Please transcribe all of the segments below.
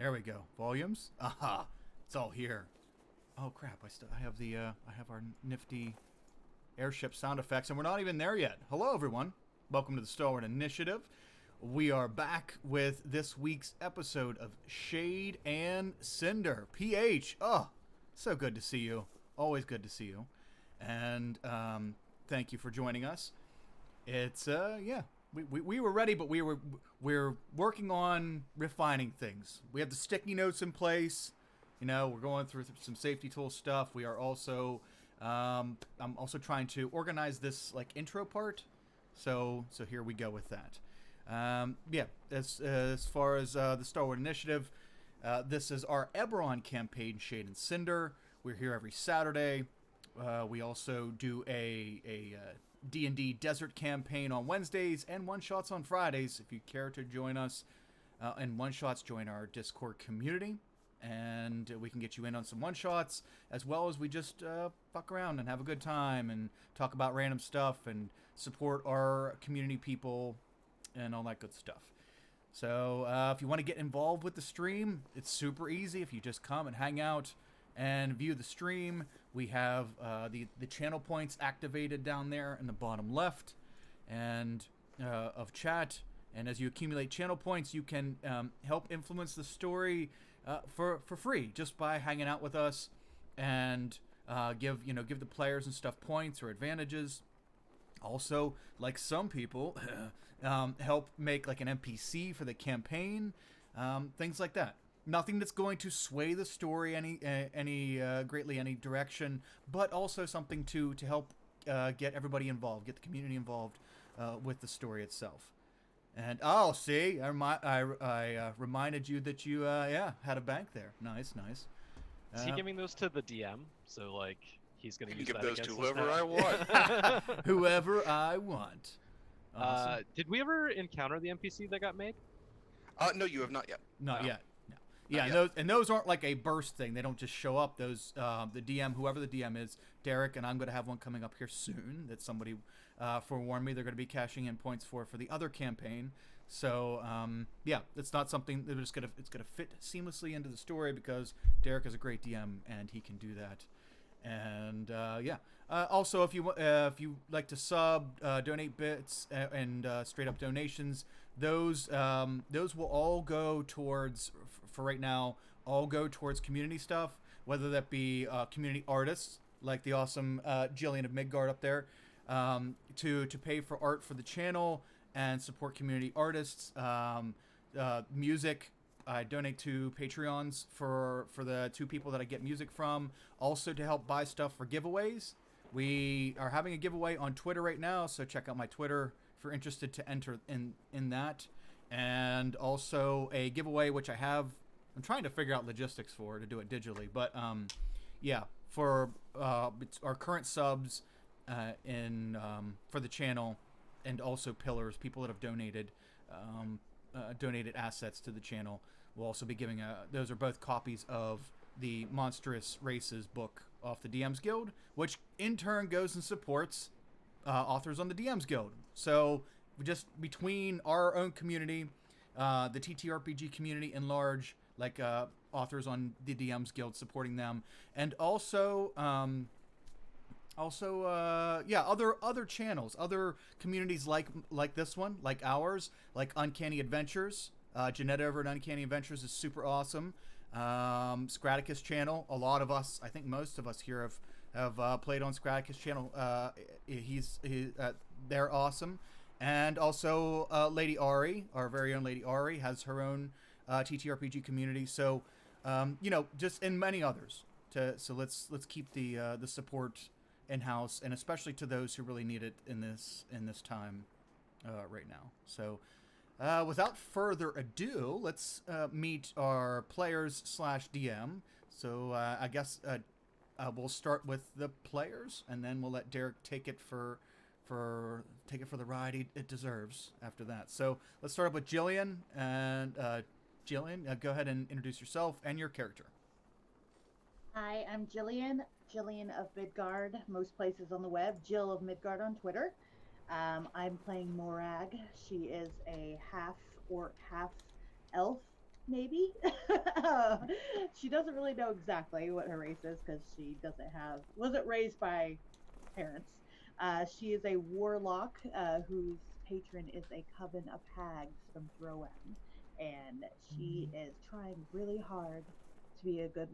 There we go. Volumes. Aha! It's all here. Oh crap! I have our nifty airship sound effects, and we're not even there yet. Hello, everyone. Welcome to the Stalwart Initiative. We are back with this week's episode of Shade and Cinder. PH. Oh, so good to see you. Always good to see you. And thank you for joining us. It's we were ready, but we're working on refining things. We have the sticky notes in place. You know, we're going through some safety tool stuff. We are also I'm also trying to organize this like intro part. So here we go with that. As far as the Stalwart Initiative, this is our Eberron campaign, Shade and Cinder. We're here every Saturday. We also do a D&D Desert campaign on Wednesdays and one-shots on Fridays. If you care to join us in one-shots, join our Discord community. And we can get you in on some one-shots, as well as we just fuck around and have a good time and talk about random stuff and support our community people and all that good stuff. So if you want to get involved with the stream, it's super easy. If you just come and hang out and view the stream, we have the channel points activated down there in the bottom left and of chat. And as you accumulate channel points, you can help influence the story for free just by hanging out with us and give the players and stuff points or advantages. Also, like some people, help make like an NPC for the campaign, things like that. Nothing that's going to sway the story greatly any direction, but also something to help get everybody involved, get the community involved with the story itself. And see, I reminded you that you had a bank there. Nice. Is he giving those to the DM? So like he's gonna use give that those against to us whoever now? I want. Whoever I want. Awesome. Did we ever encounter the NPC that got made? No, you have not yet. Not No. yet. No. Yeah, and those aren't like a burst thing. They don't just show up. Those the DM, whoever the DM is, Derek, and I'm going to have one coming up here soon that somebody forewarned me they're going to be cashing in points for the other campaign. So it's not something that it's gonna fit seamlessly into the story because Derek is a great DM and he can do that. And also if you like to sub, donate bits and straight up donations, those will all go towards for right now. All go towards community stuff, whether that be community artists like the awesome Jillian of Midgard up there, to pay for art for the channel and support community artists. Music, I donate to Patreons for the two people that I get music from. Also to help buy stuff for giveaways. We are having a giveaway on Twitter right now, so check out my Twitter if you're interested to enter in that. And also a giveaway which I'm trying to figure out logistics for to do it digitally, but for our current subs for the channel, and also pillars, people that have donated assets to the channel. We'll also be giving those are both copies of the Monstrous Races book off the DM's Guild, which in turn goes and supports authors on the DM's Guild. So just between our own community, the TTRPG community in large, like authors on the DM's Guild supporting them, and also other channels, other communities like this one, like ours, like Uncanny Adventures. Janetta over at Uncanny Adventures is super awesome. Scraticus channel, a lot of us, I think most of us here have played on Scraticus channel. They're awesome. And also Lady Ari, our very own Lady Ari, has her own TTRPG community. So just and many others. So let's keep the support in-house, and especially to those who really need it in this time right now. So without further ado, let's meet our players / DM. So I guess we'll start with the players, and then we'll let Derek take it for the ride it deserves after that. So let's start up with Jillian, and Jillian, go ahead and introduce yourself and your character. Hi, I'm Jillian of Midgard, most places on the web, Jill of Midgard on Twitter. I'm playing Morag. She is a half orc, half elf maybe. She doesn't really know exactly what her race is because she wasn't raised by parents. She is a warlock whose patron is a coven of hags from Drowan, and she is trying really hard to be a good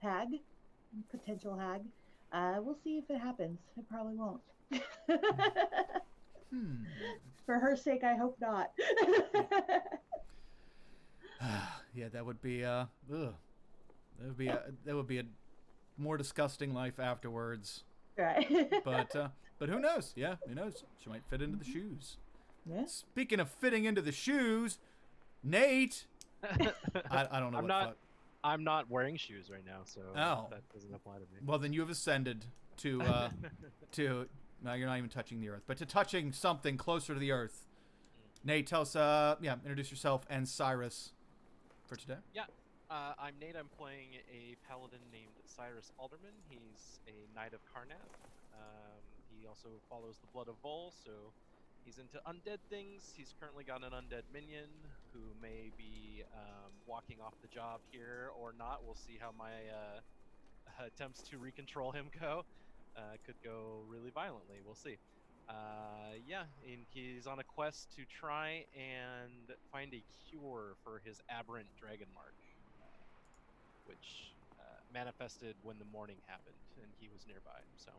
hag, potential hag. We'll see if it happens. It probably won't. Hmm. For her sake, I hope not. Yeah, that would be ugh. That would be a more disgusting life afterwards. Right. But who knows? Yeah, who knows? She might fit into the shoes. Yeah. Speaking of fitting into the shoes, Nate. I don't know. I'm not wearing shoes right now, so that doesn't apply to me. Well, then you have ascended to no, you're not even touching the earth, but to touching something closer to the earth. Nate, tell us, introduce yourself and Cyrus for today. Yeah, I'm Nate. I'm playing a paladin named Cyrus Alderman. He's a Knight of Karnath. He also follows the blood of Vol, so he's into undead things. He's currently got an undead minion who may be walking off the job here or not. We'll see how my attempts to recontrol him go. Could go really violently. We'll see. And he's on a quest to try and find a cure for his aberrant dragon mark, which manifested when the mourning happened, and he was nearby. So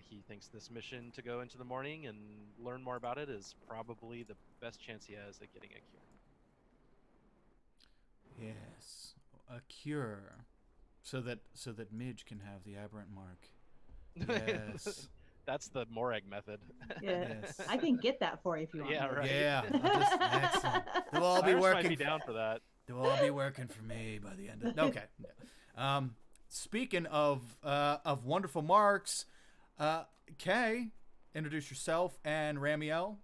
he thinks this mission to go into the mourning and learn more about it is probably the best chance he has at getting a cure. Yes, a cure, so that Midge can have the aberrant mark. Yes. That's the Morag method. Yeah. Yes. I can get that for you if you want. Yeah, right. Yeah, excellent. They'll all be Cyrus working. might be down for that. They'll all be working for me by the end of okay. Speaking of wonderful marks, Kay, introduce yourself and Ramiel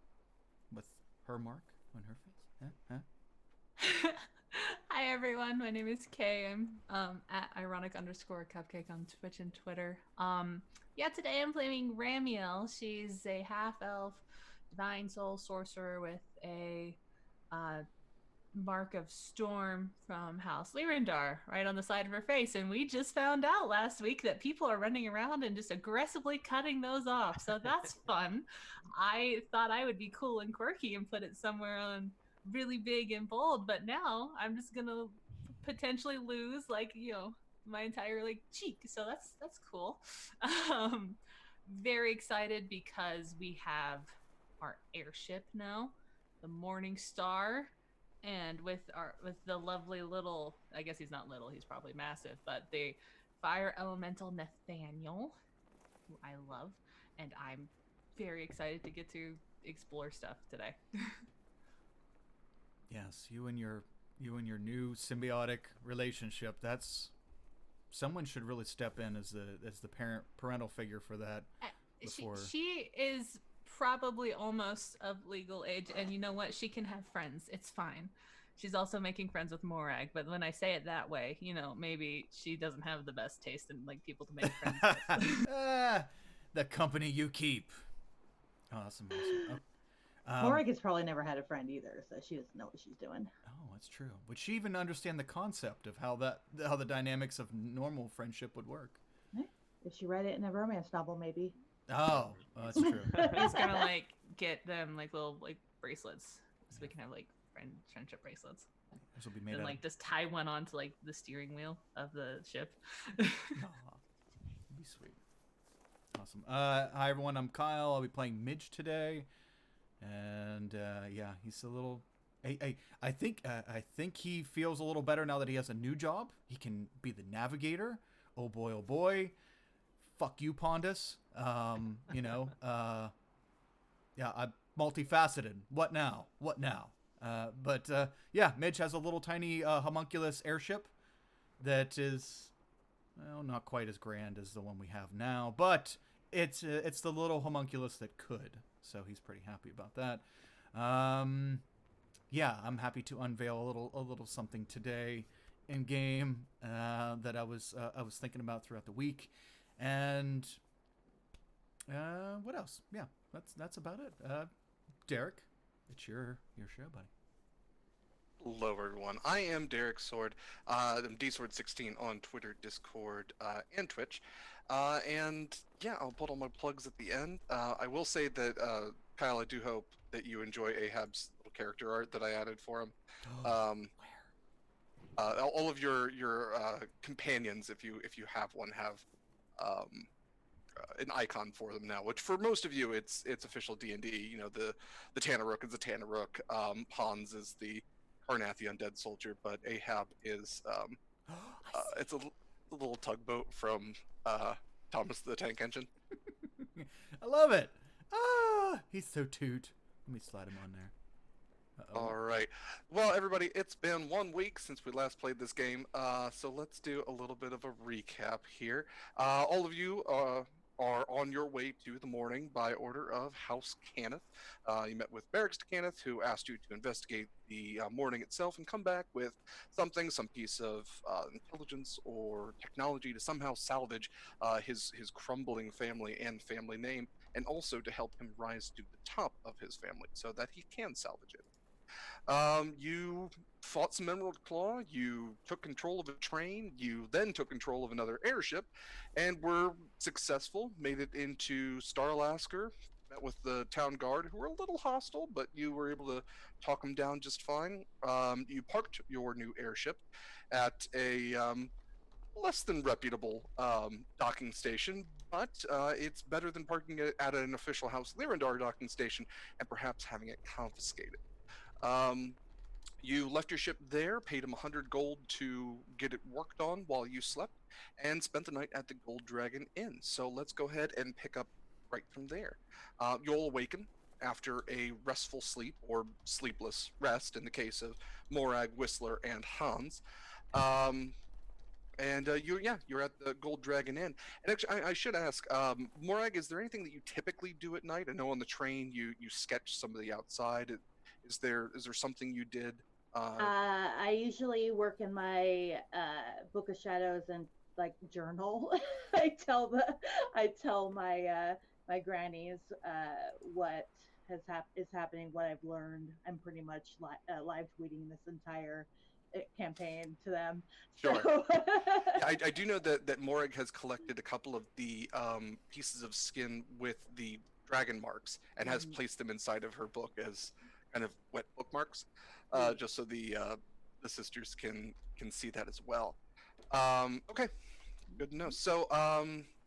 with her mark on her face. Huh? Hi everyone, my name is Kay. I'm at ironic_cupcake on Twitch and Twitter. Today I'm playing Ramiel. She's a half-elf divine soul sorcerer with a mark of storm from House Lyrindar right on the side of her face, and we just found out last week that people are running around and just aggressively cutting those off, so that's fun. I thought I would be cool and quirky and put it somewhere on really big and bold, but now I'm just gonna potentially lose my entire cheek, so that's cool. Very excited because we have our airship now, the Mourning Star, and with the lovely little, I guess he's not little, he's probably massive, but the fire elemental Nathaniel, who I love, and I'm very excited to get to explore stuff today. Yes, you and your new symbiotic relationship. That's someone should really step in as the parental figure for that. She is probably almost of legal age, and you know what? She can have friends. It's fine. She's also making friends with Morag, but when I say it that way, maybe she doesn't have the best taste in people to make friends with. The company you keep. Oh, that's amazing. Morag has probably never had a friend either, so she doesn't know what she's doing. Oh, that's true. Would she even understand the concept of how the dynamics of normal friendship would work? If she read it in a romance novel, maybe. Oh, that's true. He's gonna get them little bracelets, so we can have friendship bracelets. This will be made and out of... just tie one onto the steering wheel of the ship. That'd be sweet. Awesome. Hi everyone, I'm Kyle. I'll be playing Midge today, and he's a little. I think he feels a little better now that he has a new job. He can be the navigator. Oh boy. Fuck you, Pondus. I'm multifaceted. What now? Midge has a little tiny homunculus airship that is, not quite as grand as the one we have now, but it's the little homunculus that could. So he's pretty happy about that. I'm happy to unveil a little something today in game that I was thinking about throughout the week. And what else? Yeah, that's about it. Derek, it's your show, buddy. Hello, everyone. I am Derek Sword. I'm DSword16 on Twitter, Discord, and Twitch. And yeah, I'll put all my plugs at the end. I will say that, Kyle, I do hope that you enjoy Ahab's little character art that I added for him. Um, all of your companions, if you have one, have um, an icon for them now. Which for most of you, it's official D&D. You know, the Tanaruk is the Tanaruk. Hans is the Karnathi undead soldier, but Ahab is it's a little tugboat from Thomas the Tank Engine. I love it. Ah, he's so toot. Let me slide him on there. Uh-oh. All right. Well, everybody, it's been 1 week since we last played this game, so let's do a little bit of a recap here. All of you are on your way to the Mourning by order of House Cannith. You met with Barracks Cannith, who asked you to investigate the Mourning itself and come back with some piece of intelligence or technology to somehow salvage his crumbling family and family name, and also to help him rise to the top of his family so that he can salvage it. You fought some Emerald Claw, you took control of a train, you then took control of another airship, and were successful, made it into Starlasker, met with the town guard, who were a little hostile, but you were able to talk them down just fine. You parked your new airship at a less than reputable docking station, but it's better than parking it at an official House Lyrandar docking station and perhaps having it confiscated. You left your ship there, paid him 100 gold to get it worked on while you slept, and spent the night at the Gold Dragon Inn. So let's go ahead and pick up right from there. You'll awaken after a restful sleep, or sleepless rest in the case of Morag, Whistler, and Hans. You're at the Gold Dragon Inn. And actually, I should ask, Morag, is there anything that you typically do at night? I know on the train you sketch some of the outside. Is there something you did? I usually work in my Book of Shadows and like journal. I tell my my grannies what is happening, what I've learned. I'm pretty much live tweeting this entire campaign to them. Sure. So Yeah, I do know that Morag has collected a couple of the pieces of skin with the dragon marks and has placed them inside of her book as kind of wet bookmarks, just so the sisters can see that as well. Okay, good to know. So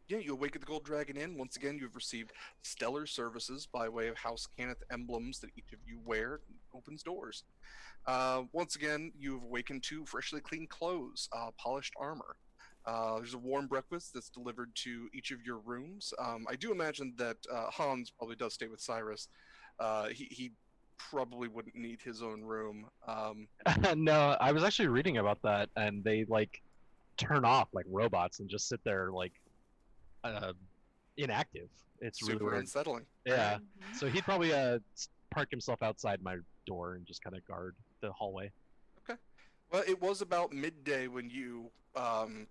yeah, you awake at the Gold Dragon Inn. Once again, you've received stellar services by way of House Cannith emblems that each of you wear. Opens doors. Once again, you've awakened to freshly clean clothes, polished armor. There's a warm breakfast that's delivered to each of your rooms. I do imagine that Hans probably does stay with Cyrus. He probably wouldn't need his own room. No, I was actually reading about that, and they like turn off like robots and just sit there like inactive. It's Super really weird. unsettling. Yeah, so he'd probably park himself outside my door and just kind of guard the hallway. Okay. Well, it was about midday when you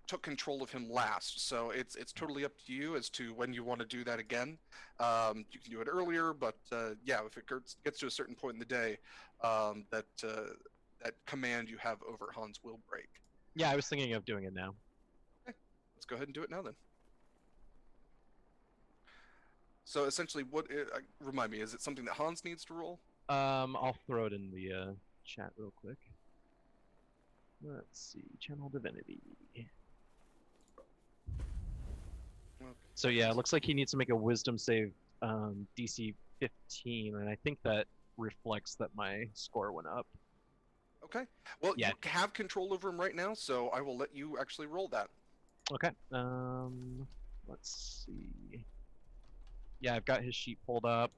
took control of him last, so it's totally up to you as to when you want to do that again. You can do it earlier, but yeah, if it gets to a certain point in the day, that command you have over Hans will break. Yeah, I was thinking of doing it now. Okay. Let's go ahead and do it now then. So essentially, remind me, is it something that Hans needs to roll? I'll throw it in the chat real quick. Let's see, Channel Divinity. Okay. So yeah, it looks like he needs to make a Wisdom save, DC 15, and I think that reflects that my score went up. Okay. Well, Yeah. you have control over him right now, so I will let you actually roll that. Okay. Let's see. Yeah, I've got his sheet pulled up,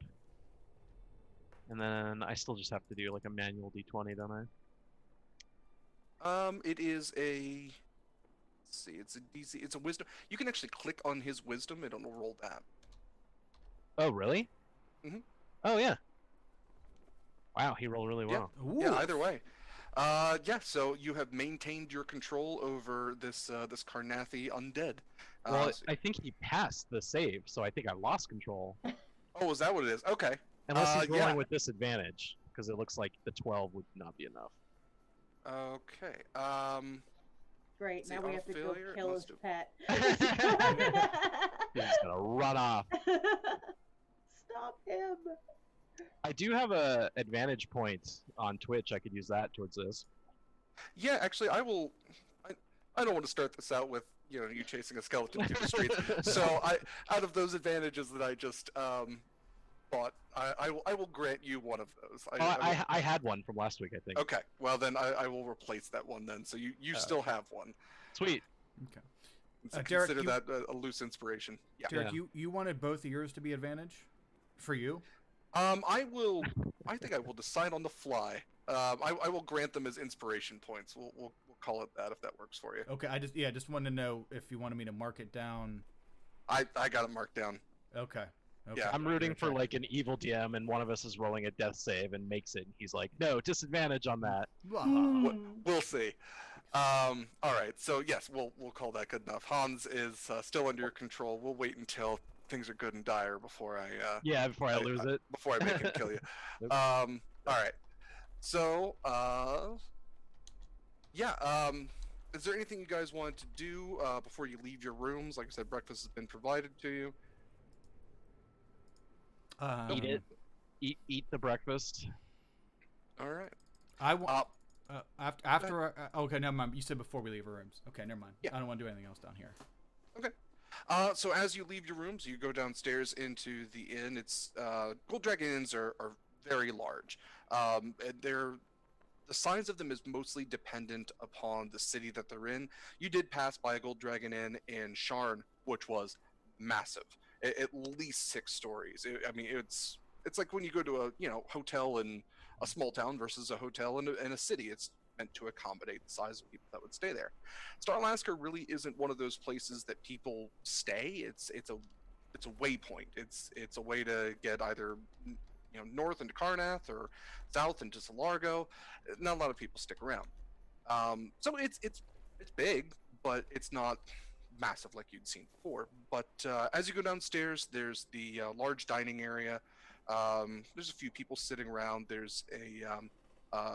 and then I still just have to do like a manual D20, don't I? It is a. Let's see. It's a DC. It's a wisdom. You can actually click on his wisdom. It'll roll that. Oh, really? Mhm. Oh, yeah. Wow, he rolled really well. Yeah. Either way. Yeah. So you have maintained your control over this this Karnathi undead. Well, I think he passed the save, so I think I lost control. Oh, is that what it is? Okay. Unless he's rolling yeah. with disadvantage, because it looks like the 12 would not be enough. Okay. Great. See, Now we on a have to go failure, it kill his must pet. He's just gonna run off. Stop him. I do have a advantage point on Twitch. I could use that towards this. Yeah, actually, I will. I don't want to start this out with you chasing a skeleton through the streets. So out of those advantages that I just bought, I will grant you one of those. I had one from last week, I think. Okay, well then I will replace that one then. So you still have one. Sweet. Okay. So Derek, consider that a loose inspiration. Yeah. Derek, Yeah. you wanted both of yours to be advantage for you? I think I will decide on the fly. I will grant them as inspiration points. We'll call it that if that works for you. Okay, just wanted to know if you wanted me to mark it down. I got it marked down. Okay. Yeah. I'm rooting for Check. like an evil DM, and one of us is rolling a death save and makes it. And he's like, "No, disadvantage on that." We'll see. All right. So yes, we'll call that good enough. Hans is still under your control. We'll wait until things are good and dire before I Before I lose it. before I make him kill you. Nope. All right. So is there anything you guys wanted to do before you leave your rooms? Like I said, breakfast has been provided to you. Eat it. Eat the breakfast. All right. I want after. Okay, never mind. You said before we leave our rooms. Okay, never mind. Yeah. I don't want to do anything else down here. Okay. So as you leave your rooms, you go downstairs into the inn. It's Gold Dragon inns are very large. And the size of them is mostly dependent upon the city that they're in. You did pass by a Gold Dragon inn in Sharn, which was massive, at least 6 stories. It's like when you go to a hotel in a small town versus a hotel in a city. It's meant to accommodate the size of people that would stay there. Starlasker really isn't one of those places that people stay. It's a waypoint. It's a way to get either north into Karnath or south into Solargo. Not a lot of people stick around. So it's big, but it's not massive like you'd seen before. But as you go downstairs, there's the large dining area. There's a few people sitting around. There's a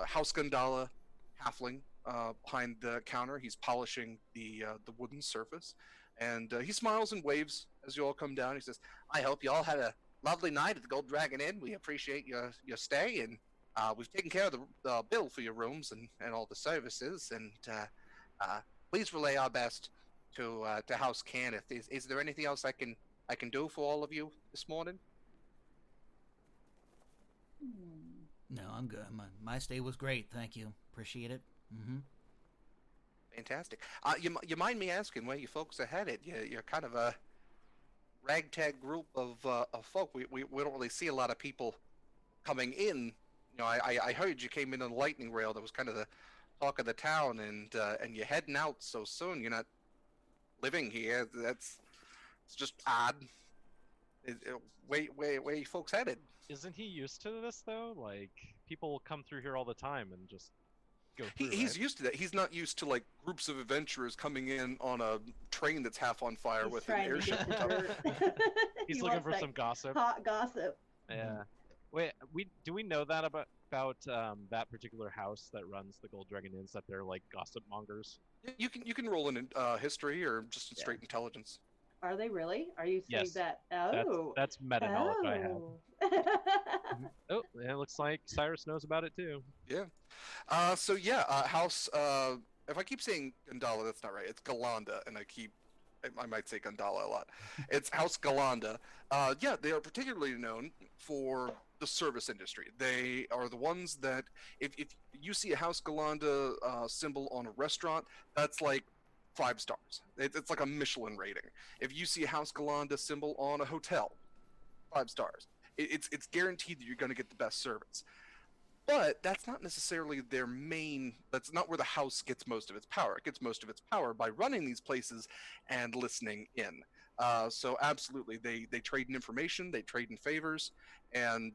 House Gundala halfling behind the counter. He's polishing the wooden surface, and he smiles and waves as you all come down. He says, "I hope you all had a lovely night at the Gold Dragon Inn. We appreciate your stay, and we've taken care of the bill for your rooms and all the services. And please relay our best to House Cannith. Is there anything else I can do for all of you this morning?" No, I'm good. My stay was great. Thank you. Appreciate it. Mm-hmm. Fantastic. You mind me asking where you folks are headed? You're kind of a ragtag group of folk. We don't really see a lot of people coming in. I heard you came in on the lightning rail. That was kind of the talk of the town, and you're heading out so soon. You're not living here. It's just odd. Where you folks headed? Isn't he used to this though? Like people come through here all the time and just go through. He's right? used to that. He's not used to like groups of adventurers coming in on a train that's half on fire He's with an trying to airship. get on the top. dirt. He's He looking wants for that some gossip. hot gossip. Yeah. Wait, do we know that about that particular house that runs the Gold Dragon Inns, that they're like gossip mongers? You can roll in history or just in straight intelligence. Are they really? Are you saying Yes. that? Oh. That's meta knowledge I have. Oh. Oh, and it looks like Cyrus knows about it too. Yeah. House. If I keep saying Gundala, that's not right. It's Galanda, and I might say Gundala a lot. It's House Galanda. They are particularly known for the service industry. They are the ones that, if you see a House Galanda symbol on a restaurant, that's like 5 stars. It's like a Michelin rating. If you see a House Galanda symbol on a hotel, 5 stars. It's guaranteed that you're going to get the best service. But that's not necessarily their main. That's not where the house gets most of its power. It gets most of its power by running these places and listening in. So absolutely, they trade in information, they trade in favors, and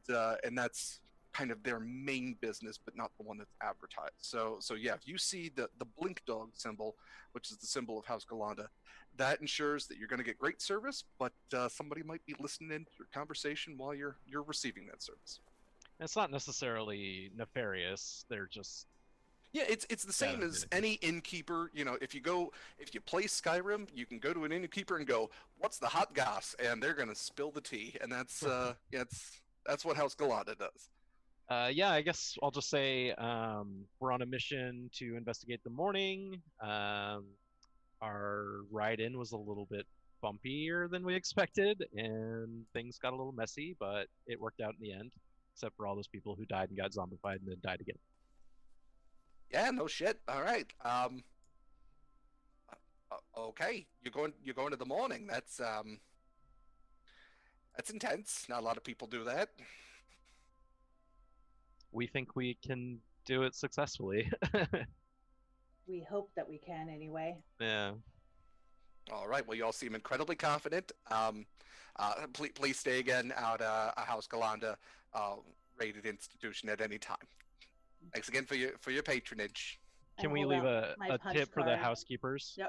that's kind of their main business, but not the one that's advertised. So yeah, if you see the blink dog symbol, which is the symbol of House Galanda, that ensures that you're going to get great service, but somebody might be listening in to your conversation while you're receiving that service. It's not necessarily nefarious. They're just Yeah, it's the same as any innkeeper. You know, if you play Skyrim, you can go to an innkeeper and go, "What's the hot goss?" and they're gonna spill the tea, and that's what House Galata does. Yeah, I guess I'll just say we're on a mission to investigate the Mourning. Our ride-in was a little bit bumpier than we expected, and things got a little messy, but it worked out in the end, except for all those people who died and got zombified and then died again. Yeah, no shit. All right. Okay, you're going to the Mourning. That's intense. Not a lot of people do that. We think we can do it successfully. We hope that we can anyway. Yeah. All right. Well, you all seem incredibly confident. Please stay again out a House Galanda rated institution at any time. Thanks again for your patronage. Can we leave a tip for the housekeepers? No.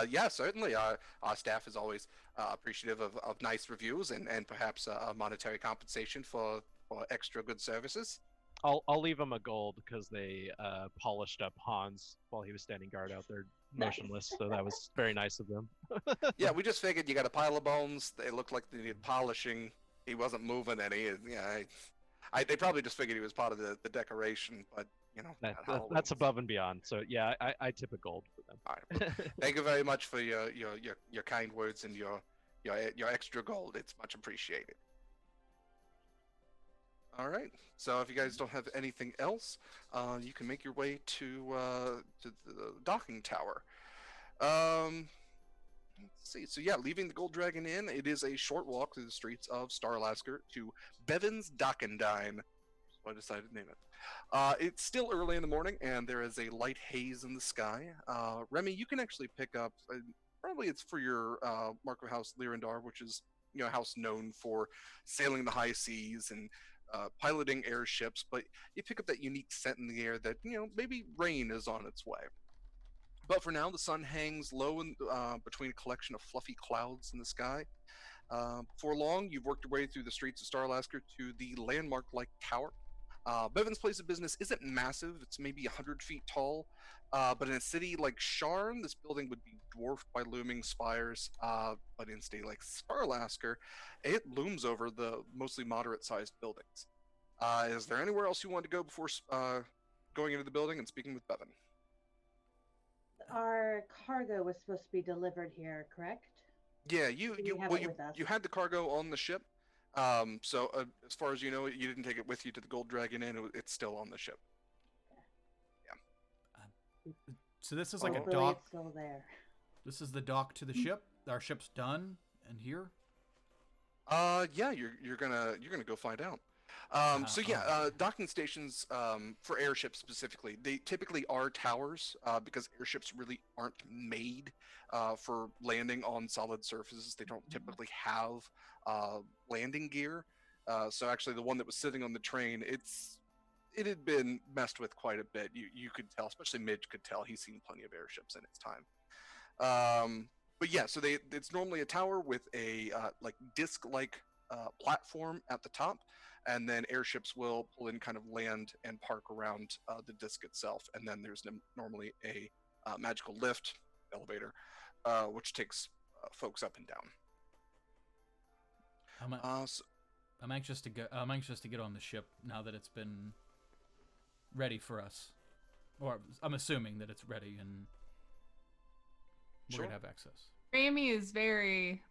Yeah, certainly. Our staff is always appreciative of nice reviews and perhaps a monetary compensation for extra good services. I'll leave them a gold because they polished up Hans while he was standing guard out there motionless. So that was very nice of them. Yeah, we just figured you got a pile of bones. They looked like they needed polishing. He wasn't moving any. Yeah, they probably just figured he was part of the decoration, but you know that's above and beyond. So yeah, I tip a gold for them. All right. Well, thank you very much for your kind words and your extra gold. It's much appreciated. All right. So if you guys don't have anything else, you can make your way to the docking tower. Let's see. So yeah, leaving the Gold Dragon Inn, it is a short walk through the streets of Starlasker to Bevan's Dockendine. So I decided to name it. It's still early in the morning, and there is a light haze in the sky. Remy, you can actually pick up. Probably it's for your Marco House Lyrandar, which is a house known for sailing the high seas and piloting airships, but you pick up that unique scent in the air that maybe rain is on its way. But for now, the sun hangs low between a collection of fluffy clouds in the sky. Before long, you've worked your way through the streets of Starlasker to the landmark-like tower. Bevan's place of business isn't massive. It's maybe 100 feet tall. But in a city like Sharn, this building would be dwarfed by looming spires. But in a city like Starlasker, it looms over the mostly moderate-sized buildings. Is there anywhere else you want to go before going into the building and speaking with Bevan? Our cargo was supposed to be delivered here, correct? Yeah, you had the cargo on the ship. So as far as you know, you didn't take it with you to the Gold Dragon Inn. It's still on the ship. Yeah. So this is like Hopefully a dock. It's still there. This is the dock to the ship. Our ship's done, and here. Yeah, you're gonna go find out. Docking stations for airships specifically, they typically are towers because airships really aren't made for landing on solid surfaces. They don't typically have landing gear. So actually, the one that was sitting on the train, it had been messed with quite a bit. You could tell, especially Midge could tell. He's seen plenty of airships in his time. But yeah, so it's normally a tower with a like disc-like platform at the top, and then airships will pull in, kind of land and park around the disc itself, and then there's normally a magical lift elevator, which takes folks up and down. I'm anxious to go. I'm anxious to get on the ship now that it's been ready for us, or I'm assuming that it's ready and we're gonna have access. Rami is very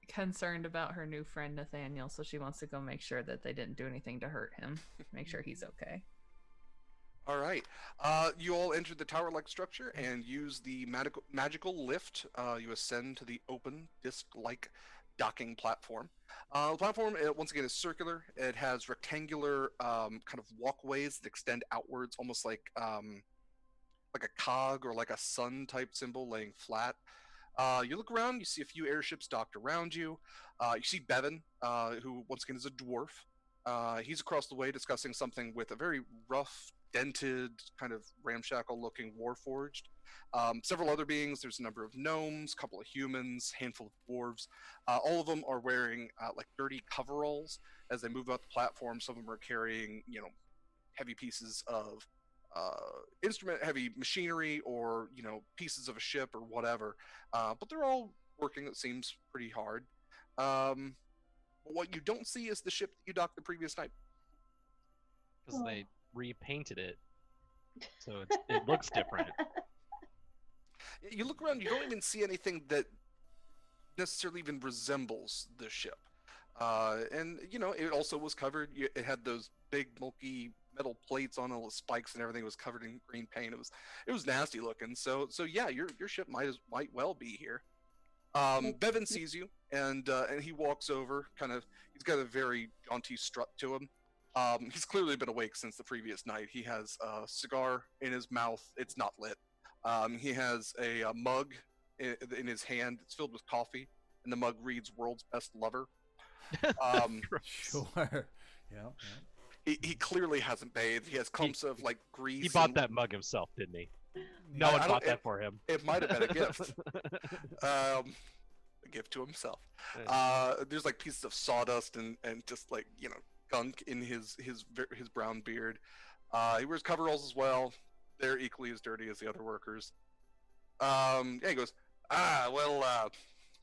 concerned about her new friend Nathaniel, so she wants to go make sure that they didn't do anything to hurt him. Make sure he's okay. All right. You all enter the tower-like structure and use the magical lift. You ascend to the open disc-like docking platform. The platform, once again, is circular. It has rectangular kind of walkways that extend outwards, almost like a cog or like a sun type symbol laying flat. You look around, you see a few airships docked around you. You see Bevan, who once again is a dwarf. He's across the way discussing something with a very rough, dented, kind of ramshackle looking warforged. Several other beings, there's a number of gnomes, a couple of humans, handful of dwarves. All of them are wearing like dirty coveralls as they move out the platform. Some of them are carrying, heavy pieces of heavy machinery, or pieces of a ship or whatever. But they're all working. It seems pretty hard. But what you don't see is the ship that you docked the previous night. Because they repainted it, so it looks different. You look around, you don't even see anything that necessarily even resembles the ship. And it also was covered. It had those big bulky metal plates on all the spikes, and everything was covered in green paint. It was nasty looking. So yeah, your ship might well be here. Bevan sees you, and he walks over. He's got a very jaunty strut to him. He's clearly been awake since the previous night. He has a cigar in his mouth. It's not lit. He has a mug in his hand. It's filled with coffee, and the mug reads "World's Best Lover." Sure. Yeah. He clearly hasn't bathed. He has clumps of like grease. He bought that mug himself, didn't he? No one bought that for him. It might have been a gift. A gift to himself. There's like pieces of sawdust and just like gunk in his brown beard. He wears coveralls as well. They're equally as dirty as the other workers. Yeah, he goes,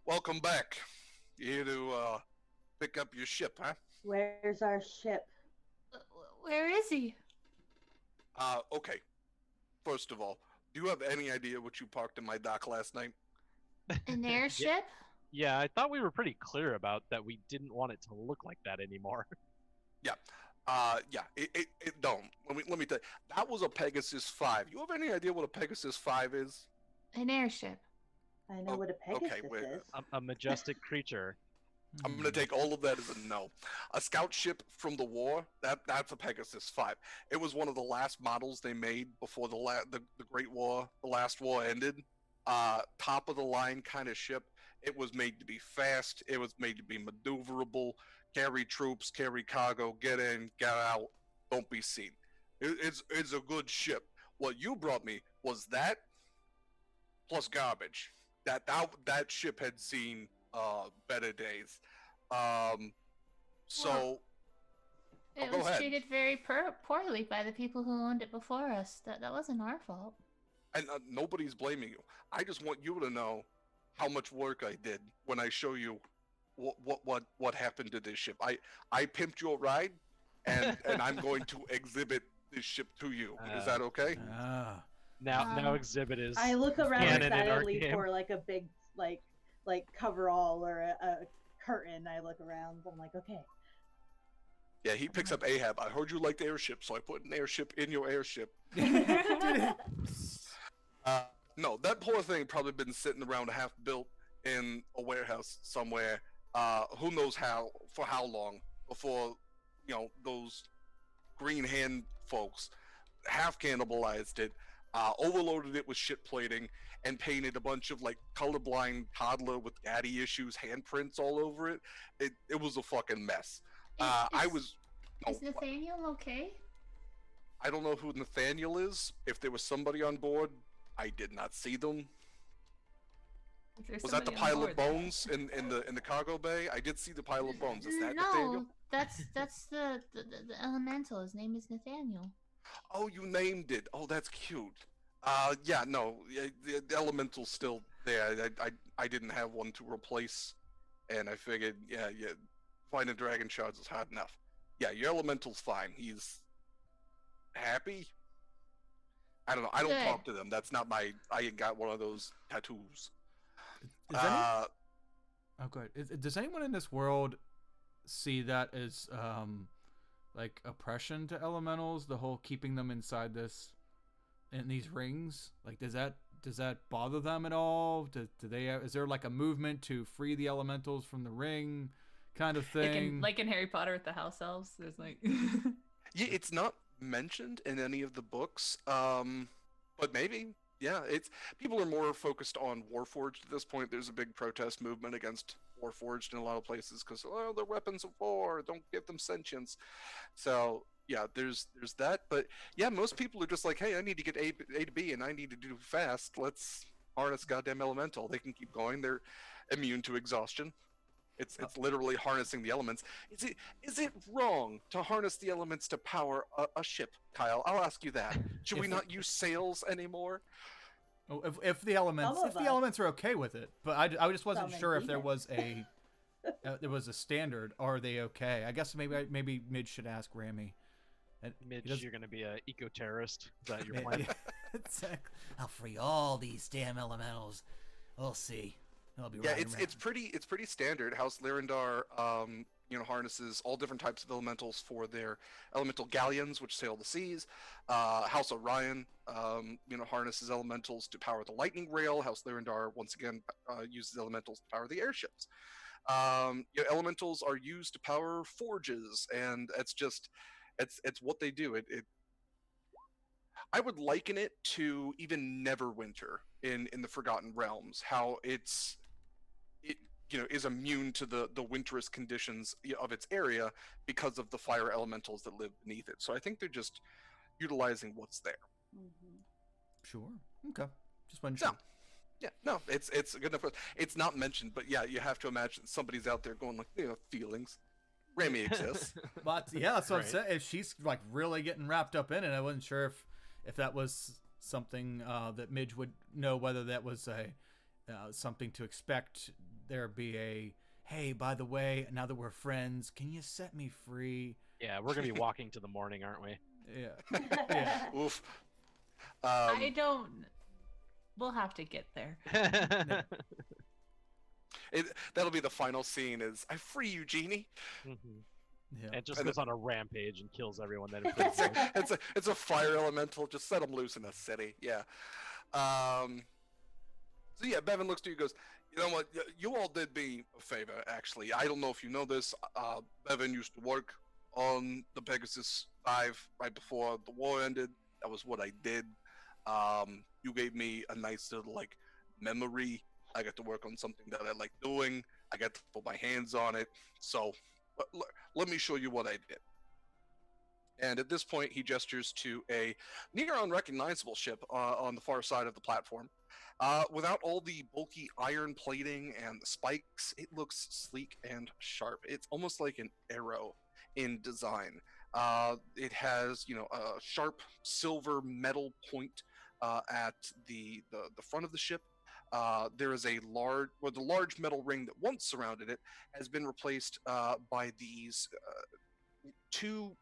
welcome back. You here to pick up your ship, huh? Where's our ship? Where is he? Okay. First of all, do you have any idea what you parked in my dock last night? An airship? Yeah, I thought we were pretty clear about that. We didn't want it to look like that anymore. Yeah. It don't. Let me tell you. That was a Pegasus 5. You have any idea what a Pegasus 5 is? An airship. I know what a Pegasus is. A majestic creature. I'm going to take all of that as a no. A scout ship from the war, that's a Pegasus 5. It was one of the last models they made before the Great War, the last war ended. Top of the line kind of ship. It was made to be fast. It was made to be maneuverable, carry troops, carry cargo, get in, get out, don't be seen. It's a good ship. What you brought me was that plus garbage. That ship had seen better days. It go was ahead. treated very poorly by the people who owned it before us. That wasn't our fault. And nobody's blaming you. I just want you to know how much work I did when I show you what happened to this ship. I pimped your ride, and I'm going to exhibit this ship to you. Is that okay? Now exhibit is. I look around canon in our excitedly game. for like a big like coverall or a curtain. I look around. I'm like, okay. Yeah, he picks up Ahab. I heard you liked airship, so I put an airship in your airship. No, that poor thing probably been sitting around half built in a warehouse somewhere. Who knows for how long before those green hand folks half cannibalized it, overloaded it with shit plating, and painted a bunch of like colorblind toddler with daddy issues handprints all over it. It was a fucking mess. Is Nathaniel okay? I don't know who Nathaniel is. If there was somebody on board, I did not see them. Was that the pile of bones in the cargo bay? I did see the pile of bones. Is that Nathaniel? that's the elemental. His name is Nathaniel. Oh, you named it. Oh, that's cute. Yeah, no, the elemental's still there. I didn't have one to replace, and I figured, yeah, finding dragon shards is hard enough. Yeah, your elemental's fine. He's happy. I don't know. I don't talk to them. That's not my. I ain't got one of those tattoos. Go ahead. Does anyone in this world see that as like oppression to elementals? The whole keeping them inside in these rings. Like, does that bother them at all? Do they? Is there like a movement to free the elementals from the ring, kind of thing? Like in Harry Potter with the house elves. There's like. Yeah, it's not mentioned in any of the books, but maybe. Yeah, people are more focused on Warforged at this point. There's a big protest movement against Warforged in a lot of places because they're weapons of war. Don't give them sentience. So yeah, there's that. But yeah, most people are just like, hey, I need to get A to B and I need to do fast. Let's harness goddamn elemental. They can keep going. They're immune to exhaustion. It's literally harnessing the elements. Is it wrong to harness the elements to power a ship, Kyle? I'll ask you that. Should we not use sails anymore? Oh, if the elements are okay with it, but I just wasn't sure if there was a standard. Are they okay? I guess maybe Midge should ask Rami. Midge, you're gonna be a eco-terrorist. Is that your plan? Exactly. I'll free all these damn elementals. We'll see. I'll be right it's pretty standard. House Lyrindar harnesses all different types of elementals for their elemental galleons, which sail the seas. House Orion, harnesses elementals to power the lightning rail. House Lyrindar, once again, uses elementals to power the airships. Elementals are used to power forges, and it's what they do. I would liken it to even Neverwinter in the Forgotten Realms, how it is immune to the winterous conditions of its area because of the fire elementals that live beneath it. So I think they're just utilizing what's there. Mm-hmm. Sure. Okay. Just wasn't sure. Yeah, no, it's good enough. It's not mentioned, but yeah, you have to imagine somebody's out there going like, feelings. Rami exists. But yeah, that's what I'm saying. If she's like really getting wrapped up in it, I wasn't sure if that was something that Midge would know, whether that was something to expect. There be hey, by the way, now that we're friends, can you set me free? Yeah, we're gonna be walking to the morning, aren't we? Yeah. Yeah. Oof. I don't. We'll have to get there. That'll be the final scene. Is I free you, Genie? Mm-hmm. Yeah. It just goes on a rampage and kills everyone that infringes. It's a fire elemental. Just set them loose in a city. Yeah. So yeah, Bevan looks to you and goes, you know what? You all did me a favor, actually. I don't know if you know this. Bevan used to work on the Pegasus 5 right before the war ended. That was what I did. You gave me a nice little, memory. I got to work on something that I like doing. I got to put my hands on it. So let me show you what I did. And at this point, he gestures to a near unrecognizable ship on the far side of the platform. Without all the bulky iron plating and the spikes, it looks sleek and sharp. It's almost like an arrow in design. It has, a sharp silver metal point at the front of the ship. There is the large metal ring that once surrounded it has been replaced by these two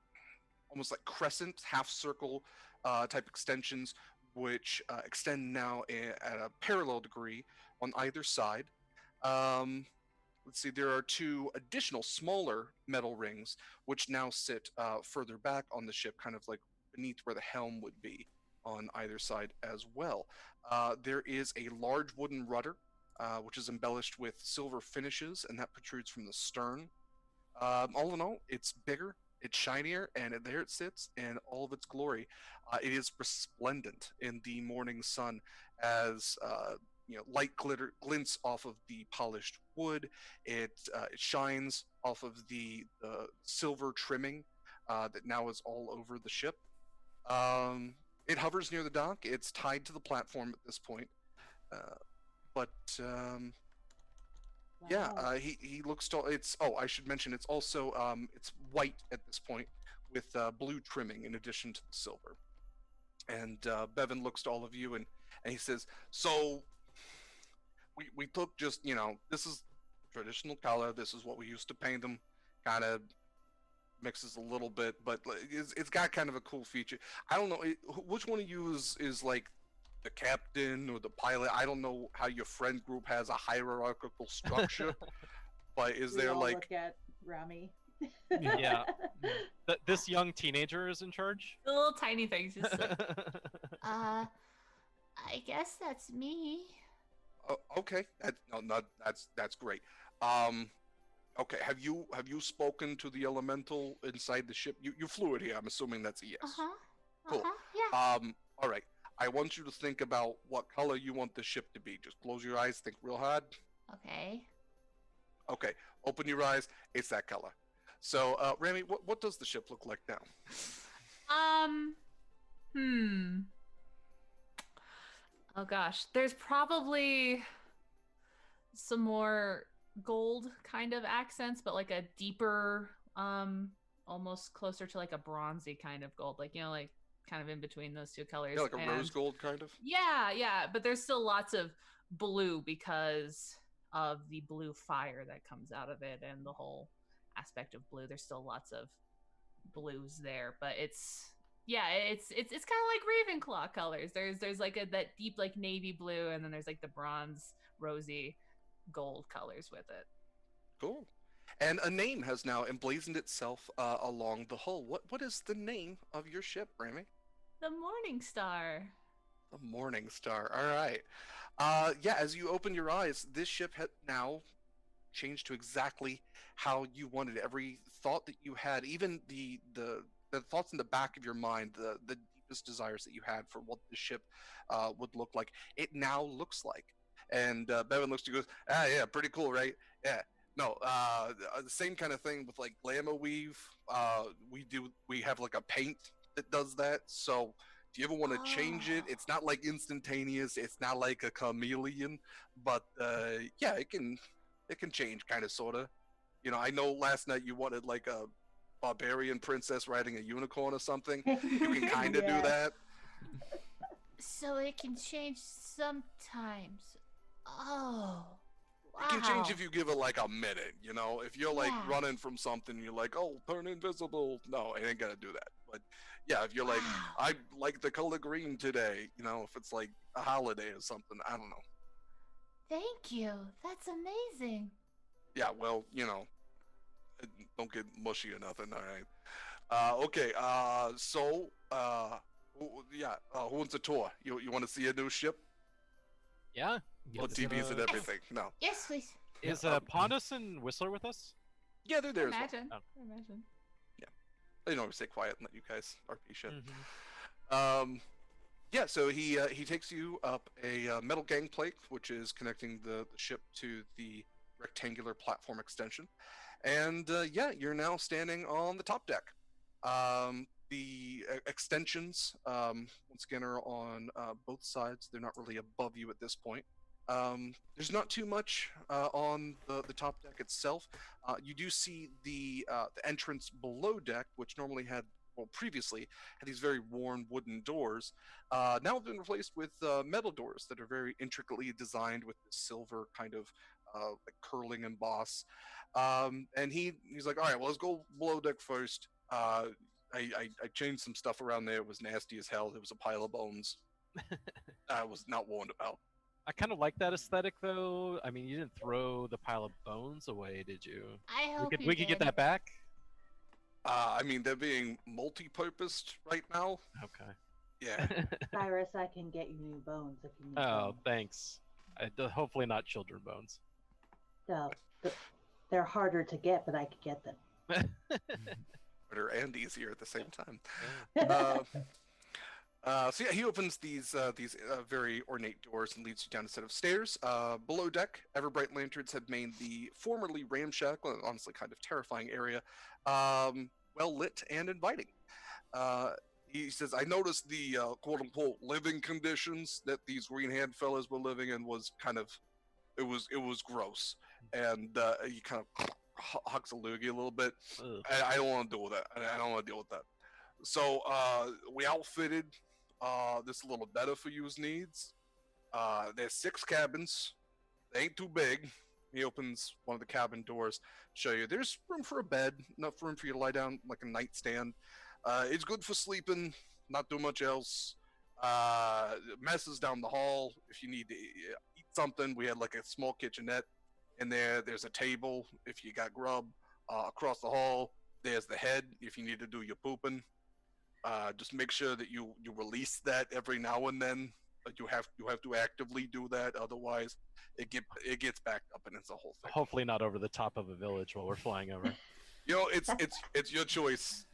almost like crescent, half circle type extensions, which extend now at a parallel degree on either side. Let's see, there are two additional smaller metal rings, which now sit further back on the ship, kind of like beneath where the helm would be on either side as well. There is a large wooden rudder, which is embellished with silver finishes, and that protrudes from the stern. All in all, it's bigger, it's shinier, and there it sits in all of its glory. It is resplendent in the morning sun as light glints off of the polished wood. It shines off of the silver trimming that now is all over the ship. It hovers near the dock. It's tied to the platform at this point. Yeah, he looks to. I should mention it's also it's white at this point with blue trimming in addition to the silver. And Bevan looks to all of you and he says, "So we took just this is traditional color. This is what we used to paint them. Kind of mixes a little bit, but it's got kind of a cool feature. I don't know which one of you is like the captain or the pilot. I don't know how your friend group has a hierarchical structure, but is there like look at Rami? Yeah. This young teenager is in charge. The little tiny things. Just like, I guess that's me. Okay, that's great. Okay, have you spoken to the elemental inside the ship? You flew it here. I'm assuming that's a yes. Cool. Yeah. All right. I want you to think about what color you want the ship to be. Just close your eyes, think real hard. Okay. Okay. Open your eyes. It's that color. So, Rami, what does the ship look like now? Oh gosh, there's probably some more gold kind of accents, but like a deeper, almost closer to like a bronzy kind of gold, like like kind of in between those two colors. Yeah, like a rose And gold kind of. yeah, but there's still lots of blue because of the blue fire that comes out of it and the whole aspect of blue. There's still lots of blues there, but it's kind of like Ravenclaw colors. There's like that deep like navy blue, and then there's like the bronze, rosy, gold colors with it. Cool. And a name has now emblazoned itself along the hull. What is the name of your ship, Rami? The Morning Star. The Morning Star. All right. Yeah, as you open your eyes, this ship had now changed to exactly how you wanted it. Every thought that you had, even the thoughts in the back of your mind, the deepest desires that you had for what the ship would look like, it now looks like. And Bevan looks to you and goes, yeah, pretty cool, right? Yeah. No, the same kind of thing with like glamour weave. We have like a paint that does that. So if you ever want to change it, it's not like instantaneous. It's not like a chameleon, but yeah, it can change kind of sort of. I know last night you wanted like a barbarian princess riding a unicorn or something. You can kind of do that. So it can change sometimes. Oh. Wow. It can change if you give it like a minute, If you're like running from something, you're like, oh, turn invisible. No, it ain't gonna do that. But yeah, if you're like, I like the color green today, if it's like a holiday or something, I don't know. Thank you. That's amazing. Yeah, well, don't get mushy or nothing, all right. Okay, so, who wants a tour? You want to see a new ship? Yeah. Well, TVs and everything. No. Yes, please. Is Pondus and Whistler with us? Yeah, they're there Imagine. as well. Imagine. Yeah. They normally stay quiet and let you guys RP shit. Mm-hmm. Yeah, so he takes you up a metal gangplank, which is connecting the ship to the rectangular platform extension. And you're now standing on the top deck. The extensions, once again, are on both sides. They're not really above you at this point. There's not too much on the top deck itself. You do see the entrance below deck, which previously had these very worn wooden doors, now have been replaced with metal doors that are very intricately designed with this silver kind of like curling emboss. And he's like, all right, well, let's go below deck first. I changed some stuff around there. It was nasty as hell. There was a pile of bones. I was not warned about. I kind of like that aesthetic, though. I mean, you didn't throw the pile of bones away, did you? I hope we could get that back. I mean, they're being multi-purposed right now. Okay. Yeah. Cyrus, I can get you new bones if you need Oh, them. thanks. Hopefully not children bones. No, they're harder to get, but I could get them. Harder and easier at the same time. So yeah, he opens these very ornate doors and leads you down a set of stairs. Below deck, Everbright lanterns have made the formerly ramshackle, honestly kind of terrifying area, well lit and inviting. He says, "I noticed the quote unquote living conditions that these green-haired fellas were living in was kind of, it was gross." And he kind of hucks a loogie a little bit. I don't want to deal with that. I don't want to deal with that. So we outfitted this a little better for you's needs. There's 6 cabins. They ain't too big. He opens one of the cabin doors, show you. There's room for a bed, enough room for you to lie down like a nightstand. It's good for sleeping, not too much else. Messes down the hall. If you need to eat something, we had like a small kitchenette in there. There's a table if you got grub. Across the hall, there's the head if you need to do your pooping. Just make sure that you release that every now and then. You have to actively do that, otherwise it gets backed up and it's a whole thing. Hopefully not over the top of a village while we're flying over. It's your choice.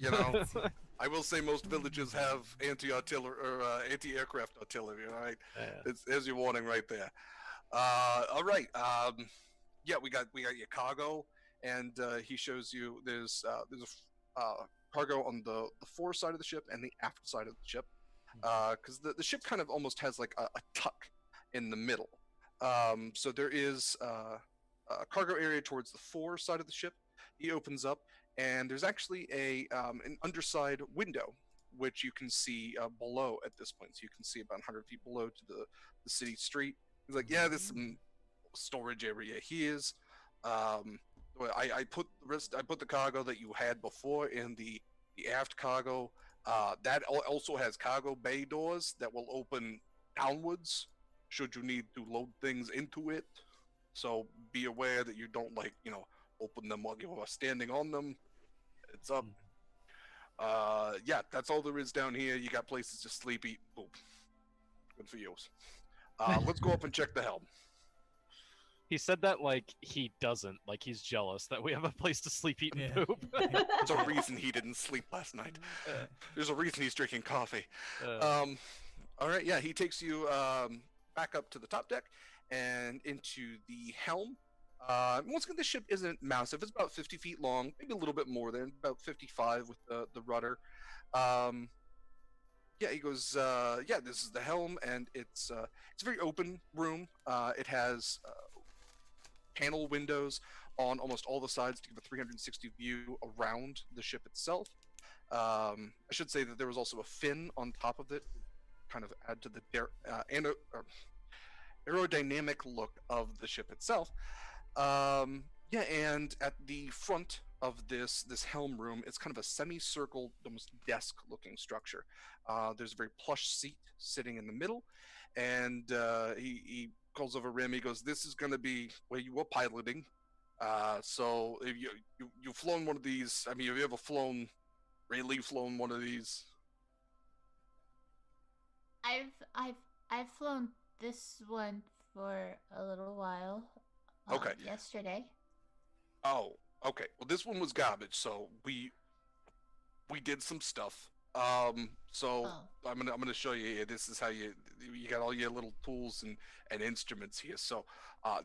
I will say most villages have anti-artillery or anti-aircraft artillery. All right, there's your warning right there. All right. Yeah, we got your cargo, and he shows you there's a cargo on the fore side of the ship and the aft side of the ship, because the ship kind of almost has like a tuck in the middle. So there is cargo area towards the fore side of the ship. He opens up, and there's actually an underside window, which you can see below at this point. So you can see about 100 feet below to the city street. He's like, yeah, there's some storage area here. I put the cargo that you had before in the aft cargo. That also has cargo bay doors that will open downwards should you need to load things into it. So be aware that you don't open them while you are standing on them. It's up. Yeah, that's all there is down here. You got places to sleep, eat, poop. Good for you. Let's go up and check the helm. He said that like he doesn't, like he's jealous that we have a place to sleep, eat, and poop. There's a reason he didn't sleep last night. There's a reason he's drinking coffee. All right, yeah, he takes you back up to the top deck and into the helm. Once again, the ship isn't massive. It's about 50 feet long, maybe a little bit more than, about 55 with the rudder. Yeah, he goes, yeah, this is the helm, and it's a very open room. It has panel windows on almost all the sides to give a 360 view around the ship itself. I should say that there was also a fin on top of it, kind of add to the aerodynamic look of the ship itself. Yeah, and at the front of this helm room, it's kind of a semicircle, almost desk-looking structure. There's a very plush seat sitting in the middle, and he calls over Rim. He goes, "This is going to be where you were piloting. So if you've flown one of these, I mean, have you ever really flown one of these?" I've flown this one for a little while. Okay. Yesterday. Oh, okay. Well, this one was garbage, so we did some stuff. So I'm gonna show you here. This is how you got all your little tools and instruments here. So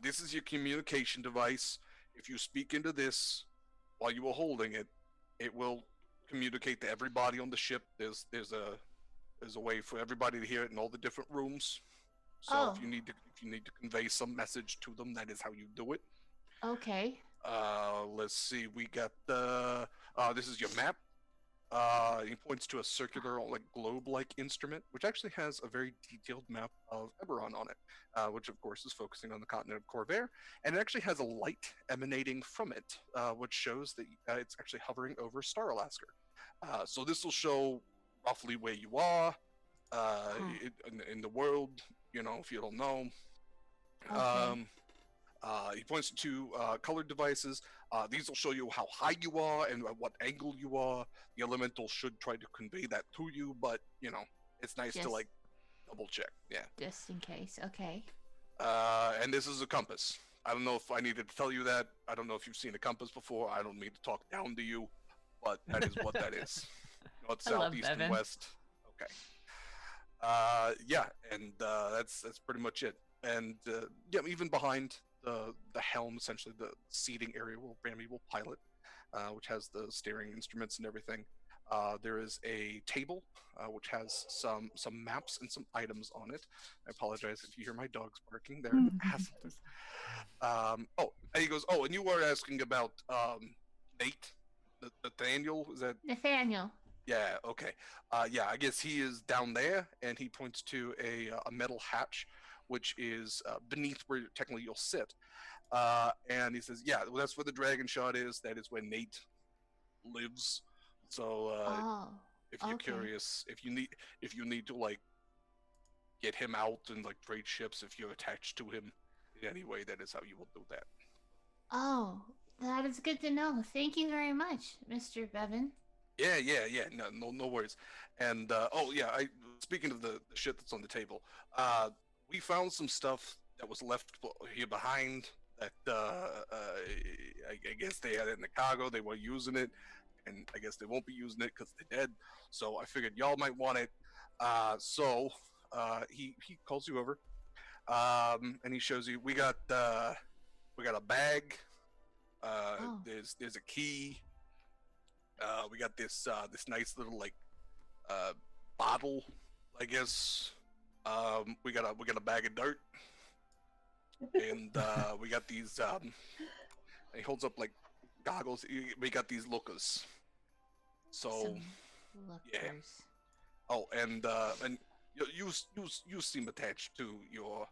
this is your communication device. If you speak into this while you were holding it, it will communicate to everybody on the ship. There's a way for everybody to hear it in all the different rooms. So if you need to convey some message to them, that is how you do it. Okay. Let's see. We got this is your map. He points to a circular, globe-like instrument, which actually has a very detailed map of Eberron on it, which of course is focusing on the continent of Khorvaire, and it actually has a light emanating from it, which shows that it's actually hovering over Star Alaska. So this will show roughly where you are in the world. If you don't know. Okay. He points to colored devices. These will show you how high you are and at what angle you are. The elemental should try to convey that to you, but it's nice to double check. Yeah. Just in case. Okay. And this is a compass. I don't know if I needed to tell you that. I don't know if you've seen a compass before. I don't mean to talk down to you, but that is what that is. North, south, east, and west. Okay. Yeah, and that's pretty much it. And yeah, even behind the helm, essentially the seating area where Rami will pilot, which has the steering instruments and everything. There is a table which has some maps and some items on it. I apologize if you hear my dogs barking. They're assholes. Oh, and he goes, "Oh, and you were asking about Nate, Nathaniel? Is that Nathaniel? Yeah. Okay. Yeah, I guess he is down there, and he points to a metal hatch, which is beneath where technically you'll sit. And he says, "Yeah, well, that's where the dragon shot is. That is where Nate lives. So if you're curious, if you need to get him out and trade ships, if you're attached to him in any way, that is how you will do that." Oh, that is good to know. Thank you very much, Mr. Bevan. Yeah. No worries. And oh yeah, speaking of the shit that's on the table, we found some stuff that was left here behind that I guess they had it in the cargo. They were using it, and I guess they won't be using it because they're dead. So I figured y'all might want it. So he calls you over, and he shows you. We got a bag. There's a key. We got this nice little bottle, I guess. We got a bag of dirt. and we got these. He holds up like goggles. We got these lookers. So Some yeah. lookers. Oh, and you seem attached to your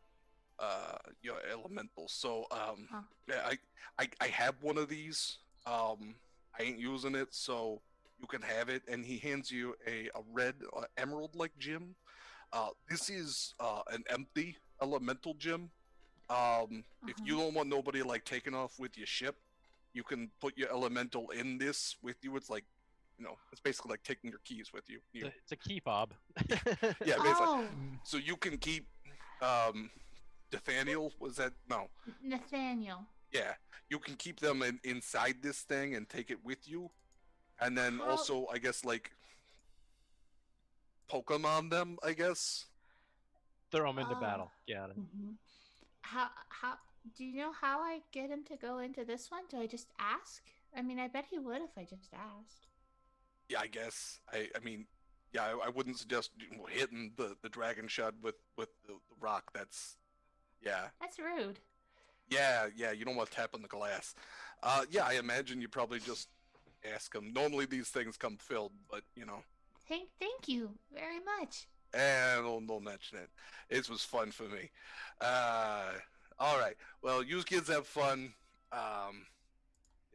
elemental. So Huh. yeah, I have one of these. I ain't using it, so you can have it. And he hands you a red emerald like gem. This is an empty elemental gem. If you don't want nobody like taking off with your ship, you can put your elemental in this with you. It's like, it's basically like taking your keys with you. It's a key fob. Yeah, basically. Oh, So you can keep Nathaniel, was that? No. Nathaniel. Yeah. You can keep them inside this thing and take it with you. And then How- also, I guess, like, Pokemon them, I guess. Throw them into Oh. battle. Got it. Mm-hmm. How do you know how I get him to go into this one? Do I just ask? I mean, I bet he would if I just asked. Yeah, I guess. I mean, yeah, I wouldn't suggest hitting the dragon shot with the rock. That's, yeah. That's rude. Yeah, you don't want to tap on the glass. Yeah, I imagine you probably just ask them. Normally these things come filled, but, Thank you very much. don't mention it. It was fun for me. All right. Well, you kids have fun.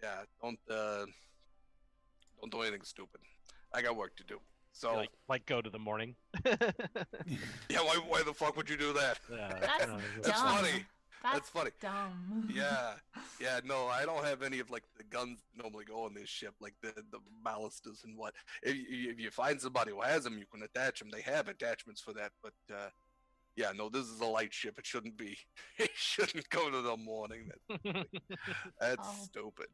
Yeah, don't do anything stupid. I got work to do. So, Like go to the morning. yeah, why the fuck would you do that? That's That's dumb. funny. That's funny. Dumb. Yeah, no, I don't have any of like the guns that normally go on this ship, like the ballistas and what. If you find somebody who has them, you can attach them. They have attachments for that, but yeah, no, this is a light ship. It shouldn't be. It shouldn't go to the morning. That's Oh. stupid.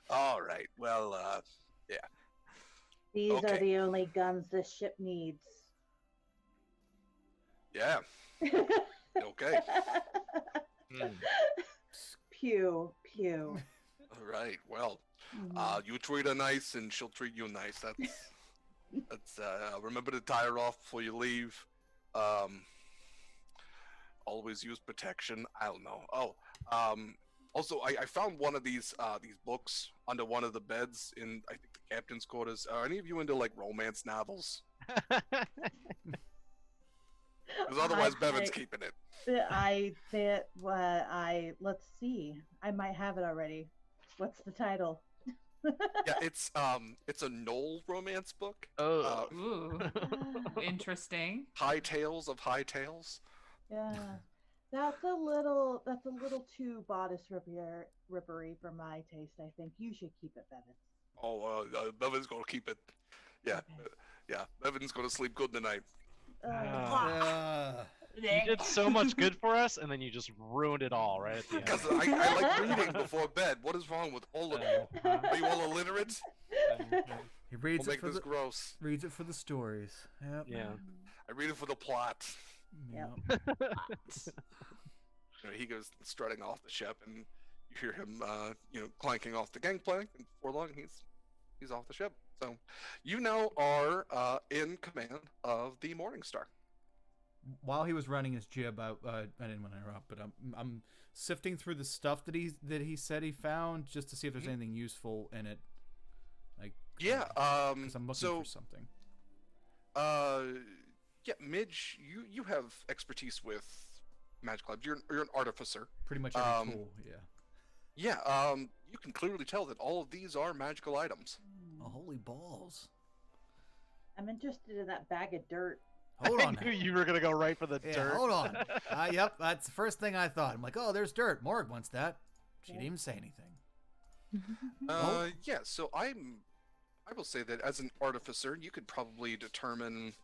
All right. Well, yeah. These are Okay. the only guns this ship needs. Yeah. Okay. Hmm. Pew, pew. All right. Well, Mhm. you treat her nice, and she'll treat you nice. That's. Remember to tie her off before you leave. Always use protection. I don't know. Oh, also, I found one of these books under one of the beds in, I think, the captain's quarters. Are any of you into like romance novels? Because otherwise, Bevan's keeping it. Let's see. I might have it already. What's the title? Yeah, it's a Knoll romance book. Oh. Ooh. Interesting. High Tales of High Tales. Yeah. That's a little too bodice rippery for my taste, I think. You should keep it, Bevan. Oh, Bevan's gonna keep it. Yeah, Okay. yeah. Bevan's gonna sleep good tonight. You did so much good for us, and then you just ruined it all right at the end. Because I like reading before bed. What is wrong with all of you? Are you all illiterate? He reads We'll it make for this the gross. reads it for the stories. Yep. Yeah. I read it for the plot. Yep. He goes strutting off the ship, and you hear him, clanking off the gangplank. And before long, he's off the ship. So, you now are in command of the Morning Star. While he was running his jib, I didn't want to interrupt, but I'm sifting through the stuff that he said he found just to see if there's anything useful in it. Like, Yeah. because I'm looking for something. Yeah, Midge, you have expertise with magic items. You're an artificer. Pretty much every tool. Yeah. Yeah. You can clearly tell that all of these are magical items. Oh, holy balls! I'm interested in that bag of dirt. Hold on. I knew you were gonna go right for the Yeah, dirt. hold on. Yep, that's the first thing I thought. I'm like, oh, there's dirt. Morg wants that. She didn't even say anything. Yeah. So I will say that as an artificer, you could probably determine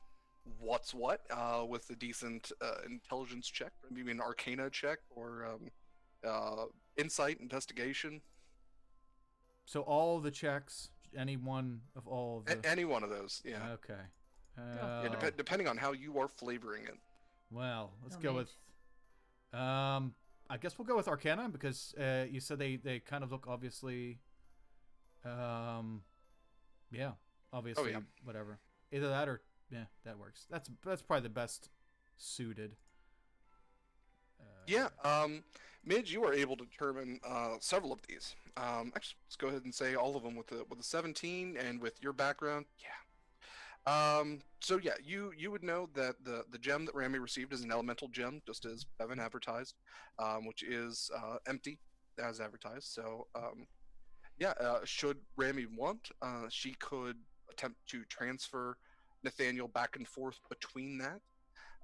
what's what with a decent intelligence check, maybe an arcana check or insight investigation. So all the checks, any one of all of the. Any one of those, yeah. Okay. Yeah, depending on how you are flavoring it. Well, let's Oh, go mage. with. I guess we'll go with Arcana because you said they kind of look obviously. Yeah, obviously, yeah. whatever. Either that or that works. That's probably the best suited. Yeah, Midge, you are able to determine several of these. Actually, let's go ahead and say all of them with a 17, and with your background, yeah. So yeah, you would know that the gem that Rami received is an elemental gem, just as Bevan advertised, which is empty as advertised. So yeah, should Rami want, she could attempt to transfer Nathaniel back and forth between that.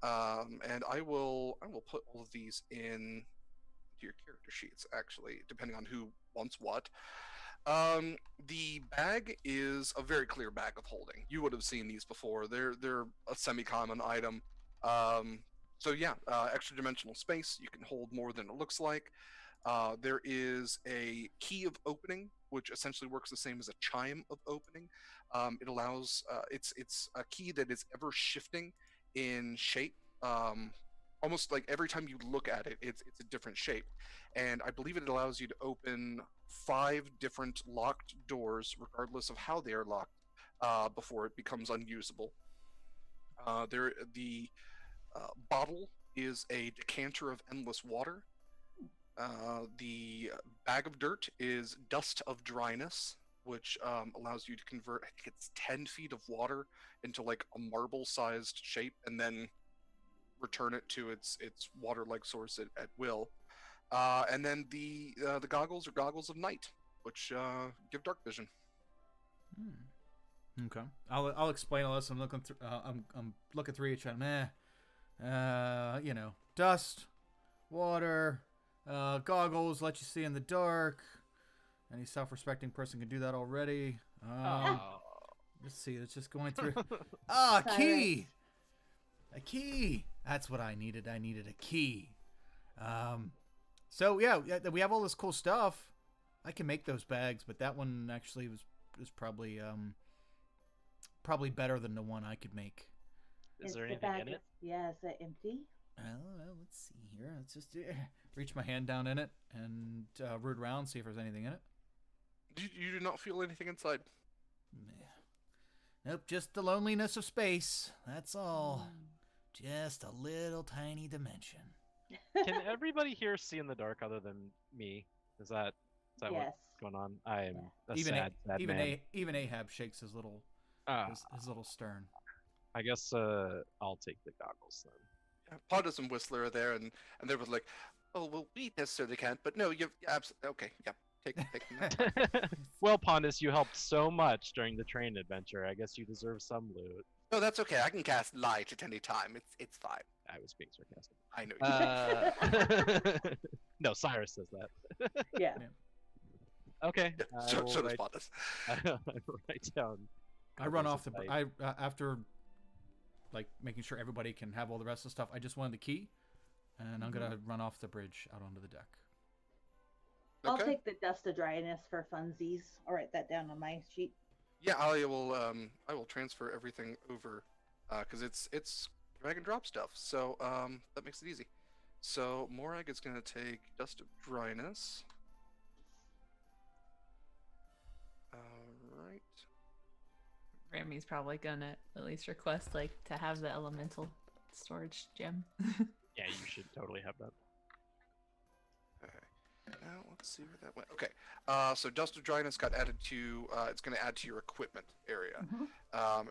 And I will put all of these in your character sheets, actually, depending on who wants what. The bag is a very clear bag of holding. You would have seen these before. They're a semi-common item. Um, so yeah, extra dimensional space. You can hold more than it looks like. There is a key of opening, which essentially works the same as a chime of opening. It allows it's a key that is ever shifting in shape. Almost like every time you look at it, it's a different shape, and I believe it allows you to open 5 different locked doors, regardless of how they are locked, before it becomes unusable. The bottle is a decanter of endless water. The bag of dirt is dust of dryness, which allows you to convert, I think it's 10 feet of water into like a marble-sized shape, and then return it to its water-like source at will. And then the goggles are goggles of night, which give dark vision. Okay, I'll explain all this. I'm looking through. I'm looking through each one. You know, dust, water, goggles let you see in the dark. Any self-respecting person can do that already. Let's see. It's just going through. Key. A key. That's what I needed. I needed a key. So yeah, we have all this cool stuff. I can make those bags, but that one actually was probably better than the one I could make. Is there anything in it? Yeah, is it empty? Well, let's see here. Let's just reach my hand down in it and root around, see if there's anything in it. You do not feel anything inside. Nope, just the loneliness of space. That's all. Just a little tiny dimension. Can everybody here see in the dark other than me? Is that Yes. what's going on? I am a Even sad man. even Ahab shakes his little his little stern. I guess I'll take the goggles then. Yeah, Pontus and Whistler are there, and they were like, "Oh, well, we necessarily can't, but no, you've absolutely okay. Yeah, take them." Well, Pondus, you helped so much during the train adventure. I guess you deserve some loot. No, that's okay. I can cast light at any time. It's fine. I was being sarcastic. I know. No, Cyrus says that. Yeah. Okay. Yeah, so does Pontus. I write down. I run off the after like making sure everybody can have all the rest of the stuff. I just wanted the key, and I'm gonna run off the bridge out onto the deck. I'll Okay. take the dust of dryness for funsies. I'll write that down on my sheet. Yeah, I will transfer everything over, because it's drag and drop stuff. So that makes it easy. So Morag is gonna take dust of dryness. Right. Rami's probably gonna at least request like to have the elemental storage gem. Yeah, you should totally have that. Okay. Now let's see where that went. Okay. So dust of dryness got added to. It's going to add to your equipment area,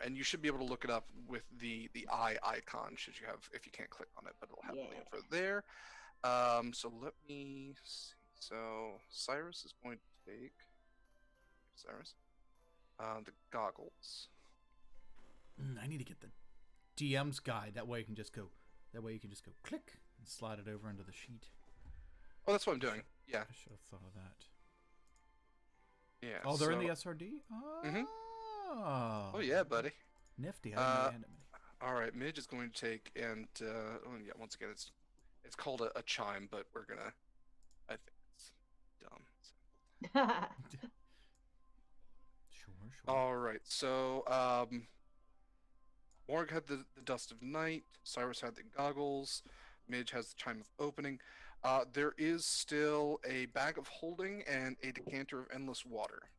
and you should be able to look it up with the eye icon. Should you have, if you can't click on it, but it'll have the info there. So let me see. So Cyrus is going to take the goggles. I need to get the DM's guide. That way you can just go. Click and slide it over into the sheet. Oh, that's what I'm doing. Yeah. I should have thought of that. Yeah. Oh, they're in the SRD? Oh. Oh yeah, buddy. Nifty. I didn't know they had that many. All right, Midge is going to take and yeah, once again, it's called a chime, but we're gonna. I think it's dumb. Sure. All right, so Morg had the dust of night. Cyrus had the goggles. Midge has the chime of opening. There is still a bag of holding and a decanter of endless water.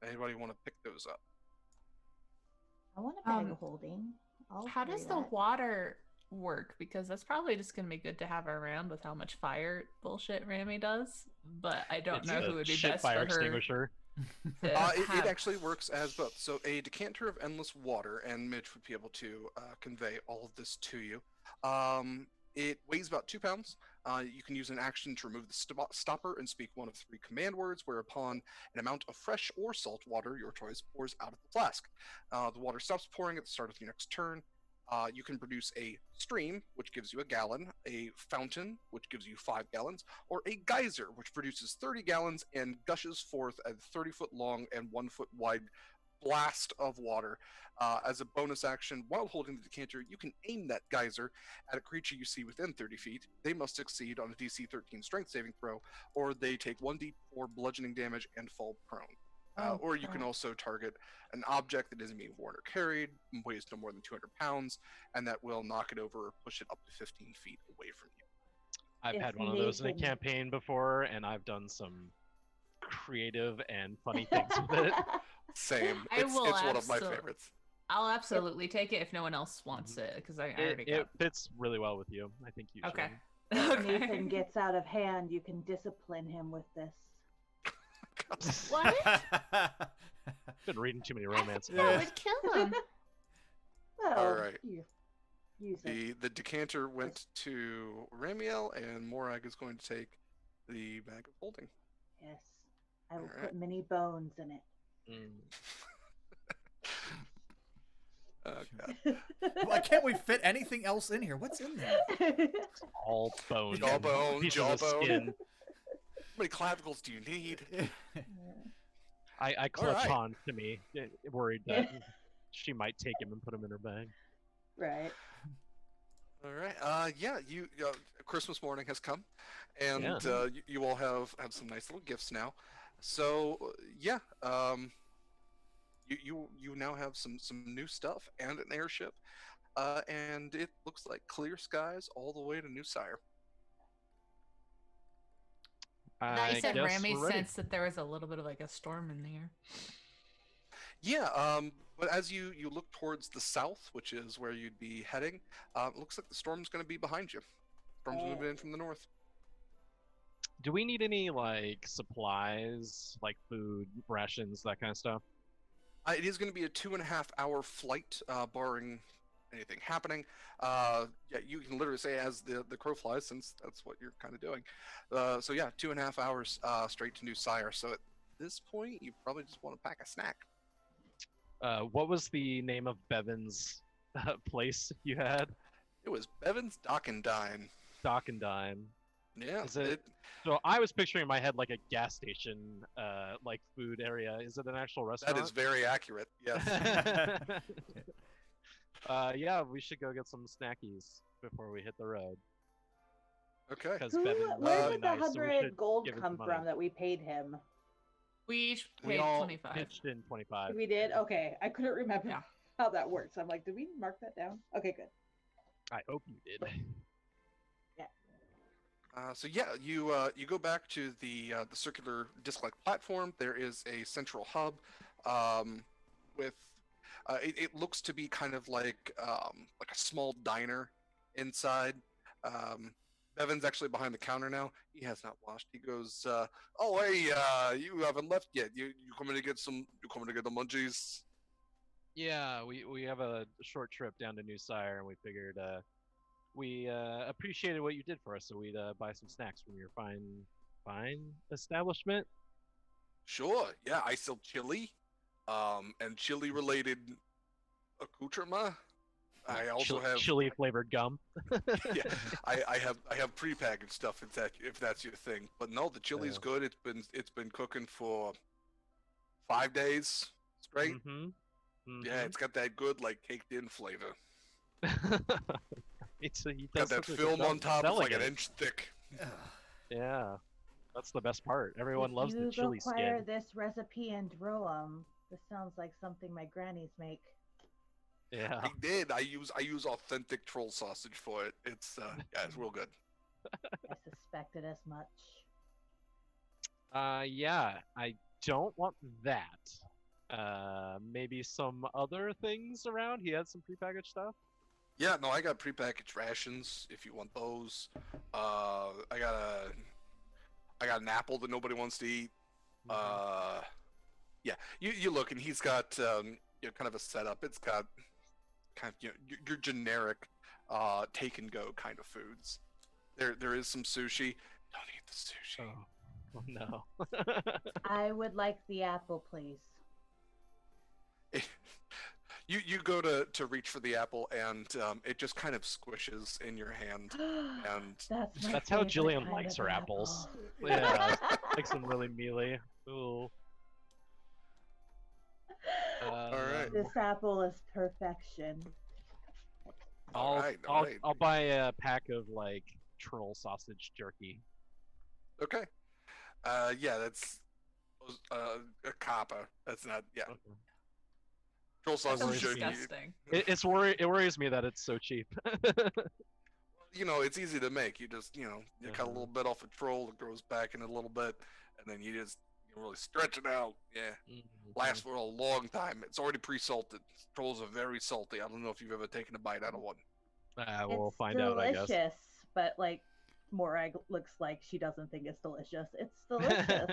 Anybody want to pick those up? I want a bag of holding. How does the water work because that's probably just gonna be good to have around with how much fire bullshit Rami does. But I don't It's know a who would be shit best fire for her. extinguisher. To It have. actually works as both. So a decanter of endless water, and Mitch would be able to convey all of this to you. It weighs about 2 pounds. You can use an action to remove the stopper and speak one of 3 command words, whereupon an amount of fresh or salt water, your choice, pours out of the flask. The water stops pouring at the start of your next turn. You can produce a stream, which gives you a gallon, a fountain, which gives you 5 gallons, or a geyser, which produces 30 gallons and gushes forth a 30-foot long and 1-foot wide blast of water. As a bonus action, while holding the decanter, you can aim that geyser at a creature you see within 30 feet. They must succeed on a DC 13 strength saving throw, or they take 1d4 bludgeoning damage and fall prone. Or you can also target an object that isn't being worn or carried, weighs no more than 200 pounds, and that will knock it over or push it up to 15 feet away from you. I've If had one of those in a Nathan- campaign before, and I've done some creative and funny things with it. Same. I It's will one of my absol- favorites. I'll absolutely take it if no one else wants it because I already It got. fits really well with you. I think you Okay. should. If Okay. Nathan gets out of hand, you can discipline him with this. What? Been reading too many romances. That would kill him. Well, All right. you use it. The decanter went to Ramiel, and Morag is going to take the bag of holding. Yes. I will Alright. put many bones in it. God. Why can't we fit anything else in here? What's in there? All bones. Jawbone, Pieces of jawbone. skin. How many clavicles do you need? I clutch Alright. Han to me, worried that she might take him and put him in her bag. Right. All right. Christmas morning has come, and Yeah. you all have some nice little gifts now. So you now have some new stuff and an airship, and it looks like clear skies all the way to New Sire. I You said guess Rami we're ready. sensed that there was a little bit of like a storm in the air. Yeah. But as you look towards the south, which is where you'd be heading, it looks like the storm's going to be behind you. Storm's moving in from the north. Do we need any like supplies, like food, rations, that kind of stuff? It is going to be a 2.5-hour flight, barring anything happening. You can literally say as the crow flies, since that's what you're kind of doing. 2.5 hours straight to New Sire. So at this point, you probably just want to pack a snack. What was the name of Bevan's place you had? It was Bevan's Dock and Dine. Dock and Dine. Yeah. Is it? So I was picturing in my head like a gas station, like food area. Is it an actual restaurant? That is very accurate. Yes. Yeah, we should go get some snackies before we hit the road. Okay. Because Where Bevan's did the nice, so we 100 should gold give him come some money. from that we paid him? We each We paid all 25. pitched in 25. We did? Okay. I couldn't remember Yeah. how that works. I'm like, did we mark that down? Okay, good. I hope you did. You go back to the circular disc-like platform. There is a central hub with it looks to be kind of like a small diner inside. Bevan's actually behind the counter now. He has not washed. He goes, "Oh hey, you haven't left yet. You coming to get some? You coming to get the munchies?" Yeah, we have a short trip down to New Sire, and we figured we appreciated what you did for us, so we'd buy some snacks from your fine establishment. Sure. Yeah, I sell chili, and chili-related accoutrement. I also have chili flavored gum. yeah, I have prepackaged stuff if that's your thing. But no, the chili's Yeah. good. It's been cooking for 5 days straight. Yeah, it's got that good like caked in flavor. He Got does that such a good film job on top. It's selling like an it. inch thick. Yeah, that's the best part. Everyone loves the If you chili acquire skin. this recipe and grow 'em, this sounds like something my grannies make. Yeah. I did. I use authentic troll sausage for it. It's it's real good. I suspected as much. Yeah, I don't want that. Maybe some other things around. He had some prepackaged stuff. Yeah, no, I got prepackaged rations if you want those. I got an apple that nobody wants to eat. Yeah, you look and he's got kind of a setup. It's got kind of your generic take and go kind of foods. There is some sushi. Don't eat the sushi. Oh no. I would like the apple, please. You go to reach for the apple and it just kind of squishes in your hand and That's how Jillian likes her apples. Yeah, likes them really mealy. Ooh. all right. This apple is perfection. All right. I'll buy a pack of like troll sausage jerky. Okay. Yeah, that's a kappa. That's not. Yeah. Okay. Troll That sausage sounds jerky. disgusting. It worries me that it's so cheap. It's easy to make. You just, you cut a little bit off a troll, it grows back in a little bit, and then you just really stretch it out. Yeah. Lasts for a long time. It's already pre-salted. Trolls are very salty. I don't know if you've ever taken a bite out of one. We'll It's find out, I guess. delicious, but like Morag looks like she doesn't think it's delicious. It's delicious.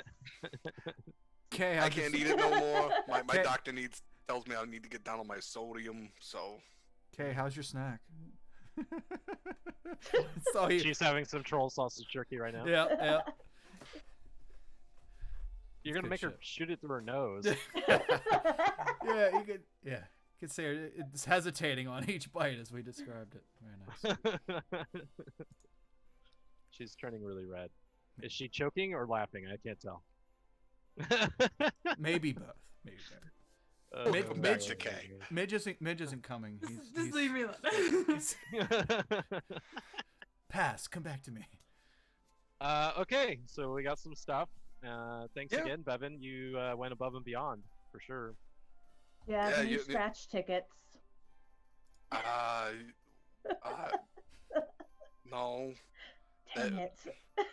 Okay, I can't eat it no more. My Okay. doctor tells me I need to get down on my sodium, so Okay, how's your snack? So She's having some troll sausage jerky right now. yeah. You're gonna Good make her shit. shoot it through her nose. Yeah, you could say it's hesitating on each bite as we described it. Very nice. She's turning really red. Is she choking or laughing? I can't tell. Maybe both. Maybe both. Welcome back to K. Midge isn't coming. Just leave me alone. Pass. Come back to me. Okay, so we got some stuff. Thanks Yeah. again, Bevan. You went above and beyond for sure. Yeah, Yeah, new you- scratch tickets. No. Dang it.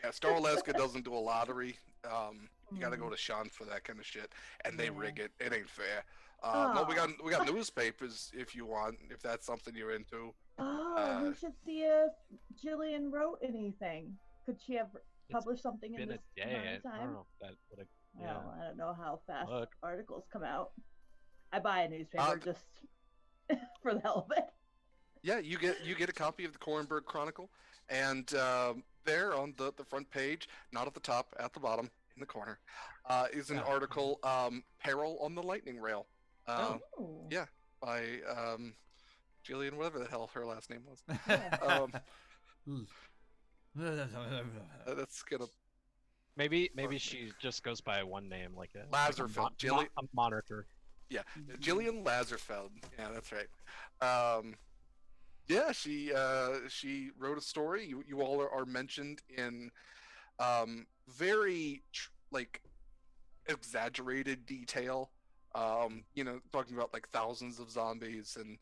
Yeah, Star Alaska doesn't do a lottery. You got to go to Sean for that kind of shit, and they Yeah. rig it. It ain't fair. No, we Aw. got newspapers if you want, if that's something you're into. Oh, we should see if Jillian wrote anything. Could she have published something in Been a this amount day. of I time? don't know if that would have. Well, I don't know how fast Look. articles come out. I buy a newspaper just for the hell of it. Yeah, you get a copy of the Korenberg Chronicle, and there on the front page, not at the top, at the bottom, in the corner, is an article, "Peril on the Lightning Rail," Oh. yeah, by Jillian, whatever the hell her last name was. That's gonna Maybe she just goes by one name, like a Lazarfeld. a moniker. Yeah, Jillian Lazarfeld. Yeah, that's right. Yeah, she wrote a story. You all are mentioned in very exaggerated detail. Talking about like thousands of zombies and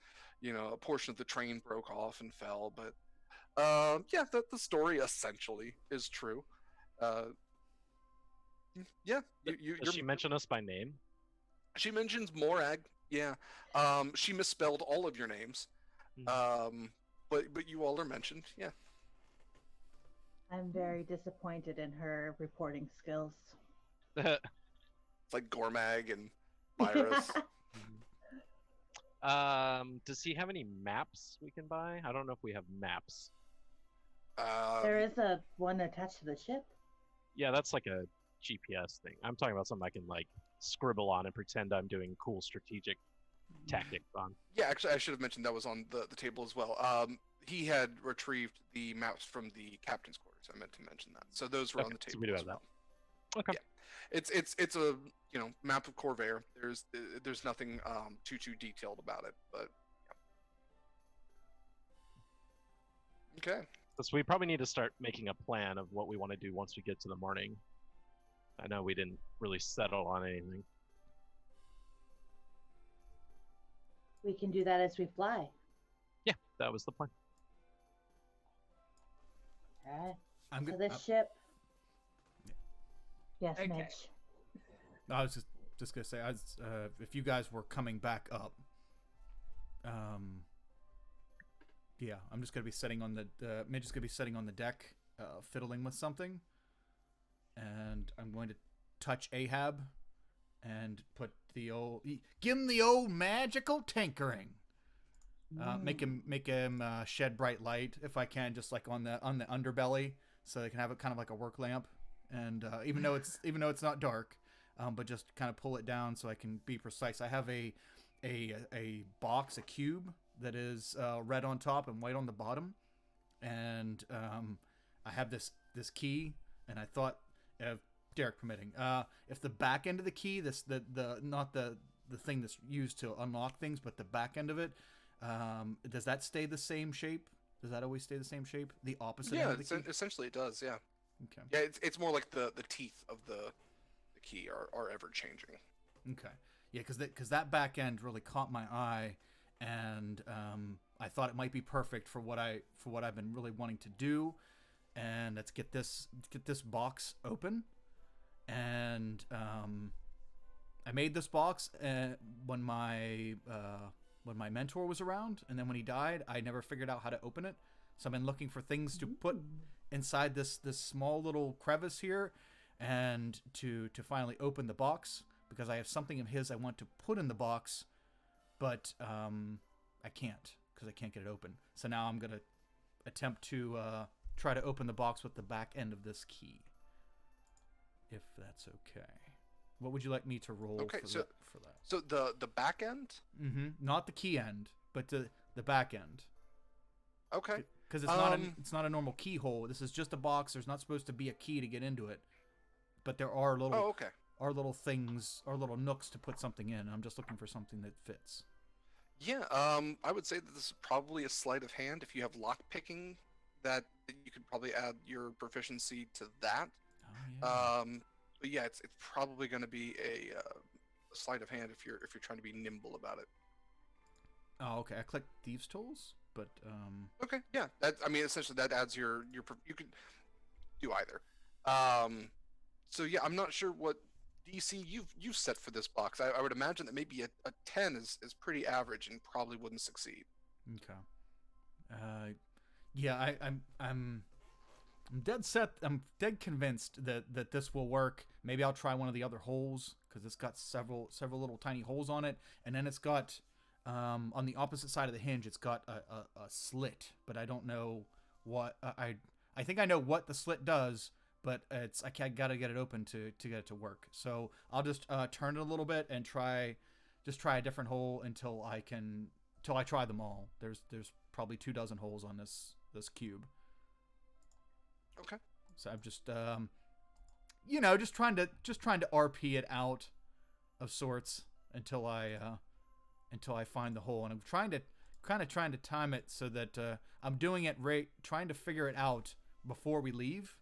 a portion of the train broke off and fell. But yeah, the story essentially is true. Yeah, Does she mention us by name? She mentions Morag. Yeah, she misspelled all of your names. But you all are mentioned. Yeah. I'm very disappointed in her reporting skills. It's like Gormag and Virus. Does he have any maps we can buy? I don't know if we have maps. There is a one attached to the ship. Yeah, that's like a GPS thing. I'm talking about something I can like scribble on and pretend I'm doing cool strategic tactics on. Yeah, actually, I should have mentioned that was on the table as well. He had retrieved the maps from the captain's quarters. I meant to mention that. So those were on the Okay, so table we do as have well. that. Okay. Yeah. It's a map of Khorvaire. There's nothing too detailed about it, but yeah. Okay. So we probably need to start making a plan of what we want to do once we get to the morning. I know we didn't really settle on anything. We can do that as we fly. Yeah, that was the plan. All right. I'm To good. this ship. Yes, Okay. Mitch. I was just gonna say, if you guys were coming back up, Yeah, I'm just gonna be sitting on the Midge is gonna be sitting on the deck, fiddling with something, and I'm going to touch Ahab, and give him the old magical tinkering. Make him shed bright light if I can, just like on the underbelly, so they can have it kind of like a work lamp, and even though it's not dark, but just kind of pull it down so I can be precise. I have a box, a cube that is red on top and white on the bottom, and I have this key, and I thought, Derek permitting, if the back end of the key, not the thing that's used to unlock things, but the back end of it, does that stay the same shape? Does that always stay the same shape? The opposite end of the key? Essentially it does, yeah. Okay. Yeah, it's more like the teeth of the key are ever changing. Okay. Yeah, because that back end really caught my eye, and I thought it might be perfect for what I've been really wanting to do. And let's get this box open. And I made this box when my mentor was around, and then when he died, I never figured out how to open it. So I've been looking for things to put inside this small little crevice here, and to finally open the box, because I have something of his I want to put in the box, but I can't, because I can't get it open. So now I'm gonna attempt to try to open the box with the back end of this key, if that's okay. What would you like me to roll for that? So the back end? Mm-hmm. Not the key end, but the back end. Okay. Because it's not a normal keyhole. This is just a box. There's not supposed to be a key to get into it, but there are little things, or little nooks to put something in. I'm just looking for something that fits. Yeah. I would say that this is probably a sleight of hand. If you have lock picking, that you could probably add your proficiency to that. Oh, yeah. But yeah, it's probably going to be a sleight of hand if you're trying to be nimble about it. Oh, okay. I clicked Thieves' Tools, but Okay, yeah. Essentially that adds you could do either. So yeah, I'm not sure what DC you've set for this box. I would imagine that maybe a 10 is pretty average and probably wouldn't succeed. Okay. Yeah, I'm dead set. I'm dead convinced that this will work. Maybe I'll try one of the other holes, because it's got several little tiny holes on it, and then it's got on the opposite side of the hinge, it's got a slit, but I don't know what I think I know what the slit does, but I gotta get it open to get it to work. So I'll just turn it a little bit and try a different hole until I try them all. There's probably 24 holes on this cube. Okay. So I'm just just trying to RP it out of sorts until I find the hole, and I'm trying to time it so that I'm doing it trying to figure it out before we leave,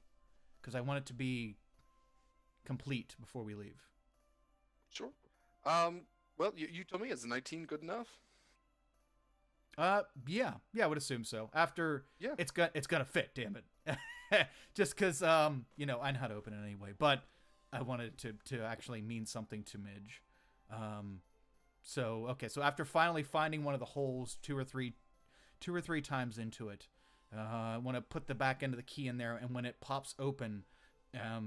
because I want it to be complete before we leave. Sure. Well, you told me, is 19 good enough? Yeah, I would assume so. After, yeah, it's gonna fit. Damn it. Just because I know how to open it anyway, but I wanted it to actually mean something to Midge. So after finally finding one of the holes two or three times into it, I want to put the back end of the key in there, and when it pops open, I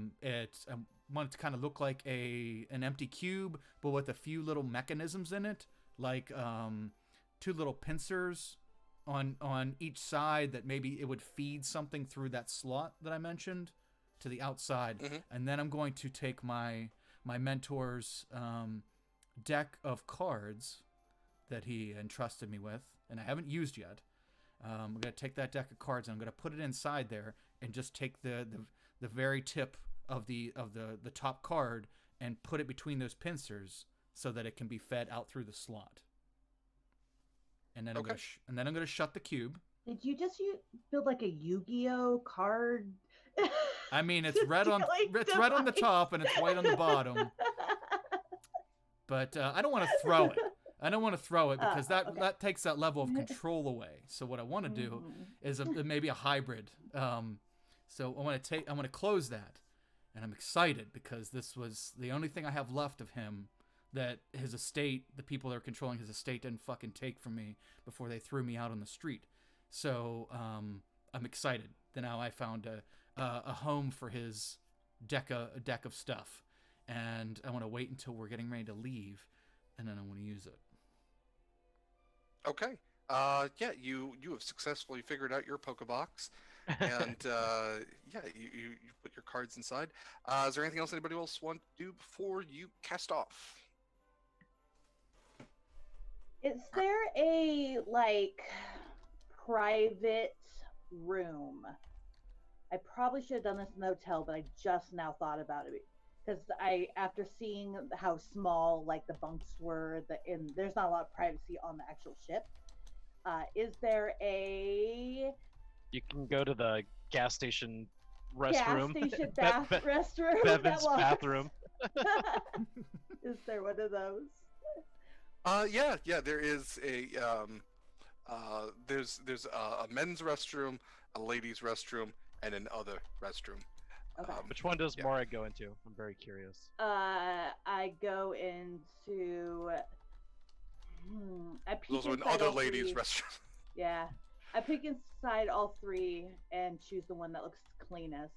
want it to kind of look like an empty cube, but with a few little mechanisms in it, like 2 little pincers on each side, that maybe it would feed something through that slot that I mentioned to the outside. Mm-hmm. And then I'm going to take my mentor's deck of cards that he entrusted me with, and I haven't used yet. I'm going to take that deck of cards, and I'm going to put it inside there, and just take the very tip of the top card and put it between those pincers so that it can be fed out through the slot. And then I'm going to shut the cube. Did you just build like a Yu-Gi-Oh card? I mean, it's red on the top and it's white on the bottom. But I don't want to throw it. I don't want to throw it because that takes that level of control away. So what I want to do is maybe a hybrid. So I want to close that, and I'm excited because this was the only thing I have left of him that his estate, the people that are controlling his estate, didn't fucking take from me before they threw me out on the street. So I'm excited that now I found a home for his deck of stuff, and I want to wait until we're getting ready to leave, and then I want to use it. Okay. Yeah, you have successfully figured out your Pokebox, and yeah, you put your cards inside. Is there anything else anybody else want to do before you cast off? Is there a private room? I probably should have done this in the hotel, but I just now thought about it because after seeing how small the bunks were, there's not a lot of privacy on the actual ship. Is there a You can go to the gas station restroom. gas station restroom? Bevan's bathroom. Is there one of those? Yeah, there is there's a men's restroom, a ladies' restroom, and an other restroom. Okay. Which one does Yeah. Mora go into? I'm very curious. I go into. I peek Those are in inside other all ladies' three. restrooms. Yeah, I peek inside all three and choose the one that looks cleanest.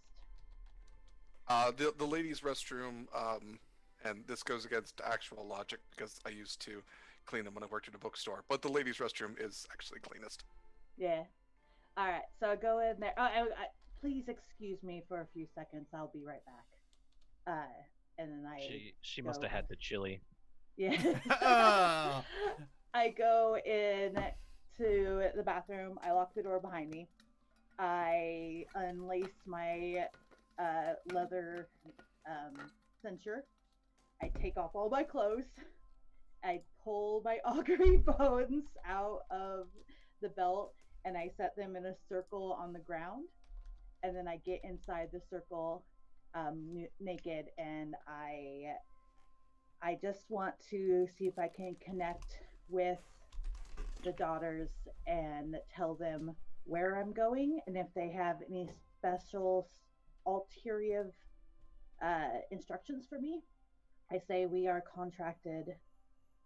The ladies' restroom, and this goes against actual logic because I used to clean them when I worked at a bookstore, but the ladies' restroom is actually cleanest. Yeah. All right, so I go in there. Please excuse me for a few seconds. I'll be right back. And then She must have had the chili. Yeah. Oh. I go in to the bathroom. I lock the door behind me. I unlace my leather cincher. I take off all my clothes. I pull my augury bones out of the belt and I set them in a circle on the ground. And then I get inside the circle naked, and I just want to see if I can connect with the daughters and tell them where I'm going and if they have any special ulterior instructions for me. I say we are contracted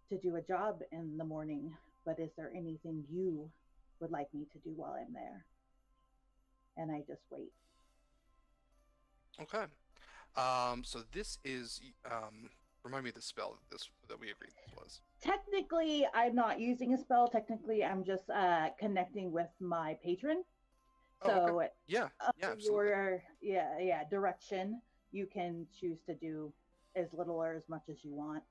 to do a job in the morning, but is there anything you would like me to do while I'm there? And I just wait. Okay. So this is remind me of the spell that we agreed this was. Technically, I'm not using a spell. Technically, I'm just connecting with my patron. So, okay. Yeah, absolutely. your direction, you can choose to do as little or as much as you want.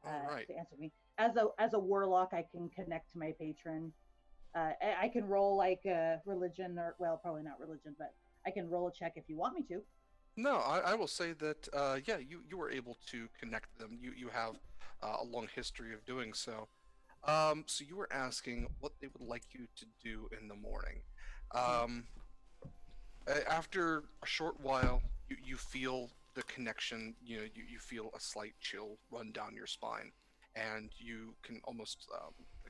All right. To answer me, as a warlock, I can connect to my patron. I can roll a religion, or probably not religion, but I can roll a check if you want me to. No, I will say that yeah, you were able to connect them. You have a long history of doing so. So you were asking what they would like you to do in the morning. After a short while, you feel the connection. You feel a slight chill run down your spine, and you can almost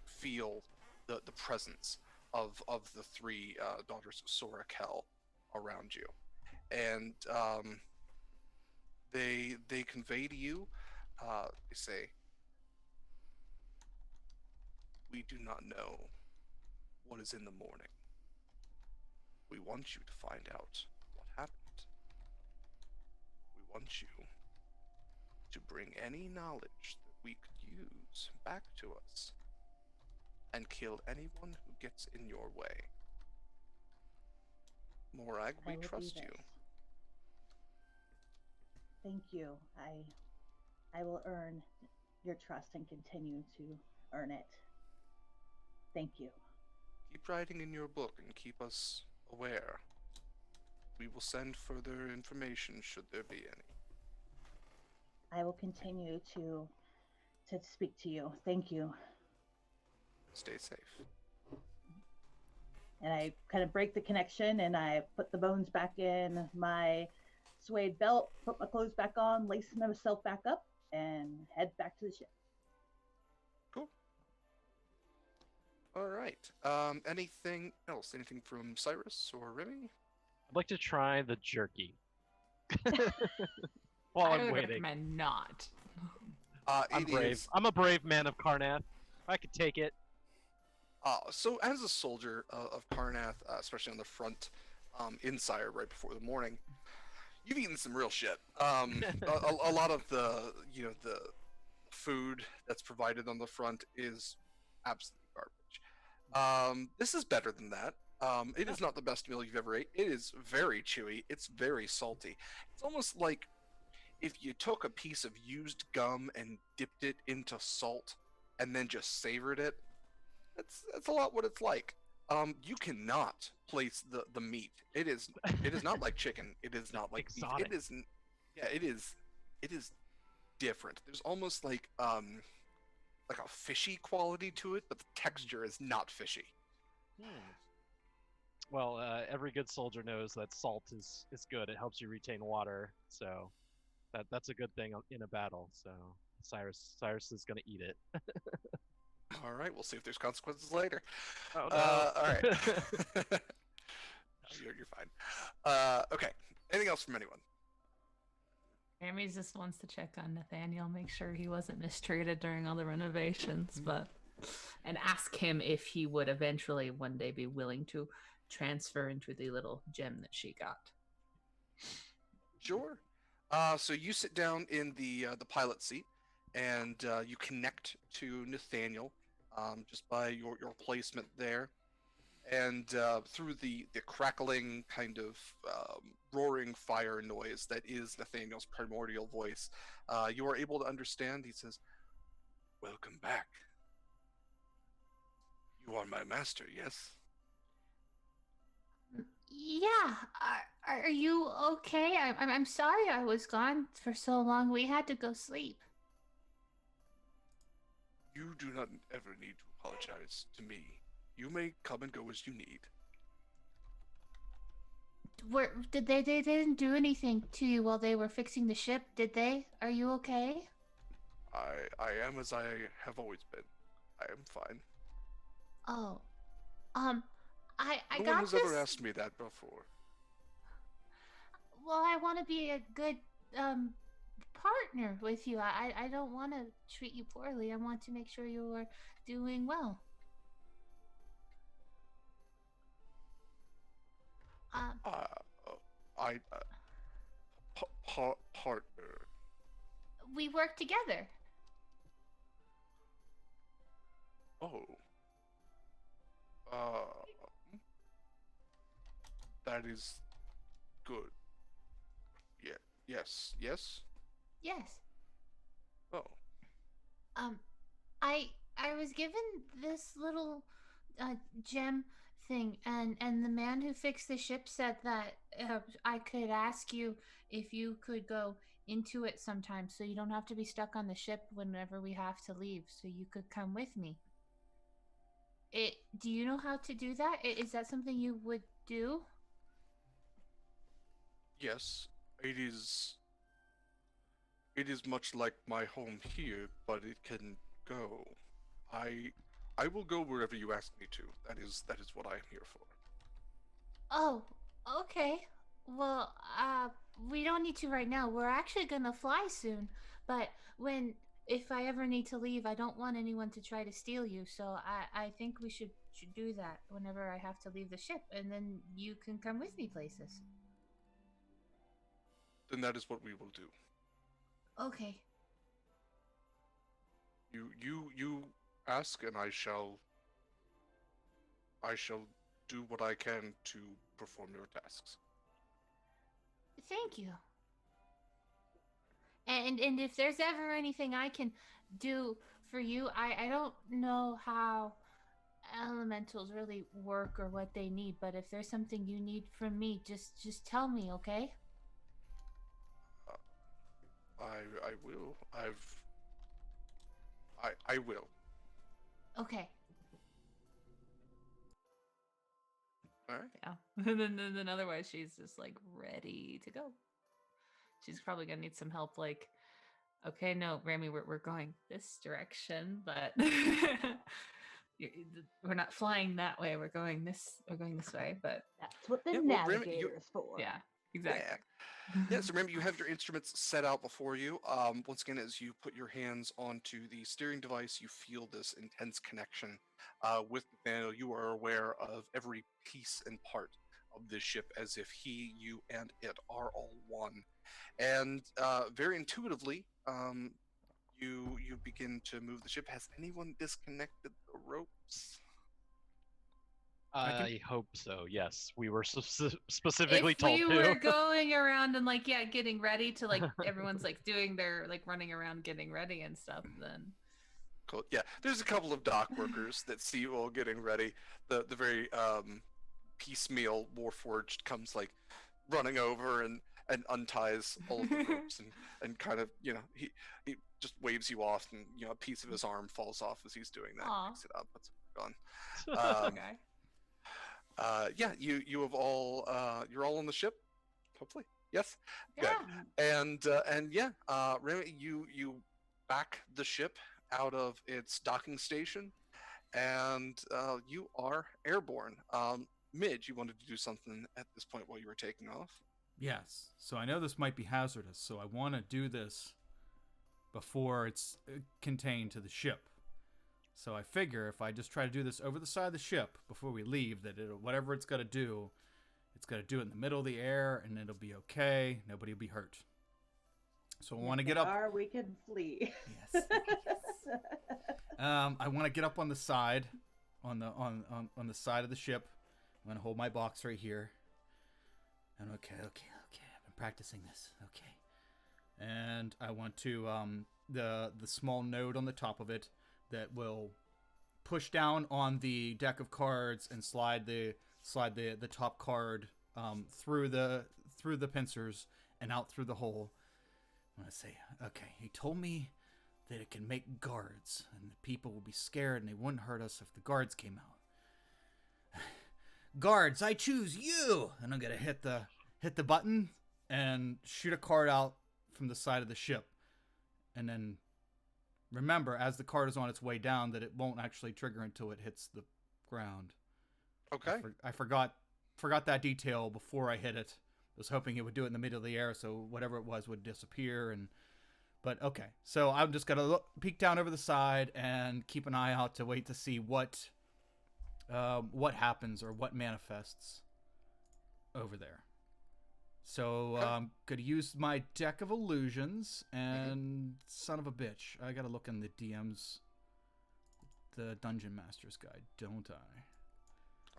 feel the presence of the three daughters of Sorakel around you, and they convey to you. They say, "We do not know what is in the morning. We want you to find out what happened. We want you to bring any knowledge that we could use back to us and kill anyone who gets in your way. Morag, we trust you." Thank you. I will earn your trust and continue to earn it. Thank you. Keep writing in your book and keep us aware. We will send further information should there be any. I will continue to speak to you. Thank you. Stay safe. And I kind of break the connection and I put the bones back in my suede belt, put my clothes back on, lace myself back up, and head back to the ship. Cool. All right. Anything else? Anything from Cyrus or Remy? I'd like to try the jerky. While I I'm would waiting. recommend not. I'm It brave. is- I'm a brave man of Karnath. I could take it. So as a soldier of Karnath, especially on the front, in Sire right before the morning, you've eaten some real shit. A lot of the food that's provided on the front is absolute garbage. This is better than that. It is not the best meal you've ever ate. It is very chewy. It's very salty. It's almost like if you took a piece of used gum and dipped it into salt and then just savored it. That's a lot what it's like. You cannot place the meat. It is not like chicken. It is not like beef. Exotic. It is yeah. It is different. There's almost like a fishy quality to it, but the texture is not fishy. Well, every good soldier knows that salt is good. It helps you retain water, so that's a good thing in a battle. So Cyrus is gonna eat it. All right, we'll see if there's consequences later. Oh no! All right. You're fine. Okay. Anything else from anyone? Amy just wants to check on Nathaniel, make sure he wasn't mistreated during all the renovations, and ask him if he would eventually one day be willing to transfer into the little gem that she got. Sure. So you sit down in the pilot seat, and you connect to Nathaniel, just by your placement there, and through the crackling kind of roaring fire noise that is Nathaniel's primordial voice, you are able to understand. He says, "Welcome back. You are my master, yes?" Yeah, are you okay? I'm sorry I was gone for so long. We had to go sleep. You do not ever need to apologize to me. You may come and go as you need. They didn't do anything to you while they were fixing the ship, did they? Are you okay? I am as I have always been. I am fine. Oh, I No got one has this. ever asked me that before. Well, I want to be a good partner with you. I don't want to treat you poorly. I want to make sure you are doing well. I partner. We work together. Oh. That is good. Yeah. Yes. Yes. Yes. Oh. I was given this little gem thing, and the man who fixed the ship said that I could ask you if you could go into it sometime, so you don't have to be stuck on the ship whenever we have to leave. So you could come with me. Do you know how to do that? Is that something you would do? Yes. It is. It is much like my home here, but it can go. I will go wherever you ask me to. That is what I am here for. Oh, okay. Well, we don't need to right now. We're actually gonna fly soon. But if I ever need to leave, I don't want anyone to try to steal you. So I think we should do that whenever I have to leave the ship, and then you can come with me places. Then that is what we will do. Okay. You ask, and I shall do what I can to perform your tasks. Thank you. And if there's ever anything I can do for you, I don't know how elementals really work or what they need, but if there's something you need from me, just tell me, okay? I will. I will. Okay. All right. Yeah. And then otherwise she's just like ready to go. She's probably gonna need some help. Like, okay, no, Rami, we're going this direction, but we're not flying that way. We're going this way. But That's what the Yeah, well, Remy, navigator is for. yeah, exactly. Yeah, so remember you have your instruments set out before you. Once again, as you put your hands onto the steering device, you feel this intense connection with Nathaniel. You are aware of every piece and part of this ship as if he, you, and it are all one. And very intuitively, you begin to move the ship. Has anyone disconnected the ropes? I hope so. Yes, we were specifically If told we to. were going around and like getting ready to like everyone's like doing their like running around getting ready and stuff, then Cool. Yeah, there's a couple of dock workers that see you all getting ready. The very piecemeal Warforged comes like running over and unties all of the ropes and kind of he just waves you off, and a piece of his arm falls off as he's doing that. Aw. Picks it up. It's gone. okay. Yeah, you have all you're all on the ship, hopefully. Yes. Yeah. Good. And yeah, Remy, you back the ship out of its docking station, and you are airborne. Midge, you wanted to do something at this point while you were taking off. Yes. So I know this might be hazardous, so I want to do this before it's contained to the ship. So I figure if I just try to do this over the side of the ship before we leave, that whatever it's got to do, it's got to do it in the middle of the air, and it'll be okay. Nobody will be hurt. So I want to get up. We can flee. Yes. I want to get up on the side, on the side of the ship. I'm gonna hold my box right here. And okay. I've been practicing this. Okay. And I want to the small node on the top of it that will push down on the deck of cards and slide the top card through the pincers and out through the hole. I'm gonna say, okay, he told me that it can make guards and the people will be scared and they wouldn't hurt us if the guards came out. Guards, I choose you! And I'm gonna hit the button and shoot a card out from the side of the ship. And then remember, as the card is on its way down, that it won't actually trigger until it hits the ground. Okay. I forgot that detail before I hit it. I was hoping it would do it in the middle of the air, so whatever it was would disappear. But okay, so I'm just gonna peek down over the side and keep an eye out to wait to see what happens or what manifests over there. So gonna use my deck of illusions, and son of a bitch, I gotta look in the DM's, the Dungeon Master's Guide, don't I?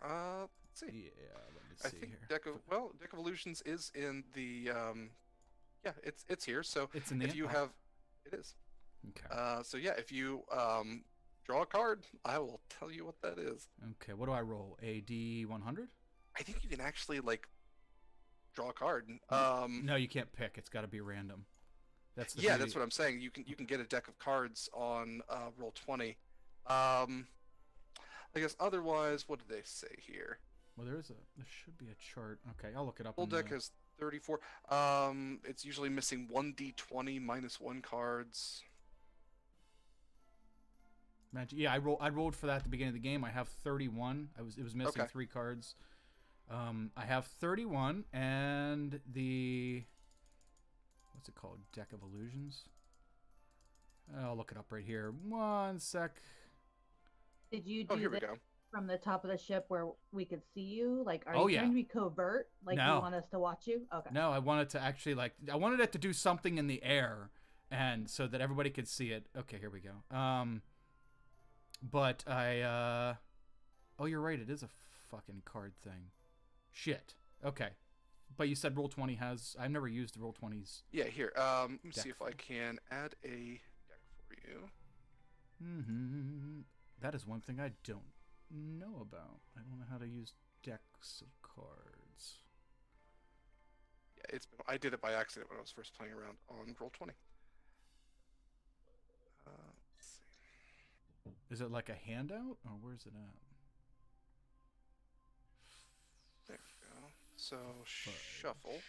Let's see. Yeah, let me I see think here. Deck of Illusions is in the yeah, it's here. So It's in the if you have, it is. Okay. So yeah, if you draw a card, I will tell you what that is. Okay, what do I roll? A D100? I think you can actually like draw a card. No, you can't pick. It's got to be random. That's the yeah, beauty. that's what I'm saying. You can get a deck of cards on Roll20. I guess otherwise, what did they say here? Well, there should be a chart. Okay, I'll look it up. Full deck has 34. It's usually missing 1d20 -1 cards. Magic. Yeah, I rolled for that at the beginning of the game. I have 31. It was missing 3 cards. I have 31 and the what's it called? Deck of Illusions. I'll look it up right here. One sec. Did you Oh, do here we this go. from the top of the ship where we could see you? Like, are Oh, you yeah. trying to be covert? Like, No. you want us to watch you? Okay. No, I wanted to actually I wanted it to do something in the air, and so that everybody could see it. Okay, here we go. But I oh, you're right. It is a fucking card thing. Shit. Okay. But you said Roll20 has. I've never used Roll20's. Yeah, here. Let me Deck see if I for- can add a deck for you. That is one thing I don't know about. I don't know how to use decks of cards. Yeah, I did it by accident when I was first playing around on Roll20. Let's see. Is it like a handout, or where's it at? There we go. So shuffle.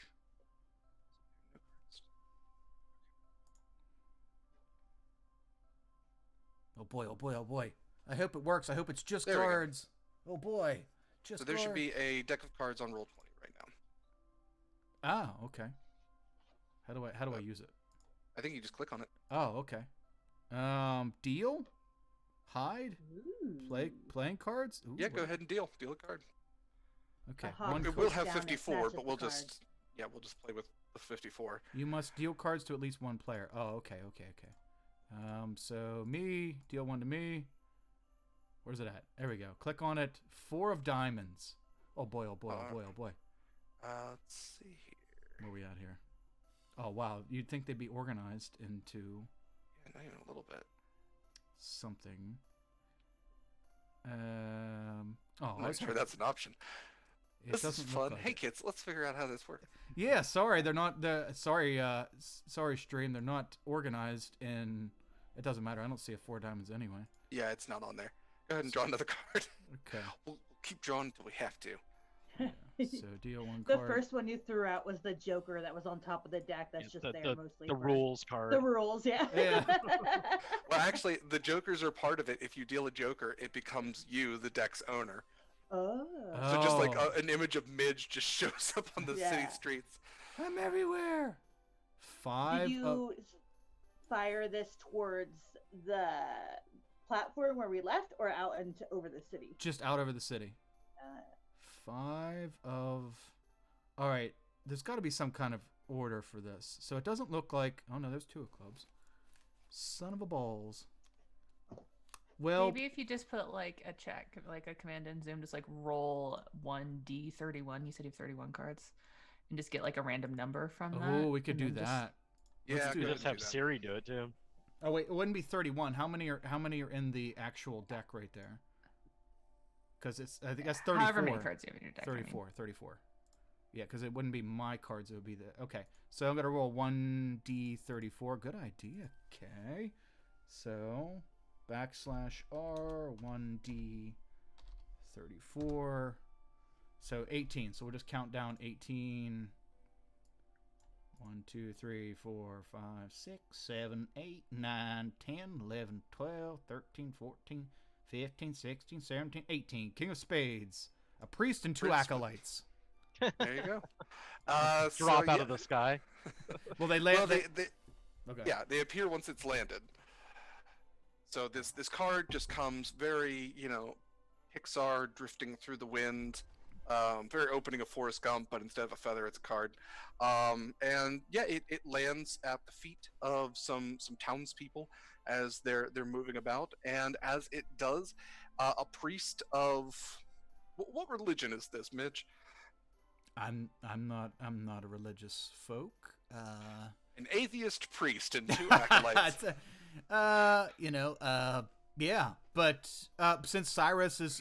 Oh boy, oh boy, oh boy. I hope it works. I hope it's just There we go. cards. Oh boy. Just So there should cards. be a deck of cards on Roll20 right now. Ah, okay. How do I use it? I think you just click on it. Oh, okay. Deal, hide, playing cards. Ooh, Yeah, go ahead and deal. Deal a card. Okay. hawk It will swoops have down and 54, snatches but the we'll card. just we'll just play with the 54. You must deal cards to at least one player. Oh, okay. So me, deal one to me. Where's it at? There we go. Click on it. 4 of diamonds. Oh boy, oh boy, oh boy, oh boy. Let's see here. Where are we at here? Oh wow, you'd think they'd be organized into Yeah, not even a little bit. something. Oh, I'm not sure that's an option. it This is doesn't fun. look like Hey it. kids, let's figure out how this works. Yeah, sorry, they're not. Sorry, stream. They're not organized in. It doesn't matter. I don't see a 4 diamonds anyway. Yeah, it's not on there. Go ahead and draw another card. Okay. We'll keep drawing until we have to. So deal 1 The card. first one you threw out was the Joker that was on top of the deck. That's just there mostly. The for rules card. The rules, yeah. Yeah. Well, actually, the jokers are part of it. If you deal a joker, it becomes you, the deck's owner. Oh. So just like Oh. an image of Midge just shows up on the city Yeah. streets. I'm everywhere. 5. Did you fire this towards the platform where we left, or out into over the city? Just out over the city. 5 of. All right. There's got to be some kind of order for this. So it doesn't look like. Oh no, there's 2 of clubs. Son of a balls. Well, Maybe if you just put like a check, like a command in Zoom, just like roll 1d31. You said you have 31 cards, and just get like a random number from that. oh, we could do and then that. Yeah, Let's do go You ahead just and have do that. Siri do it too. Oh wait, it wouldn't be 31. How many are in the actual deck right there? Because it's, I think that's 34. However many cards you have in your deck. I mean. 34. Yeah, because it wouldn't be my cards. It would be the. Okay, so I'm gonna roll 1d34. Good idea. Okay, so \r 1d34. So 18. So we'll just count down 18. 1, 2, 3, 4, 5, 6, 7, 8, 9, 10, 11, 12, 13, 14, 15, 16, 17, 18. King of Spades. A priest and 2 Prince- acolytes. There you go. Drop out of the sky. Well, they land. Well, they okay. yeah, they appear once it's landed. So this card just comes very, Pixar drifting through the wind. Very opening of Forrest Gump, but instead of a feather, it's a card. And yeah, it lands at the feet of some townspeople as they're moving about, and as it does, a priest of what religion is this, Mitch? I'm not a religious folk. An atheist priest and 2 acolytes. Yeah, but since Cyrus is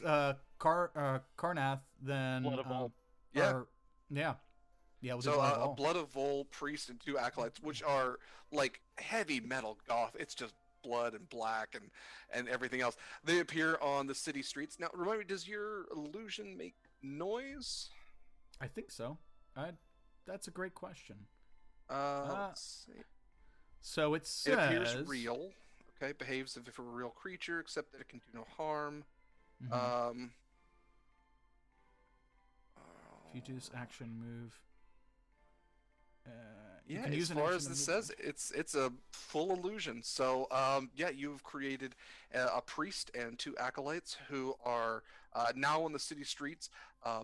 Karnath, then Blood of Vol. Yeah. Yeah, we'll do So Blood of a Vol. blood of Vol priest and 2 acolytes, which are like heavy metal goth. It's just blood and black and everything else. They appear on the city streets. Now, remind me, does your illusion make noise? I think so. That's a great question. Let's see. So it says It appears real. Okay, behaves as if it were a real creature, except that it can do no harm. Mhm. If you do this action move, you Yeah, can use as an far action as to this move- says, it's a full illusion. So, yeah, you've created a priest and 2 acolytes who are now on the city streets,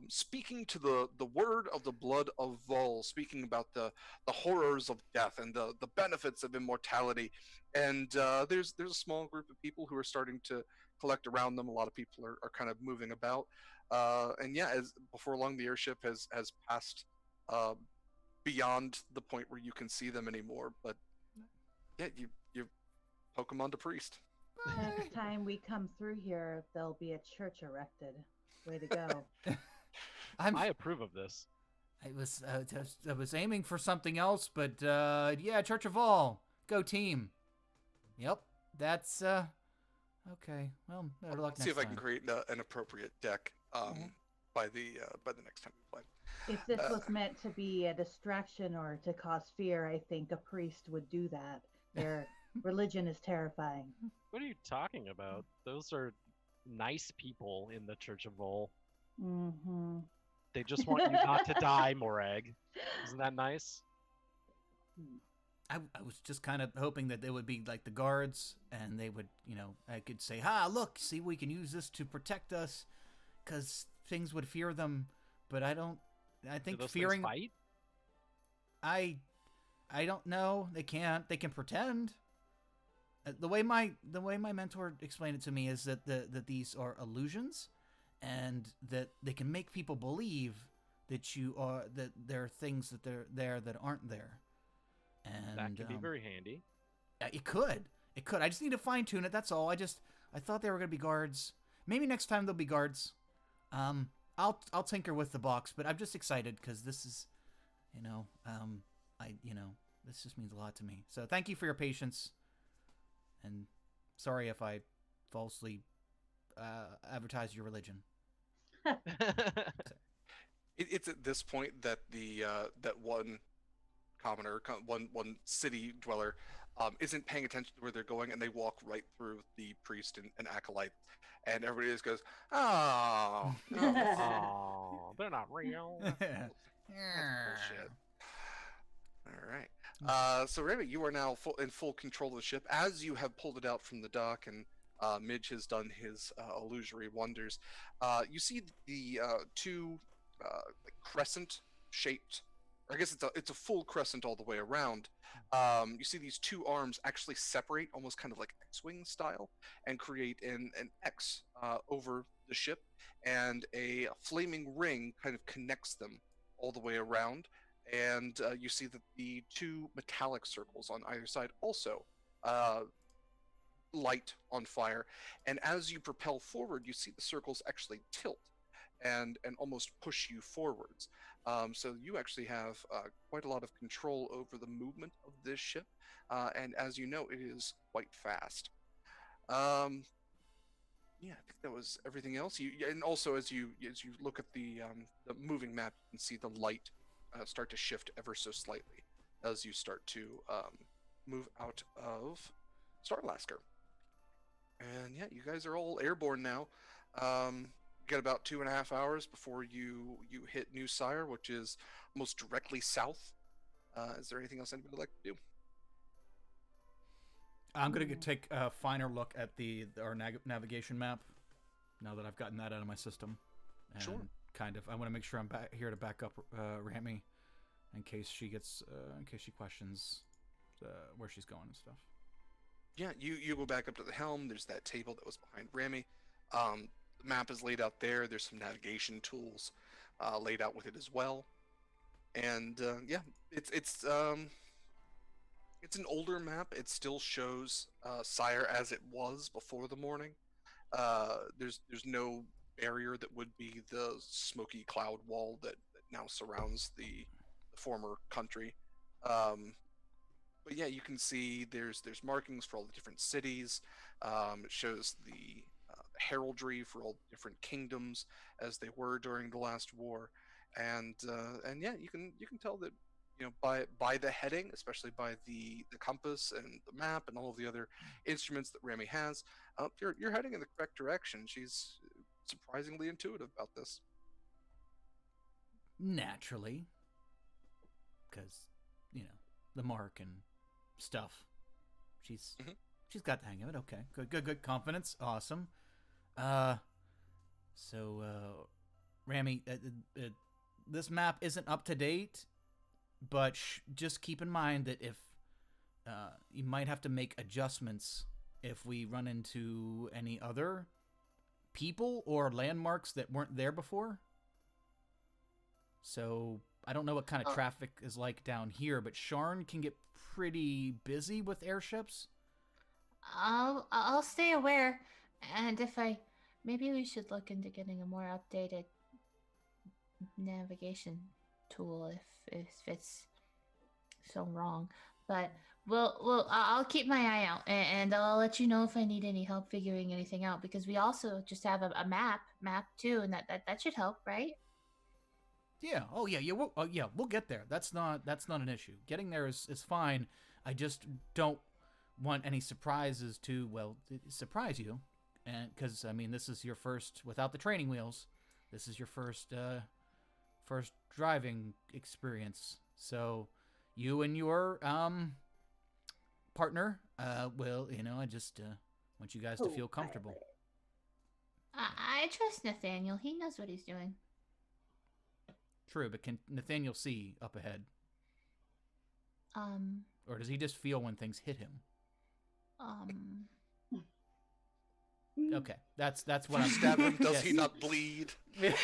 speaking to the word of the blood of Vol, speaking about the horrors of death and the benefits of immortality. And there's a small group of people who are starting to collect around them. A lot of people are kind of moving about. And yeah, as before long, the airship has passed beyond the point where you can see them anymore. But yeah, you poke them onto priest. Next time we come through here, there'll be a church erected. Way to go. I approve of this. I was aiming for something else, but yeah, Church of All, go team. Yep, that's okay. Well, better luck See next if I time. can create an appropriate deck by the next time we play. If this was meant to be a distraction or to cause fear, I think a priest would do that. Their religion is terrifying. What are you talking about? Those are nice people in the Church of Vol. Mm-hmm. They just want you not to die, Morag. Isn't that nice? I was just kind of hoping that they would be like the guards, and they would, I could say, look, see, we can use this to protect us, because things would fear them. But I think Do those fearing. things fight? I don't know. They can't. They can pretend. The way my mentor explained it to me is that these are illusions, and that they can make people believe that there are things that they're there that aren't there. And That can be very handy. It could. I just need to fine tune it. That's all. I thought they were gonna be guards. Maybe next time they'll be guards. I'll tinker with the box, but I'm just excited because this is, this just means a lot to me. So thank you for your patience, and sorry if I falsely advertised your religion. It's at this point that that one commoner, one city dweller, isn't paying attention to where they're going, and they walk right through the priest and acolyte, and everybody just goes, "Oh, Oh, they're not real. that's bullshit." All right. So Remy, you are now in full control of the ship as you have pulled it out from the dock, and Midge has done his illusory wonders. You see the two like crescent-shaped, or I guess it's a full crescent all the way around. You see these two arms actually separate, almost kind of like X-wing style, and create an X over the ship, and a flaming ring kind of connects them all the way around. And you see that the two metallic circles on either side also light on fire. And as you propel forward, you see the circles actually tilt and almost push you forwards. So you actually have quite a lot of control over the movement of this ship. And as you know, it is quite fast. Yeah, I think that was everything else. And also as you look at the moving map, you can see the light start to shift ever so slightly as you start to move out of Starlasker. And yeah, you guys are all airborne now. You got about 2.5 hours before you hit New Sire, which is almost directly south. Is there anything else anybody would like to do? I'm gonna take a finer look at our navigation map now that I've gotten that out of my system. And Sure. Kind of, I want to make sure I'm here to back up Rami in case she questions where she's going and stuff. Yeah, you go back up to the helm. There's that table that was behind Rami. The map is laid out there. There's some navigation tools laid out with it as well. And yeah, it's an older map. It still shows Sire as it was before the Mourning. There's no barrier that would be the smoky cloud wall that now surrounds the former country. But yeah, you can see there's markings for all the different cities. It shows the heraldry for all the different kingdoms as they were during the last war, and yeah, you can tell that by the heading, especially by the compass and the map and all of the other instruments that Rami has, you're heading in the correct direction. She's surprisingly intuitive about this. Naturally, because the mark and stuff. She's got the hang of it. Okay, good confidence. Awesome. So Rami, this map isn't up to date, but just keep in mind that if you might have to make adjustments if we run into any other people or landmarks that weren't there before. So I don't know what kind of traffic is like down here, but Sharn can get pretty busy with airships. I'll stay aware, and maybe we should look into getting a more updated navigation tool if it's so wrong. But I'll keep my eye out, and I'll let you know if I need any help figuring anything out, because we also just have a map too, and that should help, right? Yeah. Oh yeah. Yeah. We'll get there. That's not an issue. Getting there is fine. I just don't want any surprises to surprise you, and because this is your first without the training wheels. This is your first driving experience. So you and your partner will, I just want you guys to feel comfortable. I trust Nathaniel. He knows what he's doing. True, but can Nathaniel see up ahead? Or does he just feel when things hit him? Okay, that's what I'm. Stab him. Does yes. he not bleed? Yes.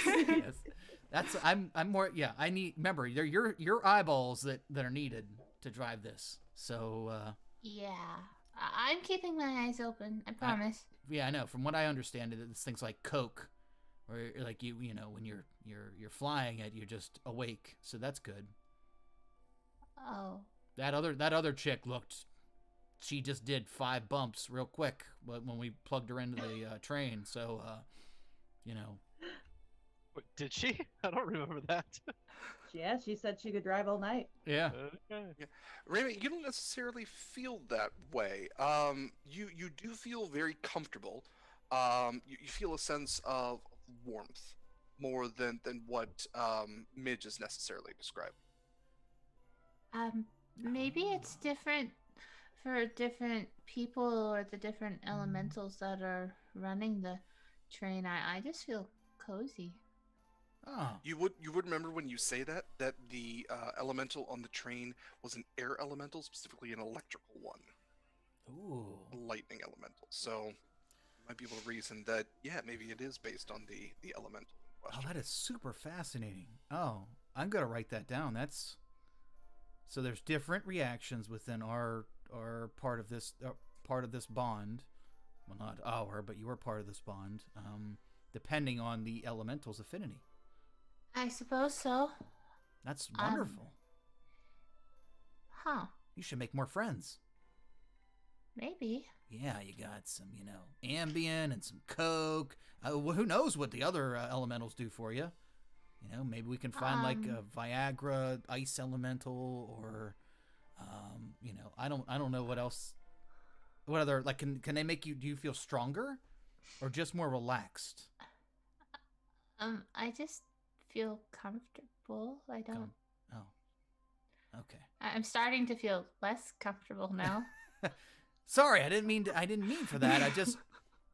That's I'm more. Yeah, I need. Remember, they're your eyeballs that are needed to drive this. So. Yeah, I'm keeping my eyes open. I promise. Yeah, I know. From what I understand, it's things like Coke, where like when you're flying it, you're just awake. So that's good. Oh. That other chick looked. She just did 5 bumps real quick when we plugged her into the train. So, Wait, did she? I don't remember that. Yeah, she said she could drive all night. Yeah. Okay. Yeah. Raymond, you don't necessarily feel that way. You do feel very comfortable. You feel a sense of warmth more than what Midge is necessarily described. Maybe it's different for different people or the different elementals that are running the train. I just feel cozy. Oh. You would remember when you say that the elemental on the train was an air elemental, specifically an electrical one. Ooh. A lightning elemental. So you might be able to reason that maybe it is based on the elemental in Oh, question. that is super fascinating. Oh, I'm gonna write that down. That's so there's different reactions within our part of this bond. Well, not our, but you were part of this bond. Depending on the elemental's affinity. I suppose so. That's wonderful. Huh. You should make more friends. Maybe. Yeah, you got some, Ambien and some Coke. Who knows what the other elementals do for you? Maybe we can find like a Viagra ice elemental, or, I don't know what else. What other can they make you? Do you feel stronger, or just more relaxed? I just feel comfortable. I don't. Oh, okay. I'm starting to feel less comfortable now. Sorry, I didn't mean for that. I just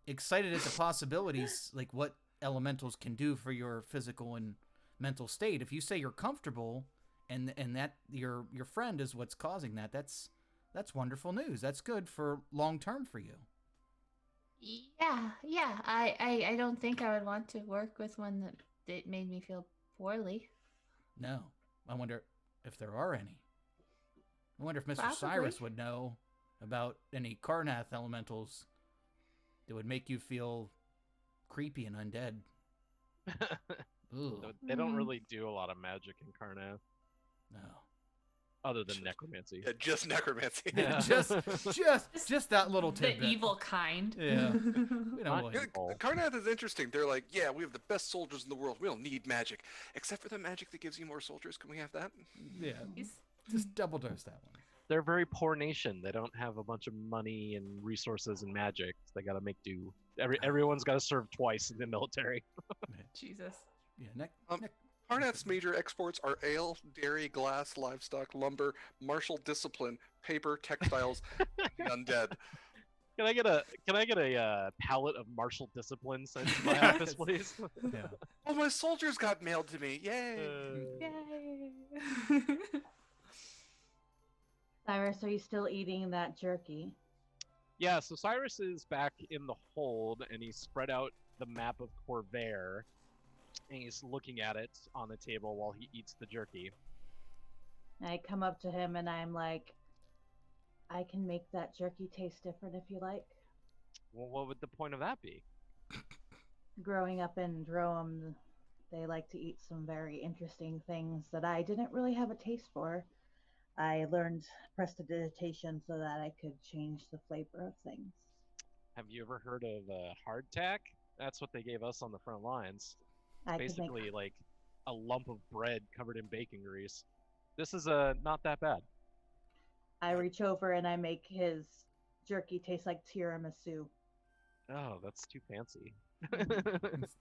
excited at the possibilities, like what elementals can do for your physical and mental state. If you say you're comfortable, and that your friend is what's causing that, that's wonderful news. That's good for long term for you. Yeah. I don't think I would want to work with one that made me feel poorly. No, I wonder if there are any. I wonder if Mr. Probably. Cyrus would know about any Karnath elementals that would make you feel creepy and undead. Ooh, They don't really do a lot of magic in Karnath, no. other than necromancy. Yeah, just necromancy. Yeah. just that little tidbit. The evil kind. Yeah. We don't Not want Yeah, evil. Karnath is interesting. They're like, yeah, we have the best soldiers in the world. We don't need magic, except for the magic that gives you more soldiers. Can we have that? Yeah. Just double dose that one. They're a very poor nation. They don't have a bunch of money and resources and magic. They got to make do. Everyone's got to serve twice in the military. Jesus. Yeah. Karnath's major exports are ale, dairy, glass, livestock, lumber, martial discipline, paper, textiles, and the undead. Can I get a pallet of martial discipline sent to my office, please? Yeah. Oh, my soldiers got mailed to me! Yay! Yay. Cyrus, are you still eating that jerky? Yeah, so Cyrus is back in the hold, and he's spread out the map of Khorvaire, and he's looking at it on the table while he eats the jerky. I come up to him and I'm like, I can make that jerky taste different if you like. Well, what would the point of that be? Growing up in Drome, they like to eat some very interesting things that I didn't really have a taste for. I learned prestidigitation so that I could change the flavor of things. Have you ever heard of hardtack? That's what they gave us on the front lines. I could Basically, make... like a lump of bread covered in bacon grease. This is not that bad. I reach over and I make his jerky taste like tiramisu. Oh, that's too fancy.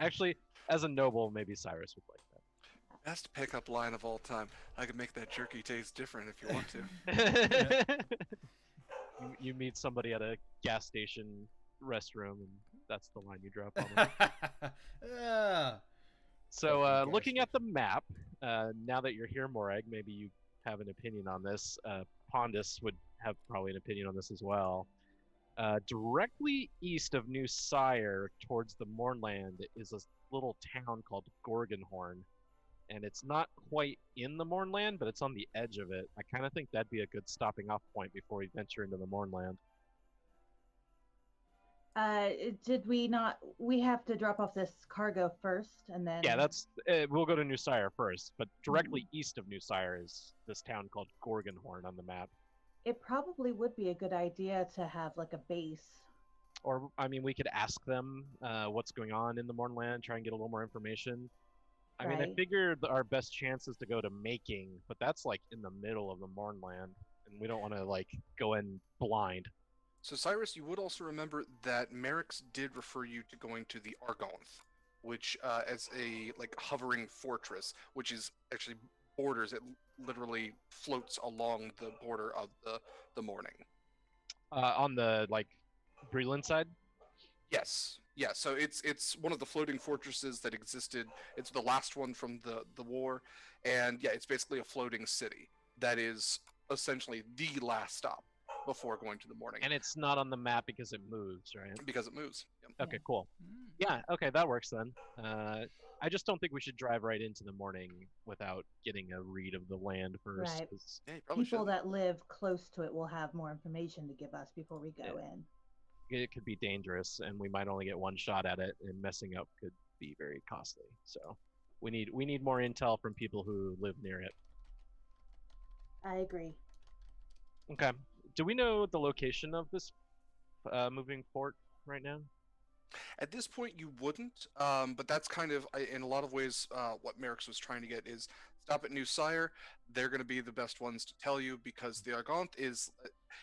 Actually, as a noble, maybe Cyrus would like that. Best pickup line of all time. I could make that jerky taste different if you want to. You meet somebody at a gas station restroom, and that's the line you drop on them. Ah, So, fucking gas looking at the station. map, now that you're here, Morag, maybe you have an opinion on this. Pondus would have probably an opinion on this as well. Directly east of New Sire, towards the Mournland, is a little town called Gorgonhorn, and it's not quite in the Mournland, but it's on the edge of it. I kind of think that'd be a good stopping off point before we venture into the Mournland. Did we not? We have to drop off this cargo first, and then. Yeah, that's we'll go to New Sire first, but directly east of New Sire is this town called Gorgonhorn on the map. It probably would be a good idea to have like a base. Or, I mean, we could ask them what's going on in the Mournland, try and get a little more information. I mean, I Right. figure our best chance is to go to Making, but that's like in the middle of the Mournland, and we don't want to like go in blind. So, Cyrus, you would also remember that Merrick's did refer you to going to the Argonth, which as a like hovering fortress, which is actually borders. It literally floats along the border of the Mourning. On the like Breland side. Yes, yeah. So it's one of the floating fortresses that existed. It's the last one from the war, and yeah, it's basically a floating city that is essentially the last stop before going to the Mourning. And it's not on the map because it moves, right? Because it moves. Yep. Okay, cool. Yeah, okay, that works then. I just don't think we should drive right into the Mourning without getting a read of the land first. Right. 'Cause Yeah, you probably People should. that live close to it will have more information to give us before we go in. it could be dangerous, and we might only get one shot at it, and messing up could be very costly. So we need more intel from people who live near it. I agree. Okay. Do we know the location of this moving fort right now? At this point, you wouldn't, but that's kind of, in a lot of ways, what Merrick's was trying to get is stop at New Sire. They're going to be the best ones to tell you because the Argonth is,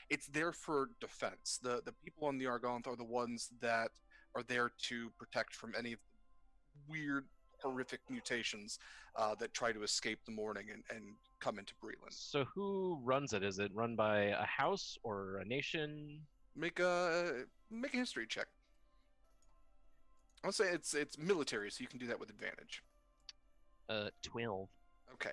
it's there for defense. The people on the Argonth are the ones that are there to protect from any of the weird, horrific mutations that try to escape the Mourning and come into Breland. So who runs it? Is it run by a house or a nation? Make a history check. I'll say it's military, so you can do that with advantage. 12. Okay.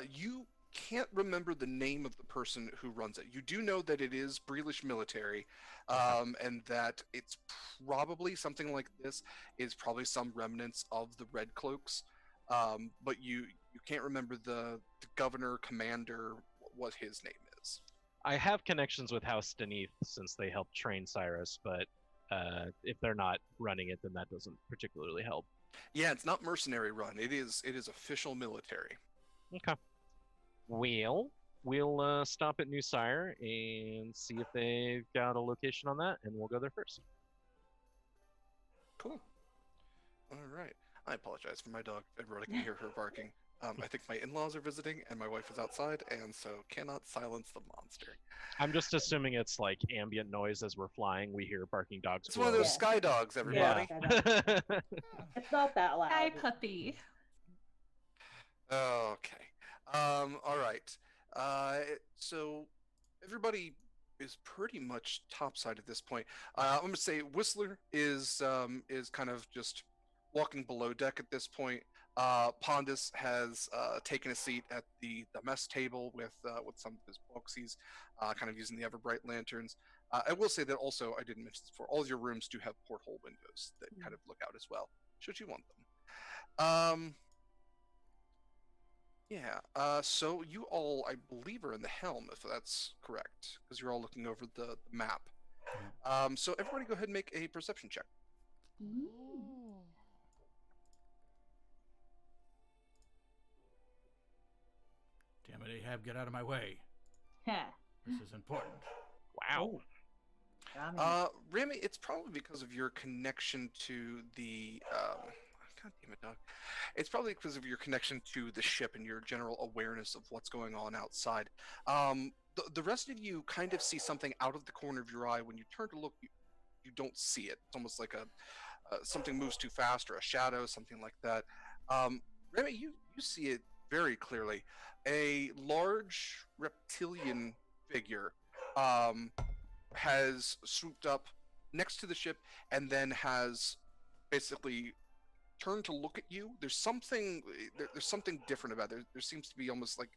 You can't remember the name of the person who runs it. You do know that it is Breelish military, and that it's probably something like this is probably some remnants of the Red Cloaks, but you can't remember the governor, commander, what his name is. I have connections with House Deneth since they helped train Cyrus, but if they're not running it, then that doesn't particularly help. Yeah, it's not mercenary run. It is official military. Okay. We'll stop at New Sire and see if they've got a location on that, and we'll go there first. Cool. All right. I apologize for my dog. Everybody can hear her barking. I think my in-laws are visiting, and my wife is outside, and so cannot silence the monster. I'm just assuming it's like ambient noise as we're flying. We hear barking dogs. It's one of those Yeah. sky dogs, everybody. Yeah. It's not that loud. Hi, puppy. Okay. All right. So everybody is pretty much topside at this point. I'm gonna say Whistler is kind of just walking below deck at this point. Pondus has taken a seat at the mess table with some of his books. He's kind of using the Everbright lanterns. I will say that also, I didn't mention this before, all of your rooms do have porthole windows that kind of look out as well, should you want them. Yeah, so you all, I believe, are in the helm, if that's correct, because you're all looking over the map. So everybody go ahead and make a perception check. Damn it, Ahab, get out of my way. Heh. This is important. Wow. Remy, it's probably because of your connection to the God damn it, dog. It's probably because of your connection to the ship and your general awareness of what's going on outside. The rest of you kind of see something out of the corner of your eye. When you turn to look, you don't see it. It's almost like something moves too fast or a shadow, something like that. Remy, you see it very clearly. A large reptilian figure has swooped up next to the ship and then has basically turned to look at you. There's something different about it. There seems to be almost like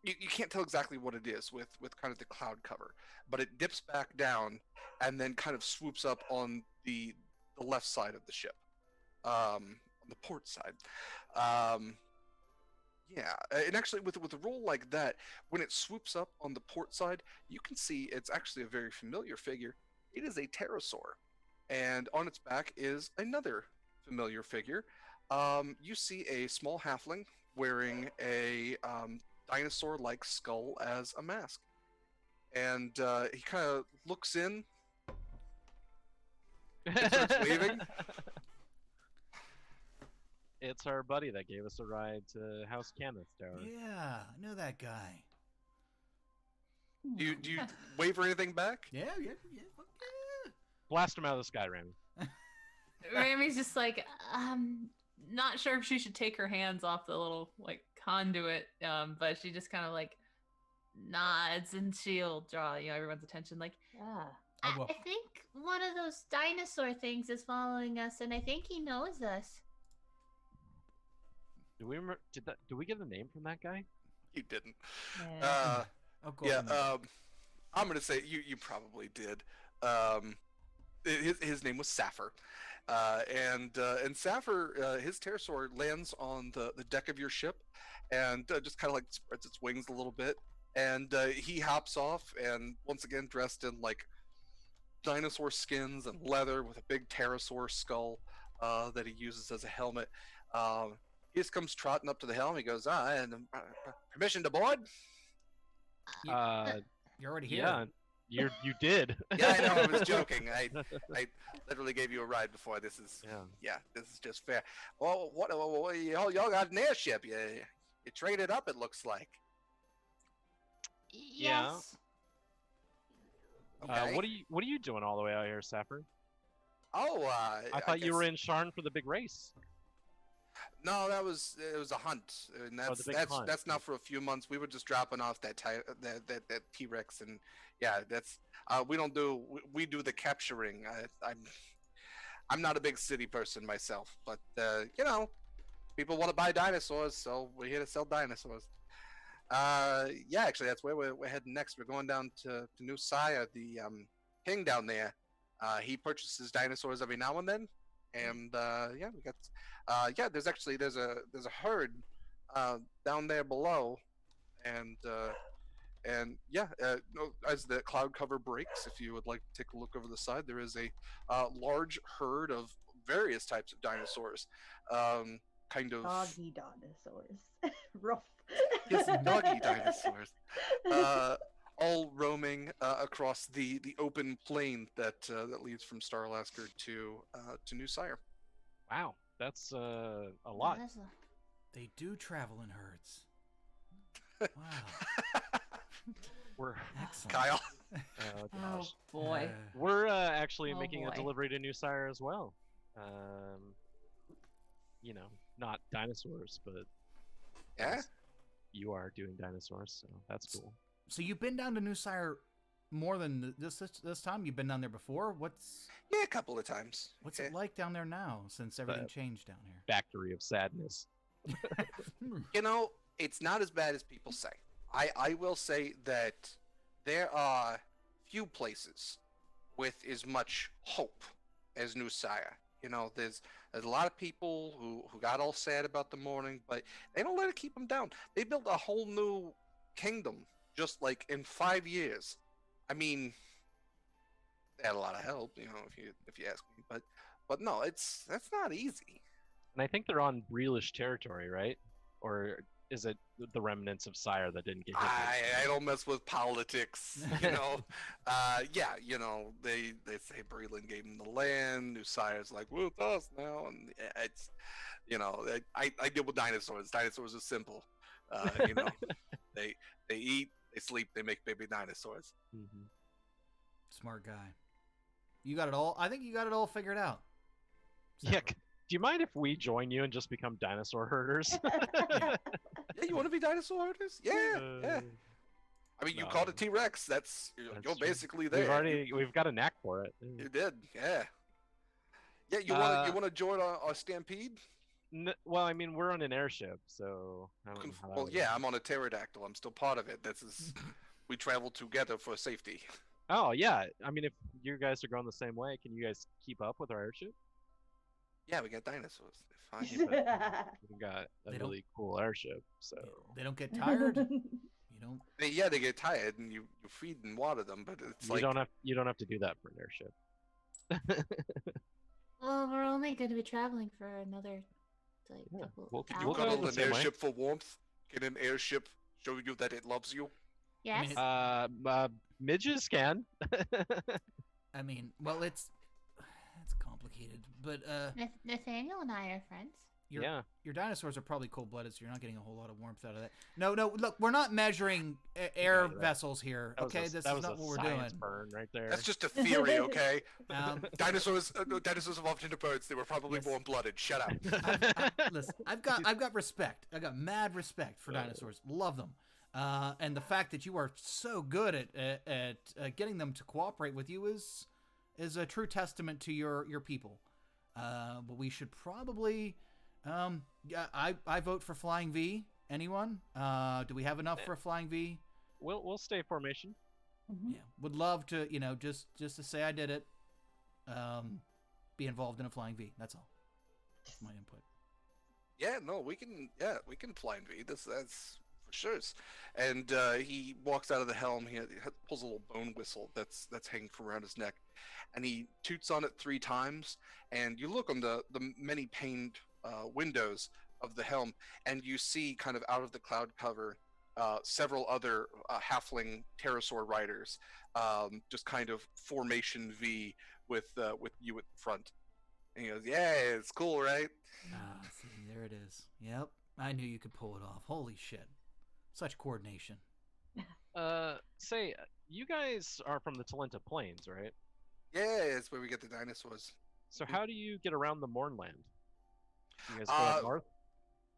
you can't tell exactly what it is with kind of the cloud cover, but it dips back down and then kind of swoops up on the left side of the ship, on the port side. Yeah, and actually, with a roll like that, when it swoops up on the port side, you can see it's actually a very familiar figure. It is a pterosaur, and on its back is another familiar figure. You see a small halfling wearing a dinosaur-like skull as a mask, and he kind of looks in and starts waving. It's our buddy that gave us a ride to House Kenneth Tower. Yeah, I know that guy. Do you wave or anything back? Yeah. Blast him out of the sky, Rami. Rami's just like, not sure if she should take her hands off the little like conduit, but she just kind of like nods and she'll draw everyone's attention. Like, I will. I think one of those dinosaur things is following us, and I think he knows us. Do we remember? Did we get a name from that guy? You didn't. Yeah. Of course. Yeah. I'm gonna say you probably did. His name was Sapphire, and Sapphire, his pterosaur lands on the deck of your ship, and just kind of like spreads its wings a little bit, and he hops off, and once again dressed in like dinosaur skins and leather with a big pterosaur skull that he uses as a helmet. He just comes trotting up to the helm. He goes, and permission to board? You're already here. Yeah, you did. Yeah, I know. I was joking. I literally gave you a ride before. This is this is just fair. Well, what y'all got an airship? You traded up. It looks like. Yeah. Yes. Okay. What are you doing all the way out here, Sapphire? Oh, I thought you were guess- in Sharn for the big race. No, it was a hunt, and the big hunt. that's not for a few months. We were just dropping off that T-Rex, and yeah, that's we do the capturing. I'm not a big city person myself, but people want to buy dinosaurs, so we're here to sell dinosaurs. Yeah, actually, that's where we're heading next. We're going down to New Sire, the king down there. He purchases dinosaurs every now and then, and we got there's a herd down there below, and as the cloud cover breaks, if you would like to take a look over the side, there is a large herd of various types of dinosaurs, kind of Doggy dinosaurs. Rough. yes, doggy dinosaurs, all roaming across the open plain that leads from Starlasker to New Sire. Wow, that's a lot. That's They do travel in herds. Wow. We're Excellent. Kyle. oh Oh gosh. boy. We're actually Oh, making a boy. delivery to New Sire as well. Not dinosaurs, but Yeah. you are doing dinosaurs, so that's cool. So you've been down to New Sire more than this time? You've been down there before? What's Yeah, a couple of times. it like down there now since everything changed down here? Factory of sadness. It's not as bad as people say. I will say that there are few places with as much hope as New Sire. There's a lot of people who got all sad about the Mourning, but they don't let it keep them down. They built a whole new kingdom just like in 5 years. I mean, they had a lot of help, if you ask me. But no, that's not easy. And I think they're on Breelish territory, right? Or is it the remnants of Sire that didn't get hit? I don't mess with politics, they say Breland gave them the land. New Sire's like, well, it's us now, and it's, I deal with dinosaurs. Dinosaurs are simple, they eat, they sleep, they make baby dinosaurs. Mhm. Smart guy. You got it all. I think you got it all figured out. Yeah, you mind if we join you and just become dinosaur herders? Yeah, you want to be dinosaur hunters? Yeah, yeah. I mean, you caught a T-Rex. You're true. basically there. We've got a knack for it. You did, yeah. Yeah, you want to join our stampede? Well, I mean, we're on an airship, so I don't know how that Well, would yeah, work. I'm on a pterodactyl. I'm still part of it. We travel together for safety. Oh yeah, I mean, if you guys are going the same way, can you guys keep up with our airship? Yeah, we got dinosaurs. They're fine. We've got a They don't- really cool airship, so They don't get tired. You don't. They get tired, and you feed and water them, but it's you don't have to do that for an airship. Well, we're only going to be traveling for another Yeah, couple we'll- Can hours. you we'll go cuddle the an same way. airship for warmth? Can an airship show you that it loves you? Yes. Midges can. I mean, well, it's complicated, but Nathaniel and I are friends. your dinosaurs are probably cold-blooded, so you're not getting a whole lot of warmth out of that. No, look, we're not measuring air that- vessels here. Okay, this is not what we're doing. Burn right there. That's just a theory, okay? Um, Dinosaurs evolved into birds. They were probably Yes. warm-blooded. Shut up. Listen, I've got respect. I got mad respect for dinosaurs. Love them. And the fact that you are so good at getting them to cooperate with you is a true testament to your people. But we should probably, I vote for Flying V. Anyone? Do we have enough for a Flying V? We'll stay formation. Yeah, would love to, just to say I did it. Be involved in a Flying V. That's all. That's my input. Yeah, no, we can fly in V. That's for sure. And he walks out of the helm. He pulls a little bone whistle that's hanging from around his neck, and he toots on it 3 times. And you look on the many paned windows of the helm, and you see kind of out of the cloud cover several other halfling pterosaur riders, just kind of formation V with you at the front. And he goes, "Yeah, it's cool, right?" See, there it is. Yep, I knew you could pull it off. Holy shit, such coordination. Say, you guys are from the Talenta Plains, right? Yeah, it's where we get the dinosaurs. So how do you get around the Mournland? You guys go Uh, up north?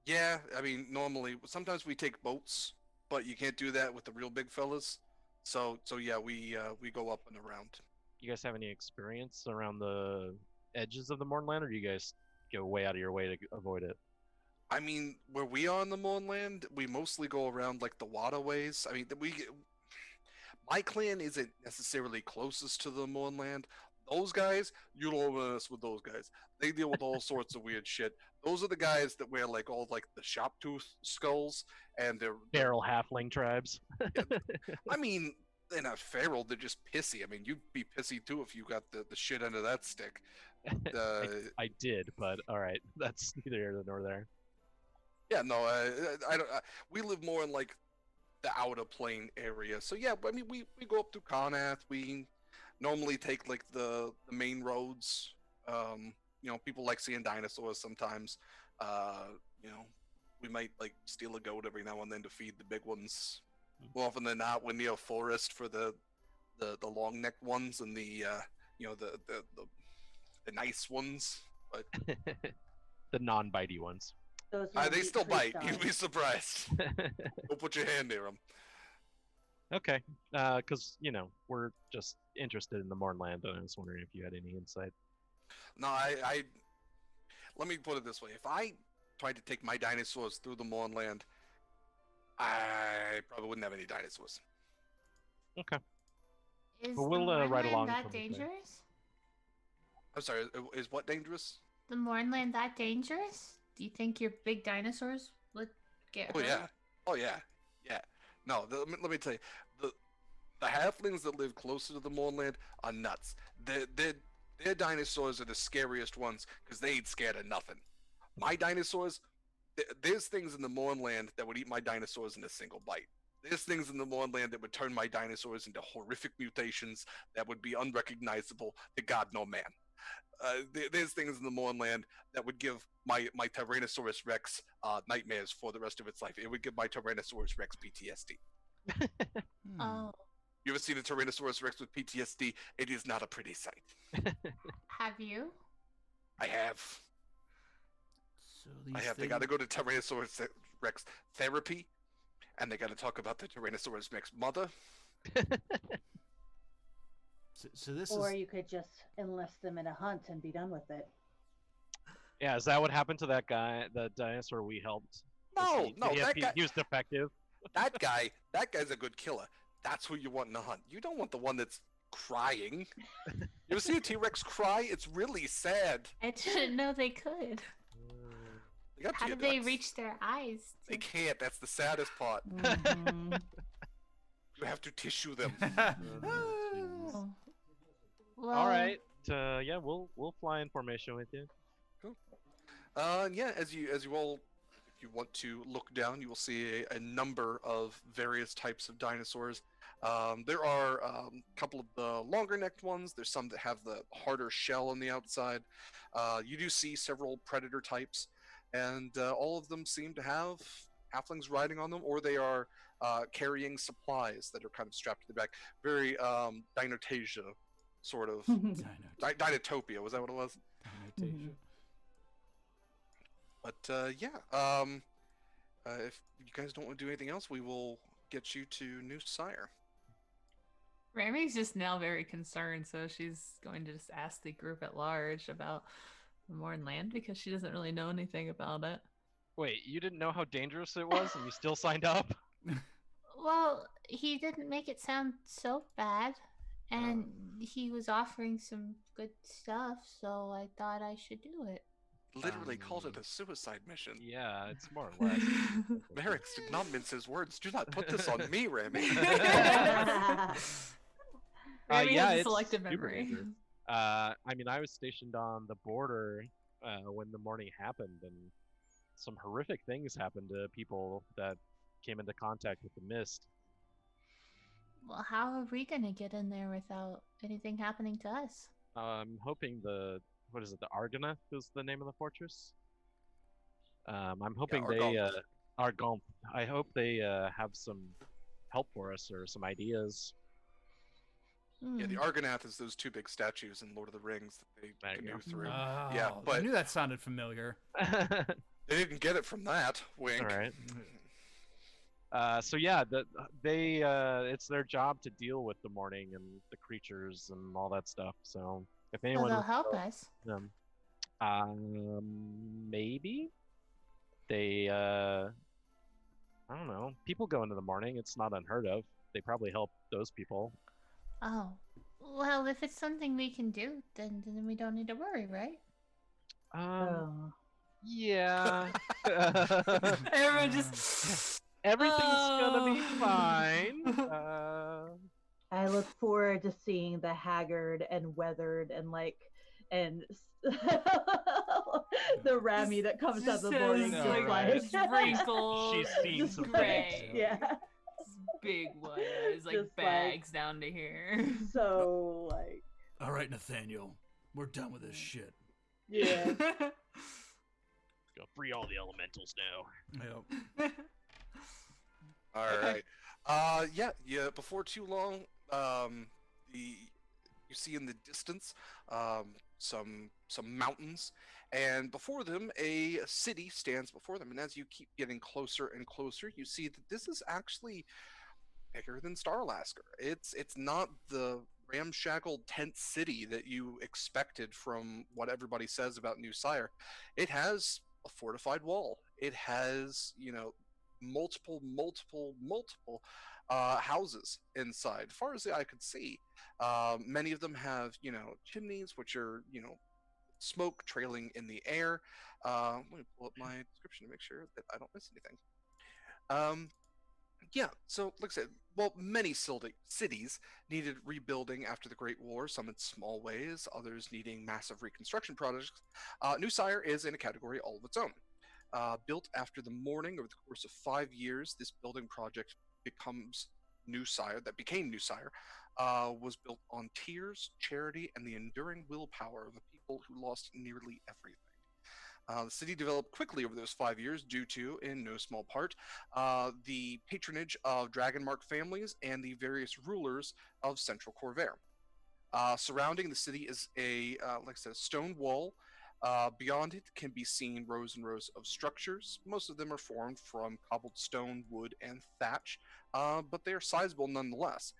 Yeah, I mean, normally, sometimes we take boats, but you can't do that with the real big fellas. So yeah, we go up and around. You guys have any experience around the edges of the Mournland, or do you guys go way out of your way to avoid it? I mean, where we are on the Mournland, we mostly go around like the waterways. I mean, my clan isn't necessarily closest to the Mournland. Those guys, you don't mess with those guys. They deal with all sorts of weird shit. Those are the guys that wear like all like the sharp-tooth skulls, and they're Feral halfling tribes. I mean, they're not feral. They're just pissy. I mean, you'd be pissy too if you got the shit under that stick. I did, but all right, that's neither here nor there. Yeah, no, I don't. We live more in like the outer plain area, so yeah. I mean, we go up to Carnath. We normally take like the main roads. People like seeing dinosaurs sometimes. We might like steal a goat every now and then to feed the big ones. More often than not, we're near a forest for the long-necked ones and the nice ones. But The non-bitey ones. Those are they the still bite. freestyle. You'd be surprised. Don't put your hand near them. Okay, because we're just interested in the Mournland, and I was wondering if you had any insight. No, I let me put it this way: if I tried to take my dinosaurs through the Mournland, I probably wouldn't have any dinosaurs. Okay. Is But we'll, the ride Mournland along that from this way. dangerous? I'm sorry. Is what dangerous? The Mournland that dangerous? Do you think your big dinosaurs would get Oh hurt? yeah. Oh yeah. Yeah. No. Let me tell you, the halflings that live closer to the Mournland are nuts. Their dinosaurs are the scariest ones because they ain't scared of nothing. My dinosaurs, there's things in the Mournland that would eat my dinosaurs in a single bite. There's things in the Mournland that would turn my dinosaurs into horrific mutations that would be unrecognizable to God no man. There's things in the Mournland that would give my Tyrannosaurus Rex nightmares for the rest of its life. It would give my Tyrannosaurus Rex PTSD. Oh, You ever seen a Tyrannosaurus Rex with PTSD? It is not a pretty sight. have you? I have. So They got to go to Tyrannosaurus Rex therapy, and they got to talk about the Tyrannosaurus Rex mother. So this Or is. you could just enlist them in a hunt and be done with it. Yeah, is that what happened to that guy, the dinosaur we helped? No, Did he was defective. that guy's a good killer. That's who you want in a hunt. You don't want the one that's crying. You ever see a T-Rex cry? It's really sad. I didn't know they could. They got How you- did they that's- reach their eyes? They can't. That's the saddest part. Mhm. You have to tissue them. Oh. Well, All right. Yeah, we'll fly in formation with you. Yeah, as you all, if you want to look down, you will see a number of various types of dinosaurs. There are a couple of the longer-necked ones. There's some that have the harder shell on the outside. You do see several predator types, and all of them seem to have halflings riding on them, or they are carrying supplies that are kind of strapped to the back. Very Dinotasia sort of. Dinotopia, was that what it was? Dinotasia. But yeah, if you guys don't want to do anything else, we will get you to New Sire. Rami's just now very concerned, so she's going to just ask the group at large about the Mourning land because she doesn't really know anything about it. Wait, you didn't know how dangerous it was, and you still signed up? well, he didn't make it sound so bad, and he was offering some good stuff, so I thought I should do it. Literally called it a suicide mission. Yeah, it's more or less. Merrick's did not mince his words. Do not put this on me, Rami. Rami yeah, has a it's selective super memory. dangerous. I mean, I was stationed on the border when the Mourning happened, and some horrific things happened to people that came into contact with the mist. Well, how are we gonna get in there without anything happening to us? I'm hoping the Argonath is the name of the fortress. I'm hoping Argonth. I hope they have some help for us or some ideas. Yeah, the Argonath is those two big statues in Lord of the Rings that they There you canoe go. through. Oh, Yeah, I but knew that sounded familiar. they didn't get it from that. Wink. All right. So yeah, it's their job to deal with the Mourning and the creatures and all that stuff. So if So anyone they'll would help go- us. them, maybe they I don't know. People go into the Mourning. It's not unheard of. They probably help those people. Oh, well, if it's something we can do, then we don't need to worry, right? Oh. Yeah. Everyone just. Everything's gonna be Oh. fine. I look forward to seeing the haggard and weathered and the Rami that comes out Just the has, morning No, just right. just wrinkled. She's seen just some gray. things. yeah, Just big white eyes, like Just like- bags down to here. so like All right, Nathaniel, we're done with this shit. yeah. Go free all the elementals now. Yep. All Okay. right. Yeah. Before too long, you see in the distance some mountains, and before them a city stands before them. And as you keep getting closer and closer, you see that this is actually bigger than Starlasker. It's not the ramshackle tent city that you expected from what everybody says about New Sire. It has a fortified wall. It has, multiple houses inside, as far as the eye could see. Many of them have, chimneys, which are, smoke trailing in the air. Let me pull up my description to make sure that I don't miss anything. Yeah, so like I said, many cities needed rebuilding after the Great War, some in small ways, others needing massive reconstruction projects. New Sire is in a category all of its own. Built after the Mourning over the course of 5 years, this building project became New Sire, was built on tears, charity, and the enduring willpower of a people who lost nearly everything. The city developed quickly over those 5 years due to, in no small part, the patronage of Dragonmark families and the various rulers of Central Khorvaire. Surrounding the city is a stone wall Beyond it can be seen rows and rows of structures. Most of them are formed from cobbled stone, wood, and thatch, but they are sizable nonetheless.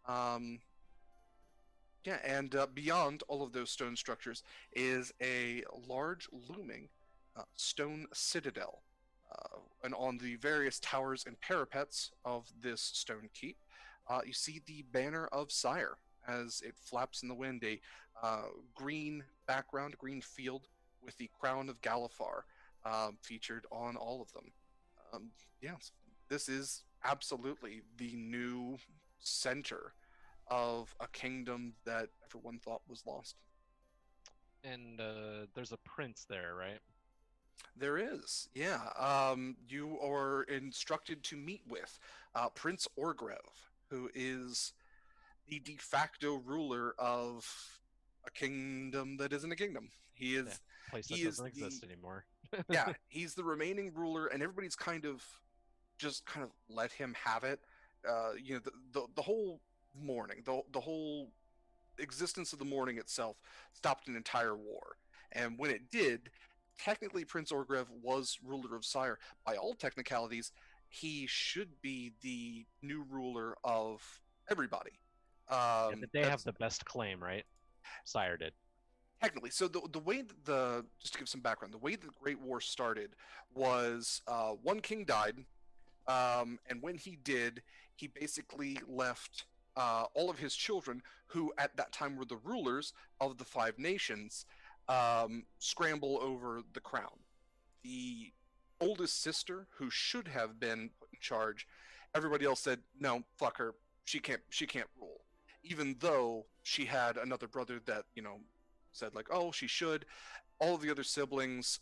Um, yeah, and beyond all of those stone structures is a large looming stone citadel. And on the various towers and parapets of this stone keep, you see the banner of Sire as it flaps in the wind, a green background, green field with the crown of Galifar featured on all of them. Yes, this is absolutely the new center of a kingdom that everyone thought was lost. And there's a prince there, right? There is, yeah. You are instructed to meet with Prince Orgrev, who is the de facto ruler of a kingdom that isn't a kingdom. He is, Yeah, place that he is doesn't the, exist anymore. yeah, he's the remaining ruler, and everybody's just kind of let him have it. The whole mourning, the whole existence of the mourning itself stopped an entire war. And when it did, technically Prince Orgrev was ruler of Sire. By all technicalities, he should be the new ruler of everybody. Yeah, but they have That's the best claim, right? Sire did. technically. So the way that just to give some background, the way the Great War started was one king died, and when he did, he basically left all of his children, who at that time were the rulers of the five nations, scramble over the crown. The oldest sister, who should have been put in charge, everybody else said, "No, fuck her. She can't rule." Even though she had another brother that said like, "Oh, she should." All of the other siblings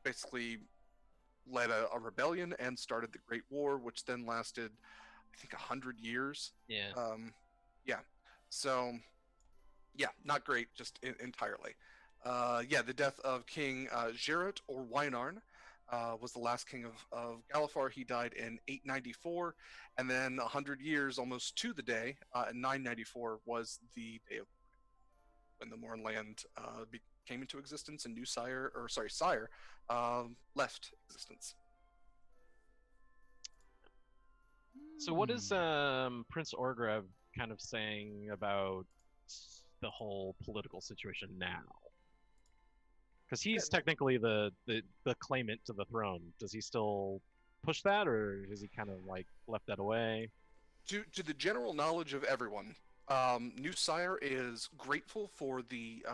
basically led a rebellion and started the Great War, which then lasted, I think, 100 years. Yeah. Yeah. So, yeah, not great, just entirely. Yeah, the death of King Geralt or Wynarn was the last king of Galifar. He died in 894, and then 100 years, almost to the day, in 994 was the day of when the Mournland came into existence and new Sire left existence. So what is Prince Orgrev kind of saying about the whole political situation now? Because he's technically the claimant to the throne. Does he still push that, or has he kind of like left that away? To the general knowledge of everyone, New Sire is grateful for the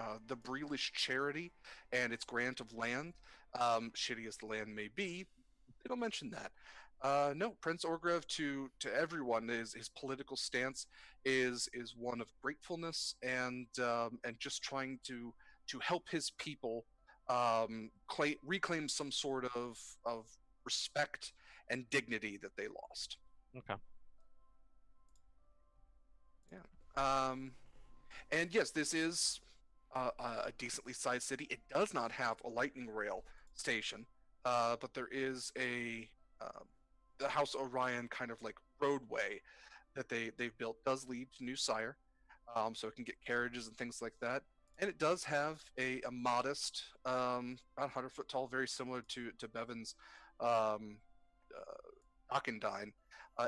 Breelish charity and its grant of land. Shitty as the land may be, they don't mention that. No, Prince Orgrev to everyone, his political stance is one of gratefulness and just trying to help his people reclaim some sort of respect and dignity that they lost. Okay. Yeah. And yes, this is a decently sized city. It does not have a lightning rail station, but there is the House Orion kind of like roadway that they've built does lead to New Sire, so it can get carriages and things like that. And it does have a modest, about 100-foot tall, very similar to Bevan's Dockendine.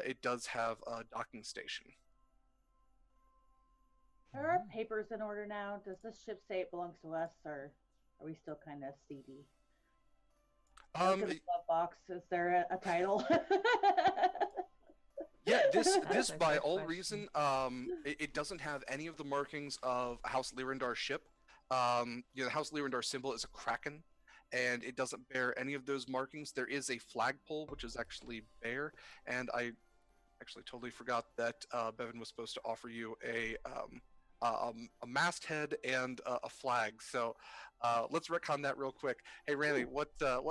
It does have a docking station. Are our papers in order now? Does this ship say it belongs to us, or are we still kind of seedy? Look at the glove box. Is there a title? Yeah, this That's a by good all question. reason, it doesn't have any of the markings of House Lyrandar's ship. The House Lyrandar symbol is a kraken, and it doesn't bear any of those markings. There is a flagpole, which is actually bare, and I actually totally forgot that Bevan was supposed to offer you a masthead and a flag. So let's retcon that real quick. Hey, Randy, what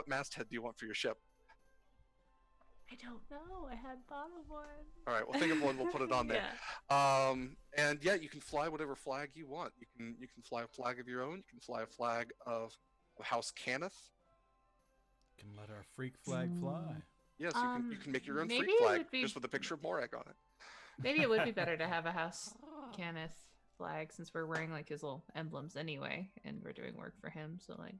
masthead do you want for your ship? I don't know. I hadn't thought of one. All right, we'll think of one. We'll put it on there. Yeah. And yeah, you can fly whatever flag you want. You can fly a flag of your own. You can fly a flag of House Cannith. Can let our freak flag fly. Yes, you can make your own maybe freak it flag would be- just with a picture of Morag on it. Maybe it would be better to have a house Cannith flag since we're wearing like his little emblems anyway, and we're doing work for him. So like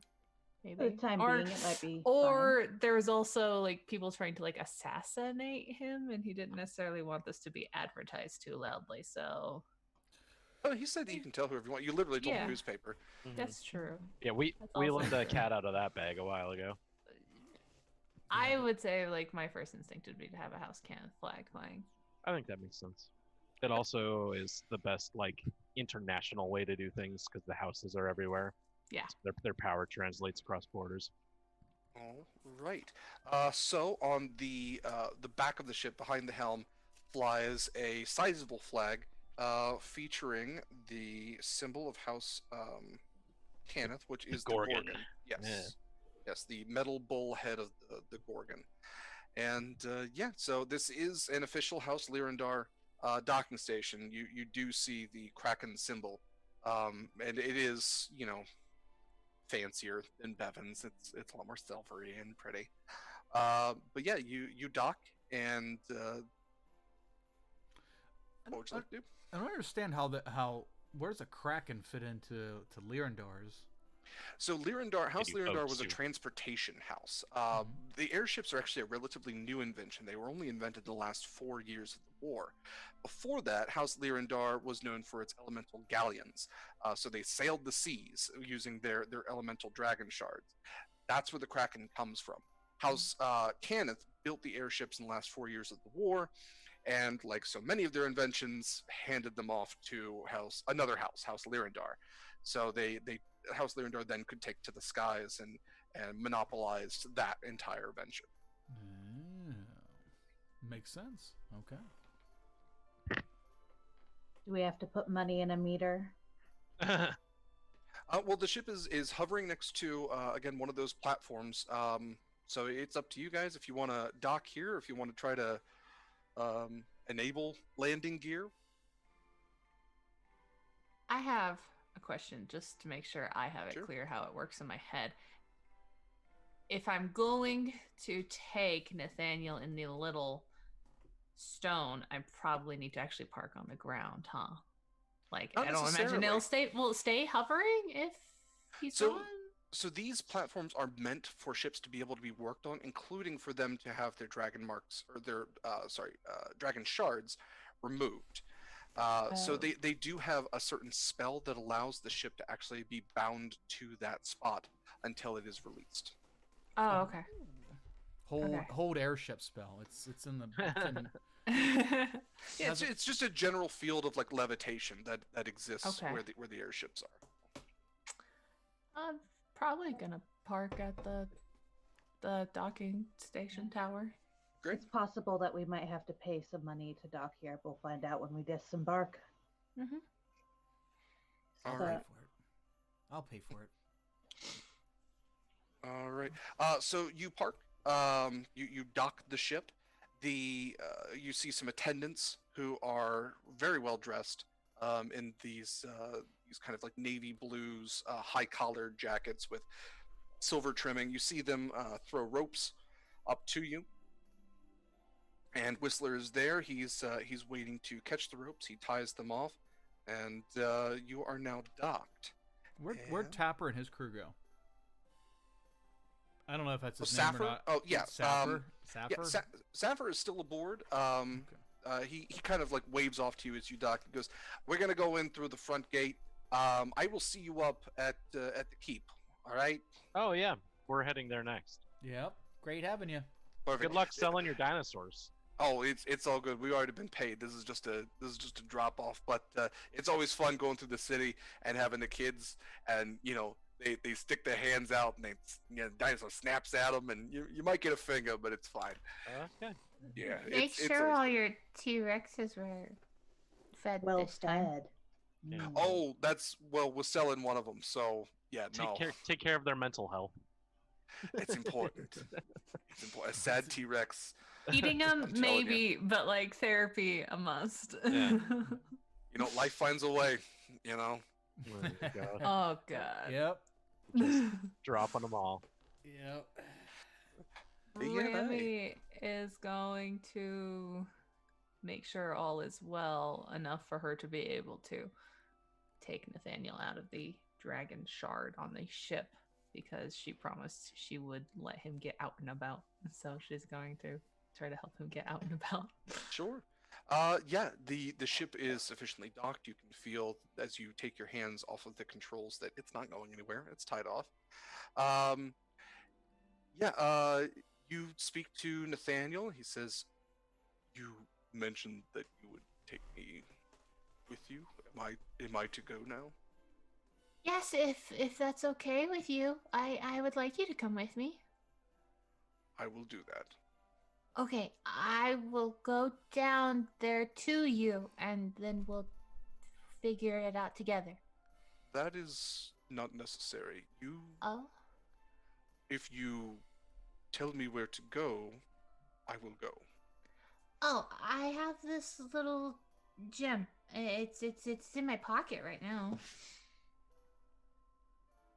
maybe For the time being, it might be Or there was also like people trying to like assassinate him, and he didn't necessarily want this to be advertised too loudly. So Oh, he said that you can tell whoever you want. You literally told the newspaper. that's true. Yeah, we That's we also let the true. cat out of that bag a while ago. I would say like my first instinct would be to have a house can flag flying. I think that makes sense. It also is the best like international way to do things because the houses are everywhere. Yeah. So their power translates across borders. All right. So on the back of the ship, behind the helm, flies a sizable flag featuring the symbol of House Cannith, which is the Gorgon. Yes. Yeah. Yes, the metal bull head of the Gorgon. And so this is an official House Lyrandar docking station. You do see the Kraken symbol, and it is fancier than Bevan's. It's a lot more silvery and pretty. But yeah, you dock and what would you like to do? I don't understand how where does a Kraken fit into Lyrandar's? So House do Lyrandar boats, was a too. transportation house. The airships are actually a relatively new invention. They were only invented the last 4 years of the war. Before that, House Lyrandar was known for its elemental galleons. So they sailed the seas using their elemental dragon shards. That's where the Kraken comes from. House Cannith built the airships in the last 4 years of the war, and like so many of their inventions, handed them off to another house, House Lyrandar. So they House Lyrandar then could take to the skies and monopolized that entire venture. Makes sense. Okay. Do we have to put money in a meter? Well, the ship is hovering next to again one of those platforms. So it's up to you guys if you want to dock here, or if you want to try to enable landing gear. I have a question just to make sure I have it Sure. clear how it works in my head. If I'm going to take Nathaniel in the little stone, I probably need to actually park on the ground, huh? Like Not I don't imagine necessarily. will it stay hovering if he's So- gone? So these platforms are meant for ships to be able to be worked on, including for them to have their dragon marks or their dragon shards removed. So Oh. they do have a certain spell that allows the ship to actually be bound to that spot until it is released. Oh, okay. Hold airship spell. It's in the Yeah, it's just a general field of like levitation that exists Okay. where the airships are. I'm probably gonna park at the docking station tower. Great. It's possible that we might have to pay some money to dock here. We'll find out when we disembark. Mm-hmm. All So- right. I'll pay for it. All right. So you park. You dock the ship. You see some attendants who are very well dressed in these kind of like navy blues, high collared jackets with silver trimming. You see them throw ropes up to you. And Whistler is there. He's waiting to catch the ropes. He ties them off, and you are now docked. Where'd Tapper and his crew go? I don't know if that's his Sapphire? name or not. Oh, yeah. Sapphire. Yeah, Sapphire is still aboard. He kind of like waves off to you as you dock. He goes, "We're gonna go in through the front gate. I will see you up at the keep. All right." Oh yeah, we're heading there next. Yep. Great having you. Perfect. Good luck selling your dinosaurs. Oh, it's all good. We've already been paid. This is just a drop off. But it's always fun going through the city and having the kids, and they stick their hands out and dinosaur snaps at them, and you might get a finger, but it's fine. Okay. Yeah. Make it's sure always all good. your T-Rexes were fed Well this time. fed. Yeah. Oh, we're selling one of them, so yeah, no, Take care of their mental health. it's important. It's important. A sad T-Rex. Eating them, telling maybe, but like therapy, a must. Yeah. Life finds a way. Oh, my God. Oh god. Yep. Just dropping them all. Yep. Rami is going to make sure all is well enough for her to be able to take Nathaniel out of the dragon shard on the ship because she promised she would let him get out and about. So she's going to try to help him get out and about. Sure. Yeah, the ship is sufficiently docked. You can feel as you take your hands off of the controls that it's not going anywhere. It's tied off. Yeah, you speak to Nathaniel. He says, "You mentioned that you would take me with you. Am I to go now?" Yes, if that's okay with you, I would like you to come with me. I will do that. Okay, I will go down there to you, and then we'll figure it out together. That is not necessary. Oh? If you tell me where to go, I will go. Oh, I have this little gem. It's in my pocket right now.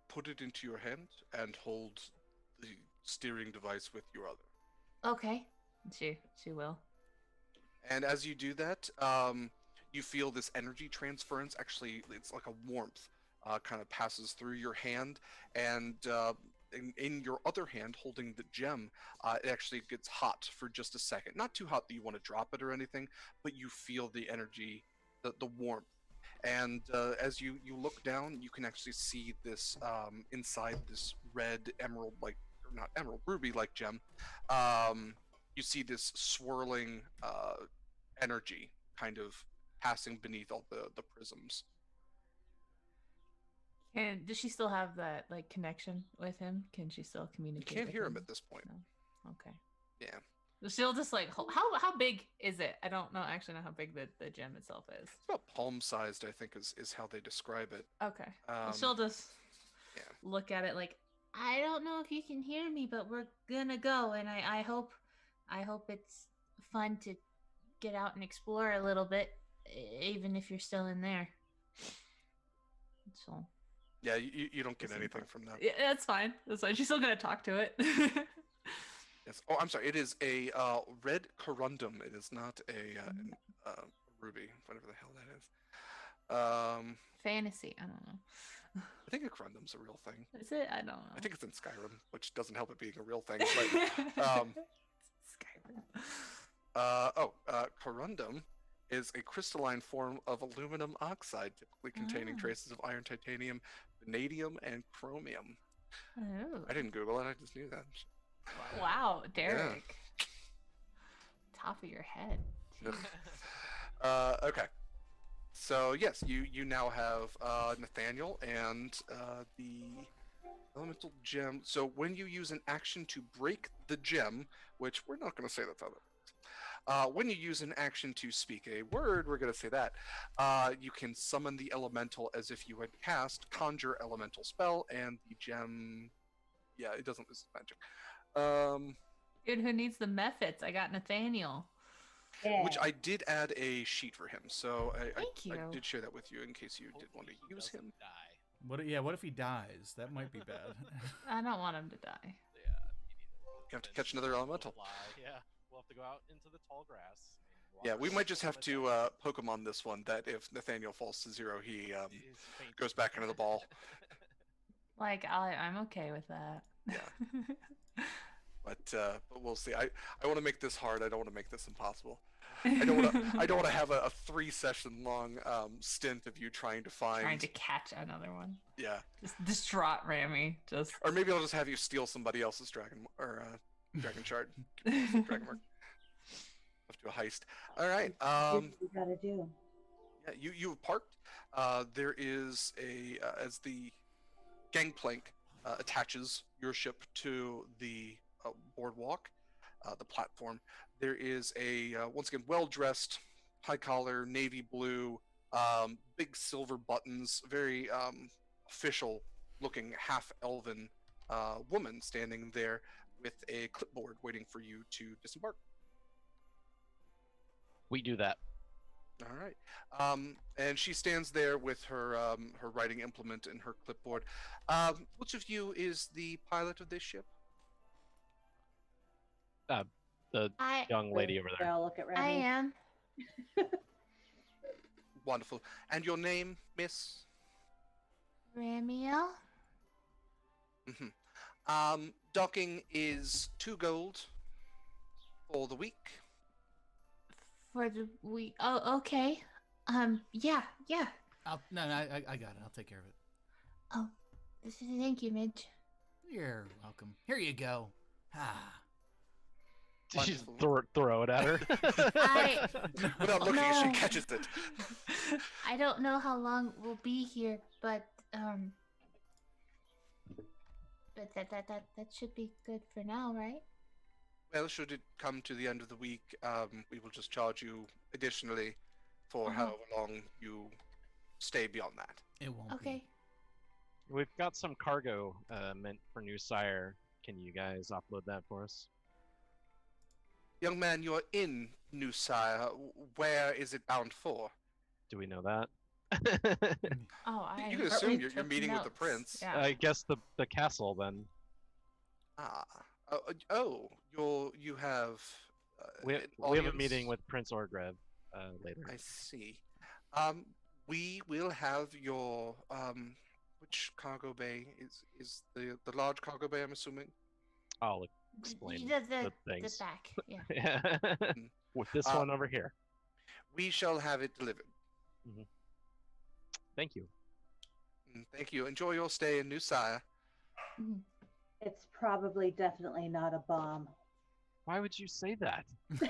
Put it into your hand and hold the steering device with your other. Okay. She will. And as you do that, you feel this energy transference. Actually, it's like a warmth kind of passes through your hand, and in your other hand, holding the gem, it actually gets hot for just a second. Not too hot that you want to drop it or anything, but you feel the energy, the warmth. And as you look down, you can actually see this inside this red emerald, like, or not emerald, ruby-like gem. You see this swirling energy kind of passing beneath all the prisms. And does she still have that like connection with him? Can she still You communicate? can't with hear him at this point. No? Okay. Yeah. So she'll just like how big is it? I don't know actually know how big the gem itself is. It's about palm-sized, I think, is how they describe it. Okay. Well, she'll just yeah. look at it like, I don't know if you can hear me, but we're gonna go, and I hope it's fun to get out and explore a little bit, even if you're still in there. So. Yeah, you don't get anything from that. Yeah, that's fine. That's fine. She's still gonna talk to it. Yes. Oh, I'm sorry. It is a red corundum. It is not a ruby, whatever the hell that is. Fantasy. I don't know. I think a corundum's a real thing. Is it? I don't know. I think it's in Skyrim, which doesn't help it being a real thing. But Skyrim. Corundum is a crystalline form of aluminum oxide, typically containing traces of iron, titanium, vanadium, and chromium. Oh. I didn't Google it. I just knew that. Wow, Derek. Yeah. Top of your head. Okay. So yes, you now have Nathaniel and the elemental gem. So when you use an action to break the gem, which we're not going to say that's how that works. When you use an action to speak a word, we're going to say that. You can summon the elemental as if you had cast conjure elemental spell, and the gem, yeah, it doesn't lose its magic. Dude, who needs the methods? I got Nathaniel. Yeah. Which I did add a sheet for him, so I you. did share that with you in case you did want to use him. Die. What if he dies? That might be bad. I don't want him to die. Yeah, You have to catch another elemental. Yeah, we'll have to go out into the tall grass. Yeah, we might just have to poke him on this one, that if Nathaniel falls to 0, he goes back into the ball. Like, I'm okay with that. Yeah. But we'll see. I want to make this hard. I don't want to make this impossible. I don't want to have a 3-session long stint of you trying to catch another one. Yeah. Just distraught Rami. Or maybe I'll just have you steal somebody else's dragon shard. Dragon mark. Have to do a heist. All right. What we gotta do? Yeah, you've parked. There is as the gangplank attaches your ship to the boardwalk, the platform. There is a once again well-dressed, high-collar, navy blue, big silver buttons, very official-looking half-elven woman standing there with a clipboard waiting for you to disembark. We do that. All right. And she stands there with her her writing implement and her clipboard. Which of you is the pilot of this ship? The young lady over there. I'll look at I Remy. am. Wonderful. And your name, Miss? Ramiel? Docking is 2 gold for the week. For the week. Oh, okay. Yeah. No, I got it. I'll take care of it. Oh, thank you, Midge. You're welcome. Here you go. Ah. Did you just Wonderful. throw it at her? Without looking, No. she catches it. I don't know how long we'll be here, but that should be good for now, right? Well, should it come to the end of the week, we will just charge you additionally for Uh-huh. however long you stay beyond that. It won't Okay. We've got some cargo meant for New Sire. Can you guys offload that for us? Young man, you're in New Sire. Where is it bound for? Do we know that? Oh, I You can assume you're meeting with the prince. Yeah. I guess the castle then. You have. We an have a audience? meeting with Prince Orgrev later. I see. We will have your which cargo bay is the large cargo bay? I'm assuming. I'll explain the the things. back. Yeah. Yeah. With this one over here. We shall have it delivered. Thank you. Thank you. Enjoy your stay in New Sire. It's probably definitely not a bomb. Why would you say that? You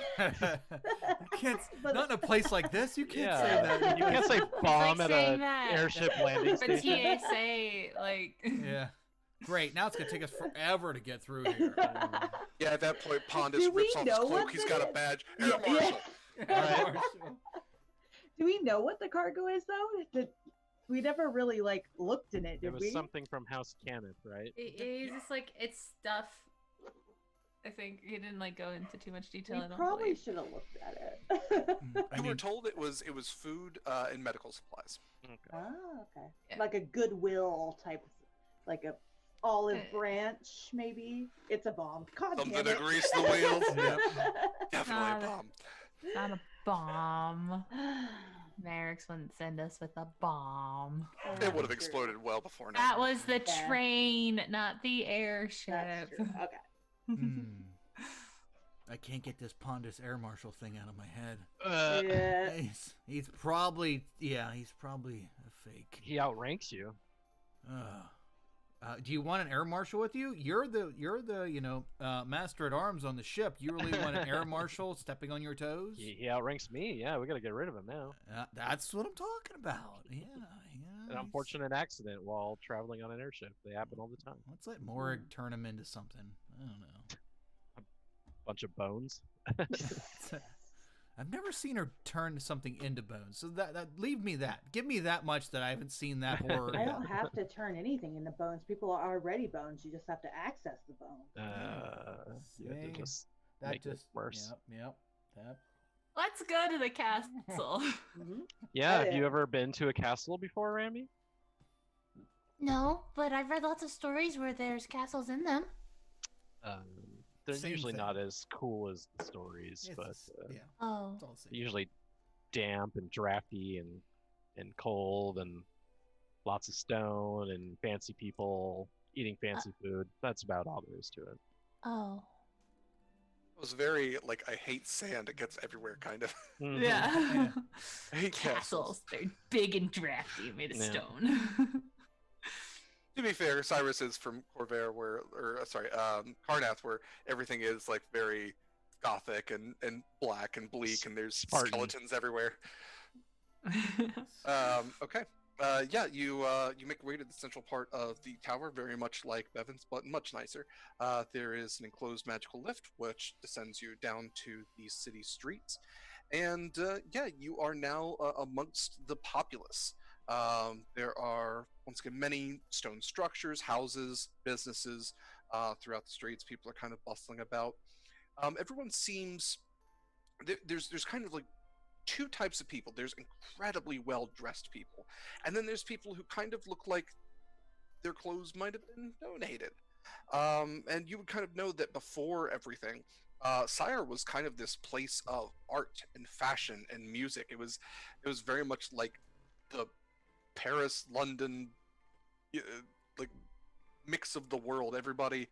can't. But- Not in a place like this. You can't say Yeah, that. you can't say bomb at saying an that. airship landing For station. TSA, like. Yeah. Great. Now it's gonna take us forever to get through here. Yeah, at that point, Pondus Do we rips off his know cloak. what He's that got a is? badge. Yeah, Air Marshal. yeah. Do we know what the cargo is though? We never really looked in it, It did was we? something from House Cannith, right? It's just like it's stuff. I think he didn't go into too much detail. We I don't probably believe. should have looked at it. I You were mean, told it was food and medical supplies. Okay. Oh, okay. Yeah. Like a Goodwill type, like a olive Uh, branch, maybe. It's a bomb. God Something damn to it. grease the wheels. Yep. Definitely a the- bomb. Not a bomb. Merrick's wouldn't send us with a bomb. It would have True. exploded well before now. That was the Yeah. train, not the airship. That's true. Okay. hmm. I can't get this Pondus Air Marshal thing out of my head. Yeah. He's probably a fake. He outranks you. Do you want an air marshal with you? You're the master at arms on the ship. You really want an air marshal stepping on your toes? He outranks me. Yeah, we gotta get rid of him now. That's what I'm talking about. Yeah. An unfortunate accident while traveling on an airship. They happen all the time. Let's let Mourning turn him into something. I don't know. Bunch of bones. I've never seen her turn something into bones. So that leave me that. Give me that much that I haven't seen that horror. I yet. don't have to turn anything into bones. People are already bones. You just have to access the bone. You have to See? just That make it just worse. Yep. Let's go to the castle. Mhm. Yeah, Oh, have you yeah. ever been to a castle before, Rami? No, but I've read lots of stories where there's castles in them. They're Same usually thing. not as cool as the stories, but yeah, Oh. it's all the same. usually damp and drafty and cold and lots of stone and fancy people eating fancy food. That's about all there is to it. Oh. It was very I hate sand. It gets everywhere, kind of. Mhm. Yeah. I hate castles. Castles. They're big and drafty, made of Yeah. stone. To be fair, Cyrus is from Khorvaire, Carnath, where everything is very gothic and black and bleak, and there's Spartan. skeletons everywhere. Okay. You make your way to the central part of the tower, very much like Bevan's, but much nicer. There is an enclosed magical lift which descends you down to the city streets, and you are now amongst the populace. There are once again many stone structures, houses, businesses throughout the streets. People are kind of bustling about. Everyone seems there's kind of two types of people. There's incredibly well-dressed people, and then there's people who kind of look like their clothes might have been donated. And you would kind of know that before everything, Sire was kind of this place of art and fashion and music. It was very much like the Paris, London, like mix of the world. Everybody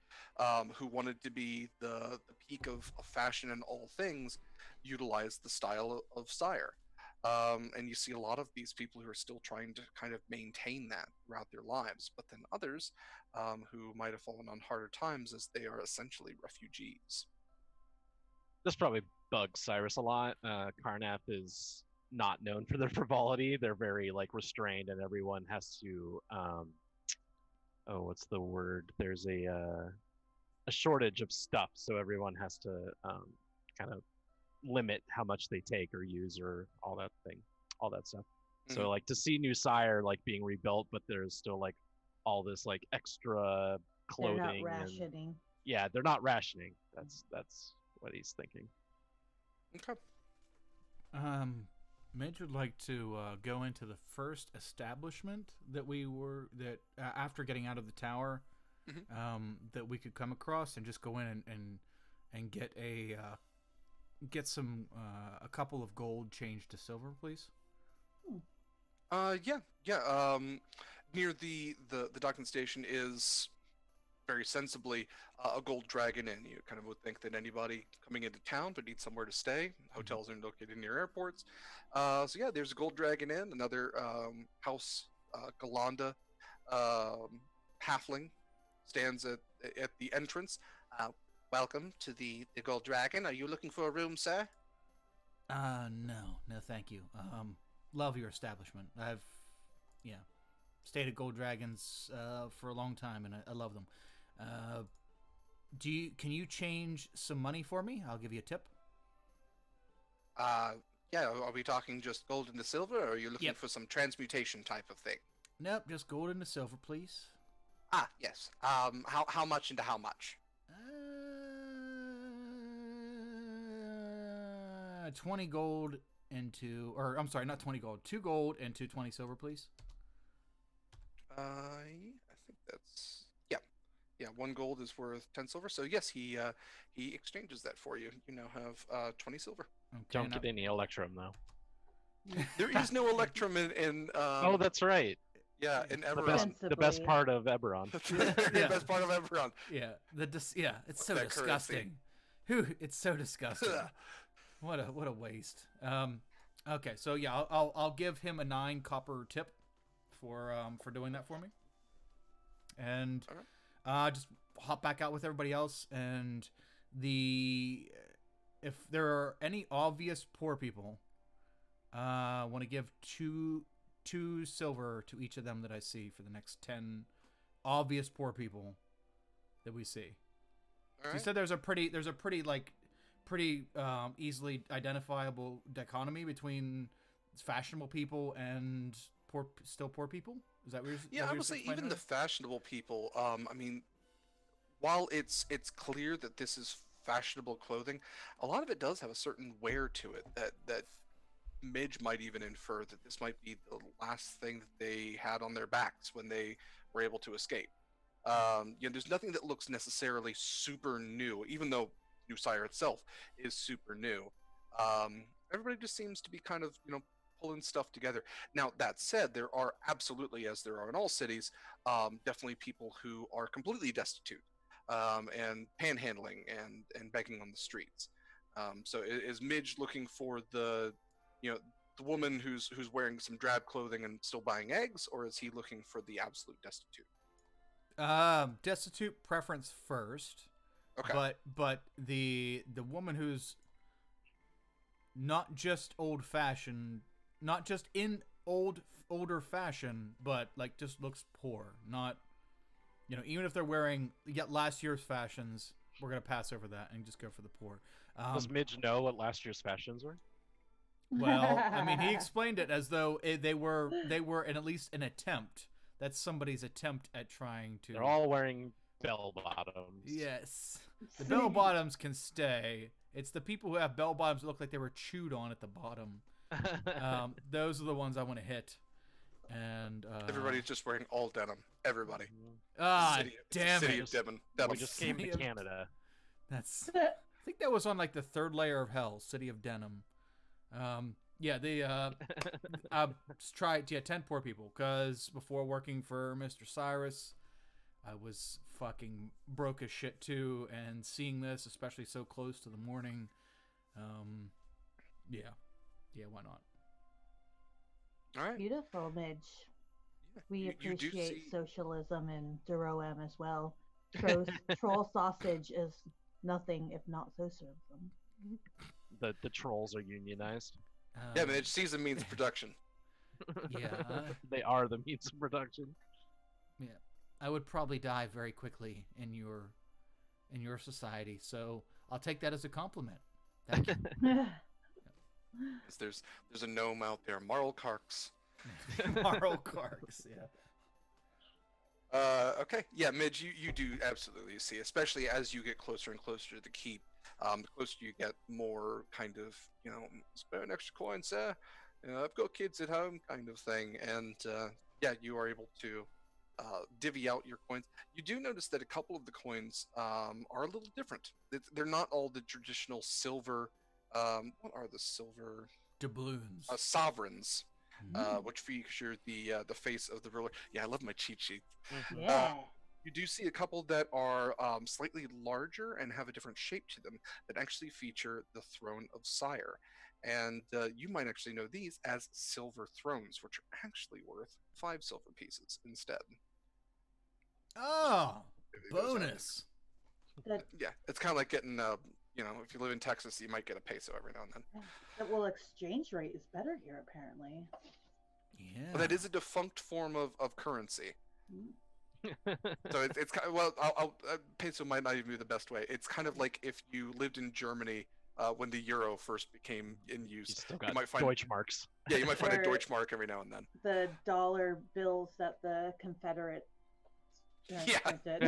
who wanted to be the peak of fashion in all things utilized the style of Sire. And you see a lot of these people who are still trying to kind of maintain that throughout their lives, but then others who might have fallen on harder times as they are essentially refugees. This probably bugs Cyrus a lot. Carnath is not known for their frivolity. They're very like restrained, and everyone has to. Oh, what's the word? There's a shortage of stuff, so everyone has to kind of limit how much they take or use or all that stuff. Mhm. So like to see New Sire like being rebuilt, but there's still like all this like extra They're clothing. not and rationing. yeah, they're not rationing. That's what he's thinking. Okay. Midge would like to go into the first establishment that after getting out of the tower, that we could come across and just go in and get a couple of gold changed to silver, please. Yeah. Near the docking station is very sensibly a gold dragon inn. You kind of would think that anybody coming into town would need somewhere to stay. Hotels are located near airports. So yeah, there's a gold dragon inn. Another house, Galanda halfling stands at the entrance. Welcome to the Gold Dragon. Are you looking for a room, sir? No, thank you. Love your establishment. I've stayed at Gold Dragons for a long time, and I love them. Can you change some money for me? I'll give you a tip. Yeah. Are we talking just gold into silver, or are you looking for some transmutation type of thing? Nope, just gold into silver, please. Ah, yes. How much into how much? 20 gold into, or I'm sorry, not 20 gold. 2 gold into 20 silver, please. I think that's yeah. 1 gold is worth 10 silver. So yes, he exchanges that for you. You now have 20 silver. Okay, Don't get any Electrum though. There is no Electrum in Oh, that's right. yeah, in The Eberron. best part of Eberron. The best part of Eberron. Yeah, it's so That disgusting. It's so disgusting. What a waste. Okay, so yeah, I'll give him a 9 copper tip for doing that for me, and just hop back out with everybody else. And if there are any obvious poor people, want to give two silver to each of them that I see for the next 10 obvious poor people that we see. All right. You said there's a pretty easily identifiable dichotomy between fashionable people and poor people. Is that what you're? Yeah, I would say even the fashionable people. I mean, while it's clear that this is fashionable clothing, a lot of it does have a certain wear to it that Midge might even infer that this might be the last thing that they had on their backs when they were able to escape. There's nothing that looks necessarily super new, even though New Sire itself is super new. Everybody just seems to be kind of, pulling stuff together. Now, that said, there are absolutely, as there are in all cities, definitely people who are completely destitute and panhandling and begging on the streets. So is Midge looking for the woman who's wearing some drab clothing and still buying eggs, or is he looking for the absolute destitute? Destitute preference first. Okay. But the woman who's not just old-fashioned, not just in older fashion, but like just looks poor. Not, even if they're wearing last year's fashions, we're gonna pass over that and just go for the poor. Does Midge know what last year's fashions were? Well, I mean, he explained it as though they were at least an attempt. That's somebody's attempt at trying to. They're all wearing bell bottoms. Yes, the bell bottoms can stay. It's the people who have bell bottoms that look like they were chewed on at the bottom. Those are the ones I want to hit. And everybody's just wearing all denim. Everybody. Damn City it! of denim. We just came to Canada. That's. I think that was on like the 3rd layer of hell, City of Denim. Just try it. Yeah, 10 poor people. Because before working for Mr. Cyrus, I was fucking broke as shit too. And seeing this, especially so close to the morning, yeah. Yeah, why not? All right. Beautiful, Midge. Yeah, We you do appreciate see- socialism in Duroem as well. Troll sausage is nothing if not socialism. The trolls are unionized. Yeah, man. Season means production. Yeah. They are the means of production. Yeah. I would probably die very quickly in your society, so I'll take that as a compliment. Thank you. There's a gnome out there, Marl Karks. Marl Karks, yeah. Okay, yeah, Midge, you do absolutely see, especially as you get closer and closer to the keep. The closer you get, more kind of, spare an extra coin, sir. I've got kids at home, kind of thing. And yeah, you are able to divvy out your coins. You do notice that a couple of the coins are a little different. They're not all the traditional silver. What are the silver? Doubloons. Sovereigns. Which feature the face of the ruler. Yeah, I love my cheat sheet. Yeah. You do see a couple that are slightly larger and have a different shape to them that actually feature the throne of Sire. And you might actually know these as silver thrones, which are actually worth 5 silver pieces instead. Oh, It goes on. bonus. Yeah, it's kind of like getting, if you live in Texas, you might get a peso every now and then. Well, exchange rate is better here, apparently. Yeah. But that is a defunct form of currency. Mm. So it's kind of, peso might not even be the best way. It's kind of like if you lived in Germany when the euro first became in use. You still got might find Deutschmarks. Yeah, you might find a Or- Deutschmark every now and then. The dollar bills that the Confederate Yeah. printed.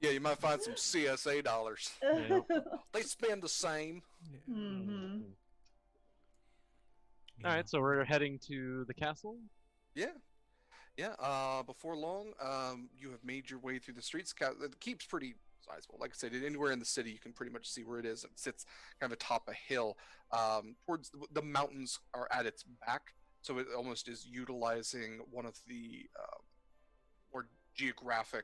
Yeah, you might find some CSA dollars. Yeah. They spend the same. hmm All right, so we're heading to the castle. Yeah. Yeah, before long, you have made your way through the streets. The keep's pretty sizable. Like I said, anywhere in the city, you can pretty much see where it is. It sits kind of atop a hill. Towards the mountains are at its back, so it almost is utilizing one of the more geological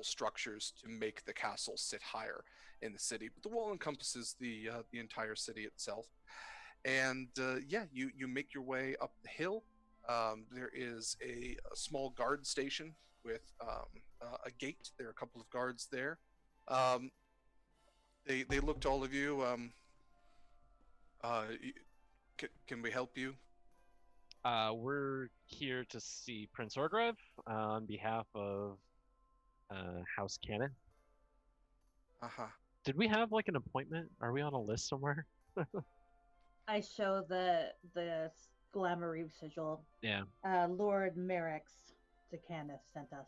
structures to make the castle sit higher in the city. But the wall encompasses the entire city itself. And yeah, you make your way up the hill. There is a small guard station with a gate. There are a couple of guards there. They look to all of you. Can we help you? We're here to see Prince Orgrev on behalf of House Cannon. Uh-huh. Did we have like an appointment? Are we on a list somewhere? I show the Glamory sigil. Yeah, Lord Merrick's Decanus sent us.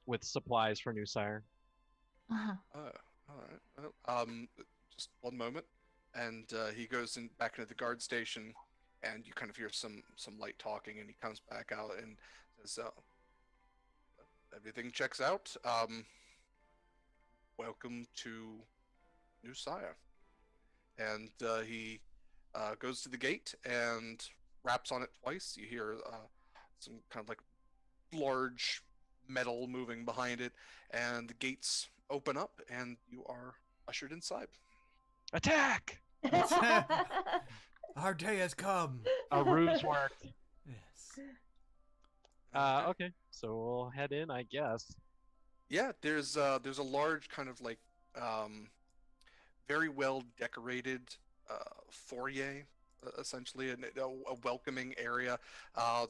with supplies for New Sire. All right. Well, just one moment, and he goes back into the guard station, and you kind of hear some light talking, and he comes back out and says, "Everything checks out. Welcome to New Sire." And he goes to the gate and raps on it twice. You hear some kind of like large metal moving behind it, and the gates open up, and you are ushered inside. Attack! Our day has come. Our ruse worked. Yes. Okay, so we'll head in, I guess. Yeah, there's a large kind of like very well decorated foyer, essentially, a welcoming area.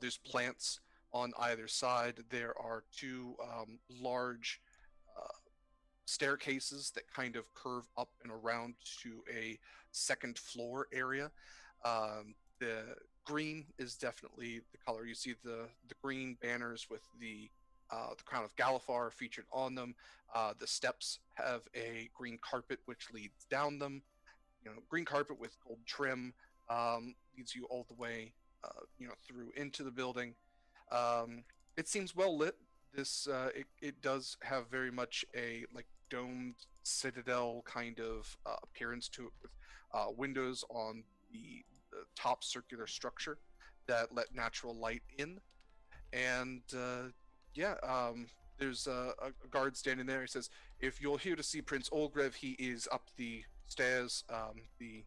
There's plants on either side. There are two large staircases that kind of curve up and around to a second floor area. The green is definitely the color. You see the green banners with the crown of Galifar featured on them. The steps have a green carpet which leads down them. Green carpet with gold trim leads you all the way, through into the building. It seems well lit. This it does have very much a like domed citadel kind of appearance to it, with windows on the top circular structure that let natural light in. And there's a guard standing there. He says, "If you're here to see Prince Olgrev, he is up the stairs. The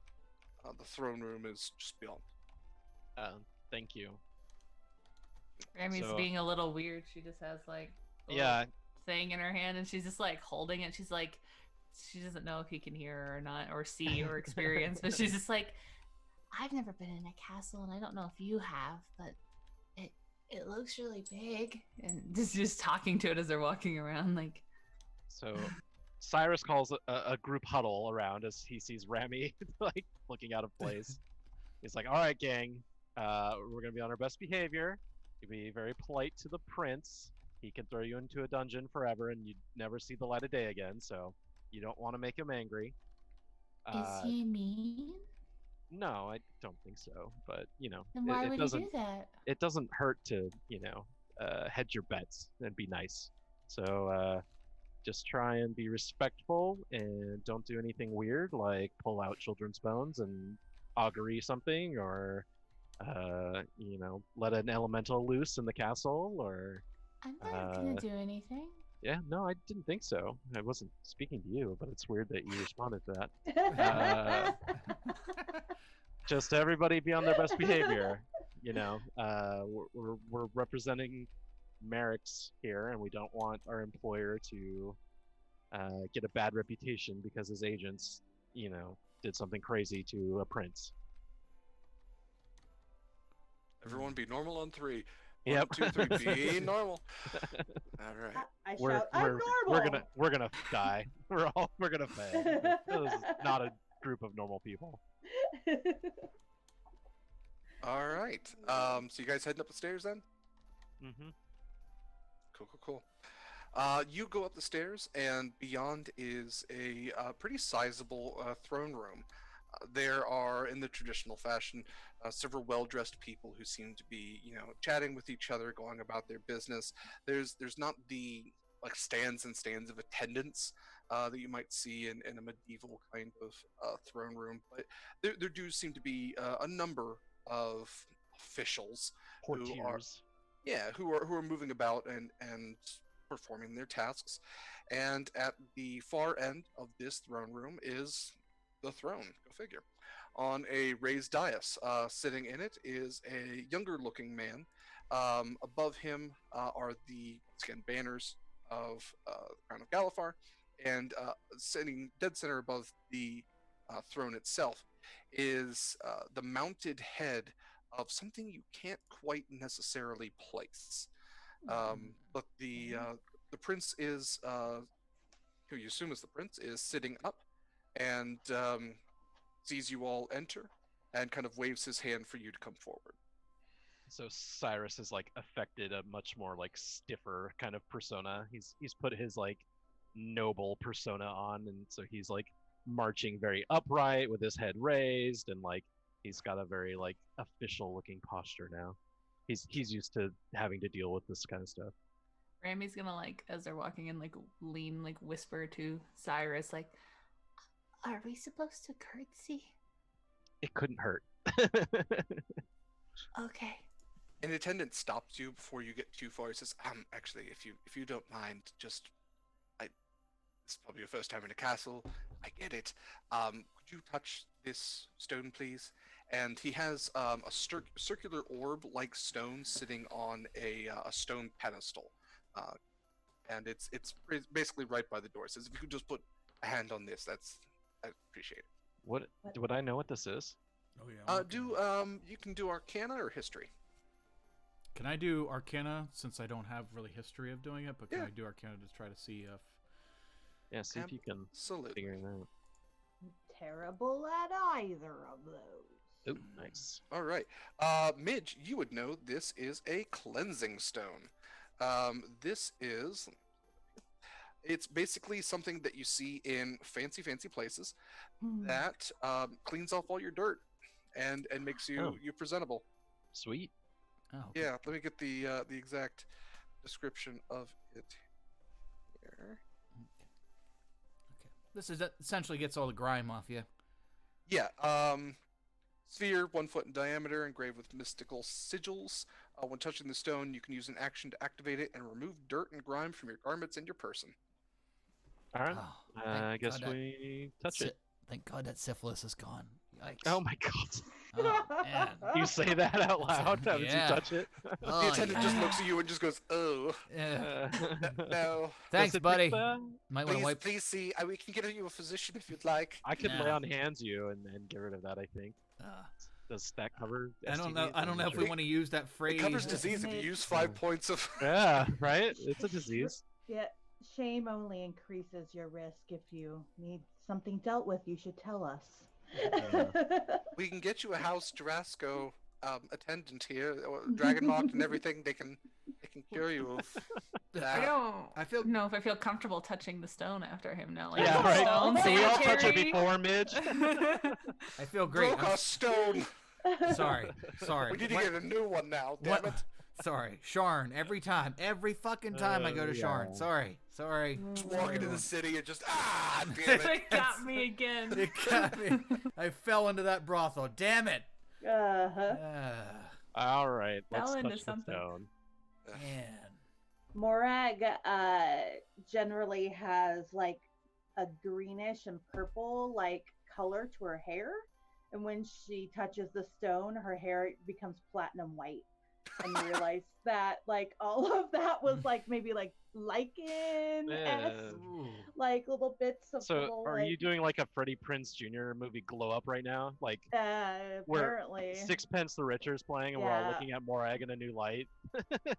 throne room is just beyond." Thank you. Grammy's So- being a little weird. She just has like a Yeah. little thing in her hand, and she's just like holding it. She's like, she doesn't know if he can hear her or not, or see or experience, but she's just like, I've never been in a castle, and I don't know if you have, but it looks really big. and just talking to it as they're walking around. Like, So Cyrus calls a group huddle around as he sees Rami like looking out of place. He's like, "All right, gang, we're gonna be on our best behavior. You be very polite to the prince. He can throw you into a dungeon forever, and you'd never see the light of day again. So you don't want to make him angry." Is he mean? No, I don't think so. But Then why it would he doesn't. do that? It doesn't hurt to hedge your bets and be nice. So just try and be respectful and don't do anything weird like pull out children's bones and augury something, or let an elemental loose in the castle, or I'm not gonna do anything. yeah, no, I didn't think so. I wasn't speaking to you, but it's weird that you responded to that. Just everybody be on their best behavior. We're representing Merrick's here, and we don't want our employer to get a bad reputation because his agents, did something crazy to a prince. Everyone be normal on 3. Yep. 1, 2, 3. Be normal. All right. I We're shout, "I'm normal!" we're gonna die. We're gonna fail. This is not a group of normal people. All right. So you guys heading up the stairs then? Mm-hmm. Cool. You go up the stairs, and beyond is a pretty sizable throne room. There are, in the traditional fashion, several well-dressed people who seem to be, chatting with each other, going about their business. There's not the stands and stands of attendants that you might see in a medieval kind of throne room, but there do seem to be a number of officials Portiers. who are moving about and performing their tasks. And at the far end of this throne room is the throne. Go figure. On a raised dais, sitting in it is a younger looking man. Above him are the banners of Crown of Galifar, and sitting dead center above the throne itself is the mounted head of something you can't quite necessarily place. But the prince is, who you assume is the prince, is sitting up and sees you all enter and kind of waves his hand for you to come forward. So Cyrus has affected a much more stiffer kind of persona. He's put his noble persona on, and so he's marching very upright with his head raised, and he's got a very official looking posture now. He's used to having to deal with this kind of stuff. Rami's gonna as they're walking in, lean, whisper to Cyrus, Are we supposed to curtsy? It couldn't hurt. Okay. An attendant stops you before you get too far. He says, actually, if you don't mind, just it's probably your first time in a castle. I get it. Could you touch this stone, please? And he has a circular orb-like stone sitting on a stone pedestal, and it's basically right by the door. It says, if you could just put a hand on this, I appreciate it. Would I know what this is? Oh yeah. You can do Arcana or History. Can I do Arcana since I don't have really history of doing it? But can Yeah. I do Arcana to try to see if? Yeah, see if you can Absolutely. figure it out. Terrible at either of those. Oh, nice. All right. Midge, you would know this is a cleansing stone. It's basically something that you see in fancy places that cleans off all your dirt and makes you presentable. Sweet. Oh, okay. Yeah, let me get the exact description of it here. Okay. This is essentially gets all the grime off you. Yeah. sphere, 1 foot in diameter, engraved with mystical sigils. When touching the stone, you can use an action to activate it and remove dirt and grime from your garments and your person. All right. Oh, I guess God, we touch it. Thank God that syphilis is gone. Yikes. Oh my God. Oh, man. You say that out loud? How did you Yeah. touch it? The Oh, attendant yeah. just looks at you and just goes, "Oh, Yeah. no." Thanks, Does it buddy. take the- Might want to Please, wipe. please see. We can get you a physician if you'd like. I could lay Nah. on hands you and get rid of that, I think. Does that cover I don't know. STDs I don't know if we or- want to use that It phrase. covers disease if you use 5 points of. Yeah, right? It's a disease. Yeah, shame only increases your risk. If you need something dealt with, you should tell us. We can get you a House Jarasco attendant here, or dragon marked and everything. They can cure you of I that. don't I feel- know if I feel comfortable touching the stone after him now. Like, Yeah, is the right. stone Can we all touch it sanitary? before, Midge? I feel great. Broke a stone. Sorry. We need to get a new one now. Damn What- it. Sorry, Sharn. Every fucking time I go to Sharn. yeah. Sorry. Just walk into the city and just damn it. It got me again. It got me. I fell into that brothel. Damn it. Uh-huh. All right, Fell let's into touch the something. stone. Man. Morag generally has like a greenish and purple like color to her hair, and when she touches the stone, her hair becomes platinum white. And you realize that like all of that was like maybe like lichen Ooh. like little bits of So, little, are like, you doing like a Freddie Prinze Jr. movie Glow Up right now? Like, where apparently Sixpence the Richer's playing, and we're all Yeah. looking at Morag in a new light.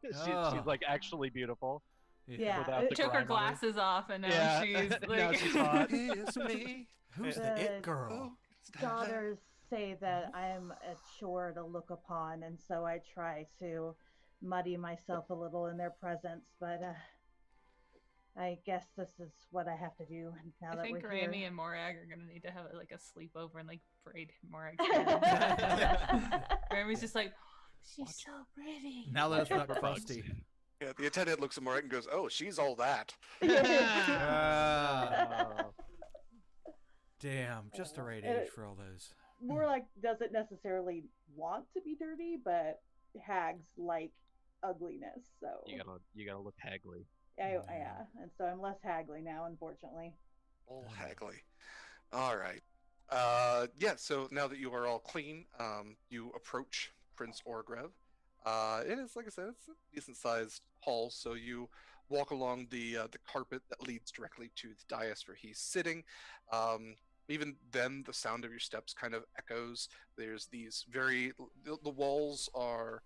She's Oh. like actually beautiful. Yeah. Without the Took her grime on her. glasses off, and now Yeah, she's like. now she's hot. It's me. Who's the The it girl? daughters say that I'm a chore to look upon, and so I try to muddy myself a little in their presence, but I guess this is what I have to do now I that think we're Rami here. and Morag are gonna need to have like a sleepover and like braid Morag's hair. Rami's just like, she's so pretty. Now that it's not Bugs. crusty. Yeah, the attendant looks at Morag and goes, "Oh, she's all that." Ah, Oh. damn. Just the right age for all those. More like doesn't necessarily want to be dirty, but hags like ugliness, so You gotta look haggly. yeah, and so I'm less haggly now, unfortunately. All haggly. All right. Yeah, so now that you are all clean, you approach Prince Orgrev. It is, like I said, it's a decent-sized hall, so you walk along the carpet that leads directly to the dais where he's sitting. Even then, the sound of your steps kind of echoes. There's these the walls are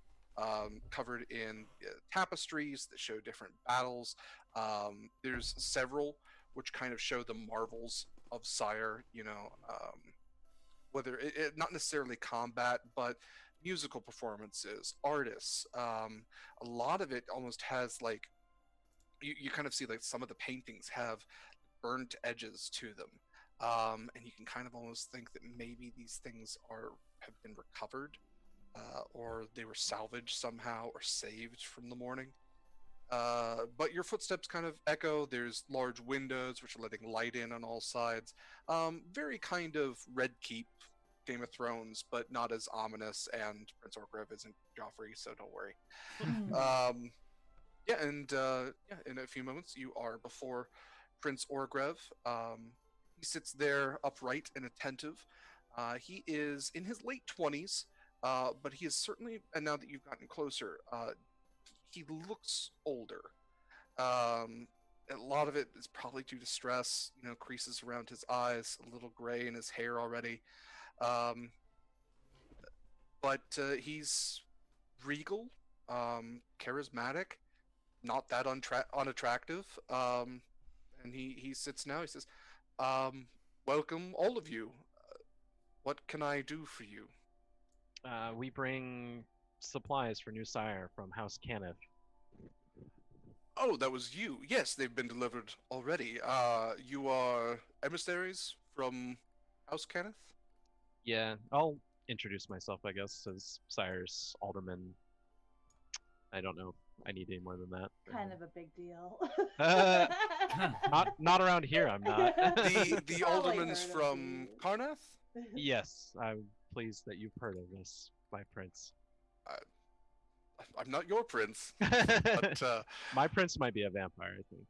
covered in tapestries that show different battles. There's several which kind of show the marvels of Sire, whether not necessarily combat, but musical performances, artists. A lot of it almost has like, you kind of see like some of the paintings have burnt edges to them. And you can kind of almost think that maybe these things have been recovered, or they were salvaged somehow or saved from the morning. But your footsteps kind of echo. There's large windows which are letting light in on all sides. Very kind of Red Keep, Game of Thrones, but not as ominous. And Prince Orgrev isn't Joffrey, so don't worry. In a few moments you are before Prince Orgrev. He sits there upright and attentive. He is in his late 20s, but he is certainly, and now that you've gotten closer, he looks older. A lot of it is probably due to stress, creases around his eyes, a little gray in his hair already. But he's regal, charismatic, not that unattractive. And he sits now, he says, welcome all of you. What can I do for you? We bring supplies for new sire from House Caniff. Oh, that was you. Yes, they've been delivered already. You are emissaries from House Caniff? Yeah, I'll introduce myself, I guess, as Sire's alderman. I don't know. I need any more than that. Kind of a big deal. Not around here. I'm not. The Probably alderman's heard of from you. Karnath? Yes, pleased that you've heard of us, my prince. I'm not your prince, but My prince might be a vampire, I think.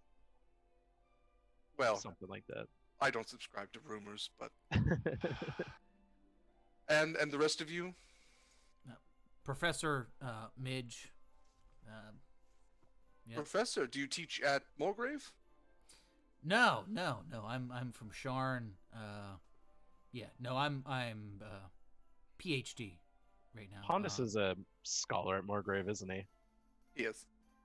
well, Something like that. I don't subscribe to rumors, but and the rest of you? Professor Midge. Yep. Professor, do you teach at Mulgrave? No. I'm from Sharn. I'm PhD right now. Pondus is a scholar at Moorgrave, isn't he? He is.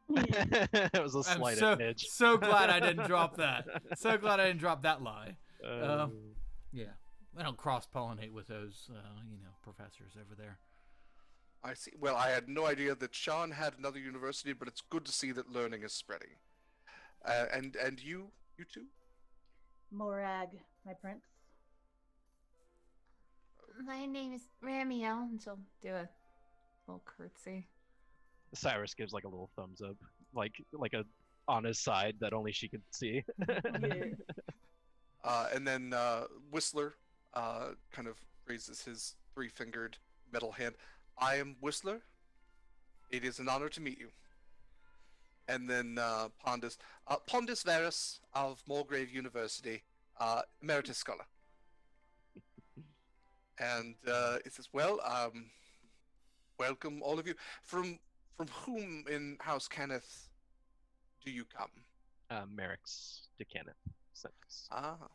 It was a I'm slight so, edge. so glad I didn't drop that. So glad I didn't drop that lie. Yeah, I don't cross-pollinate with those, professors over there. I see. Well, I had no idea that Sean had another university, but it's good to see that learning is spreading. And you two? Morag, my prince. My name is Ramiel, and she'll do a little curtsy. Cyrus gives like a little thumbs up, like a on his side that only she could see. And then Whistler kind of raises his three-fingered metal hand. I am Whistler. It is an honor to meet you. And then Pondus Varus of Mulgrave University, Emeritus Scholar. And it says, well, welcome all of you. From whom in House Kenneth do you come? Merrick's to Kenneth sent us.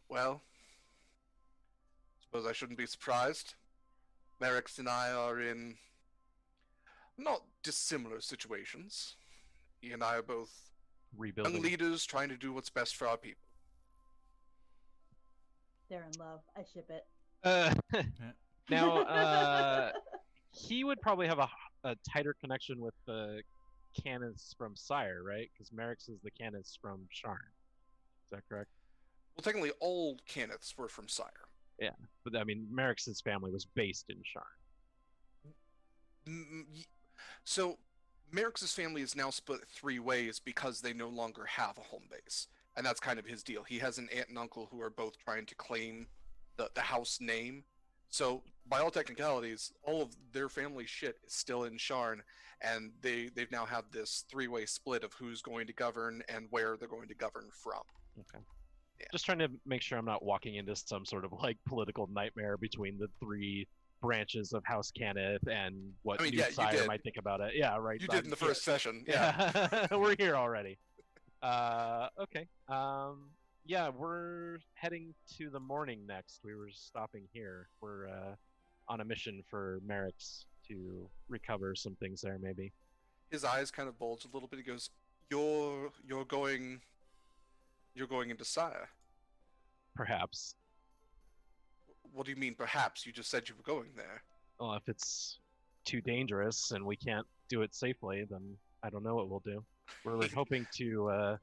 Well, suppose I shouldn't be surprised. Merrick's and I are in not dissimilar situations. He and I are both Rebuilding. young leaders trying to do what's best for our people. They're in love. I ship it. Now, he would probably have a tighter connection with the Canons from Sire, right? Because Merrick's is the Canons from Sharn. Is that correct? Well, technically, all Kenneths were from Sire. Yeah, but I mean, Merrick's family was based in Sharn. So, Merrick's family is now split three ways because they no longer have a home base. And that's kind of his deal. He has an aunt and uncle who are both trying to claim the house name. So, by all technicalities, all of their family shit is still in Sharn, and they've now had this three-way split of who's going to govern and where they're going to govern from. Okay. Yeah. Just trying to make sure I'm not walking into some sort of like political nightmare between the three branches of House Kenneth and what new Sire might think about it. Yeah, right. You did in the first session. Yeah. We're here already. Okay. Yeah, we're heading to the Mourning next. We were stopping here. We're on a mission for Merrick's to recover some things there, maybe. His eyes kind of bulge a little bit. He goes, "You're going into Sire." Perhaps. What do you mean, perhaps? You just said you were going there. Well, if it's too dangerous and we can't do it safely, then I don't know what we'll do. We're hoping to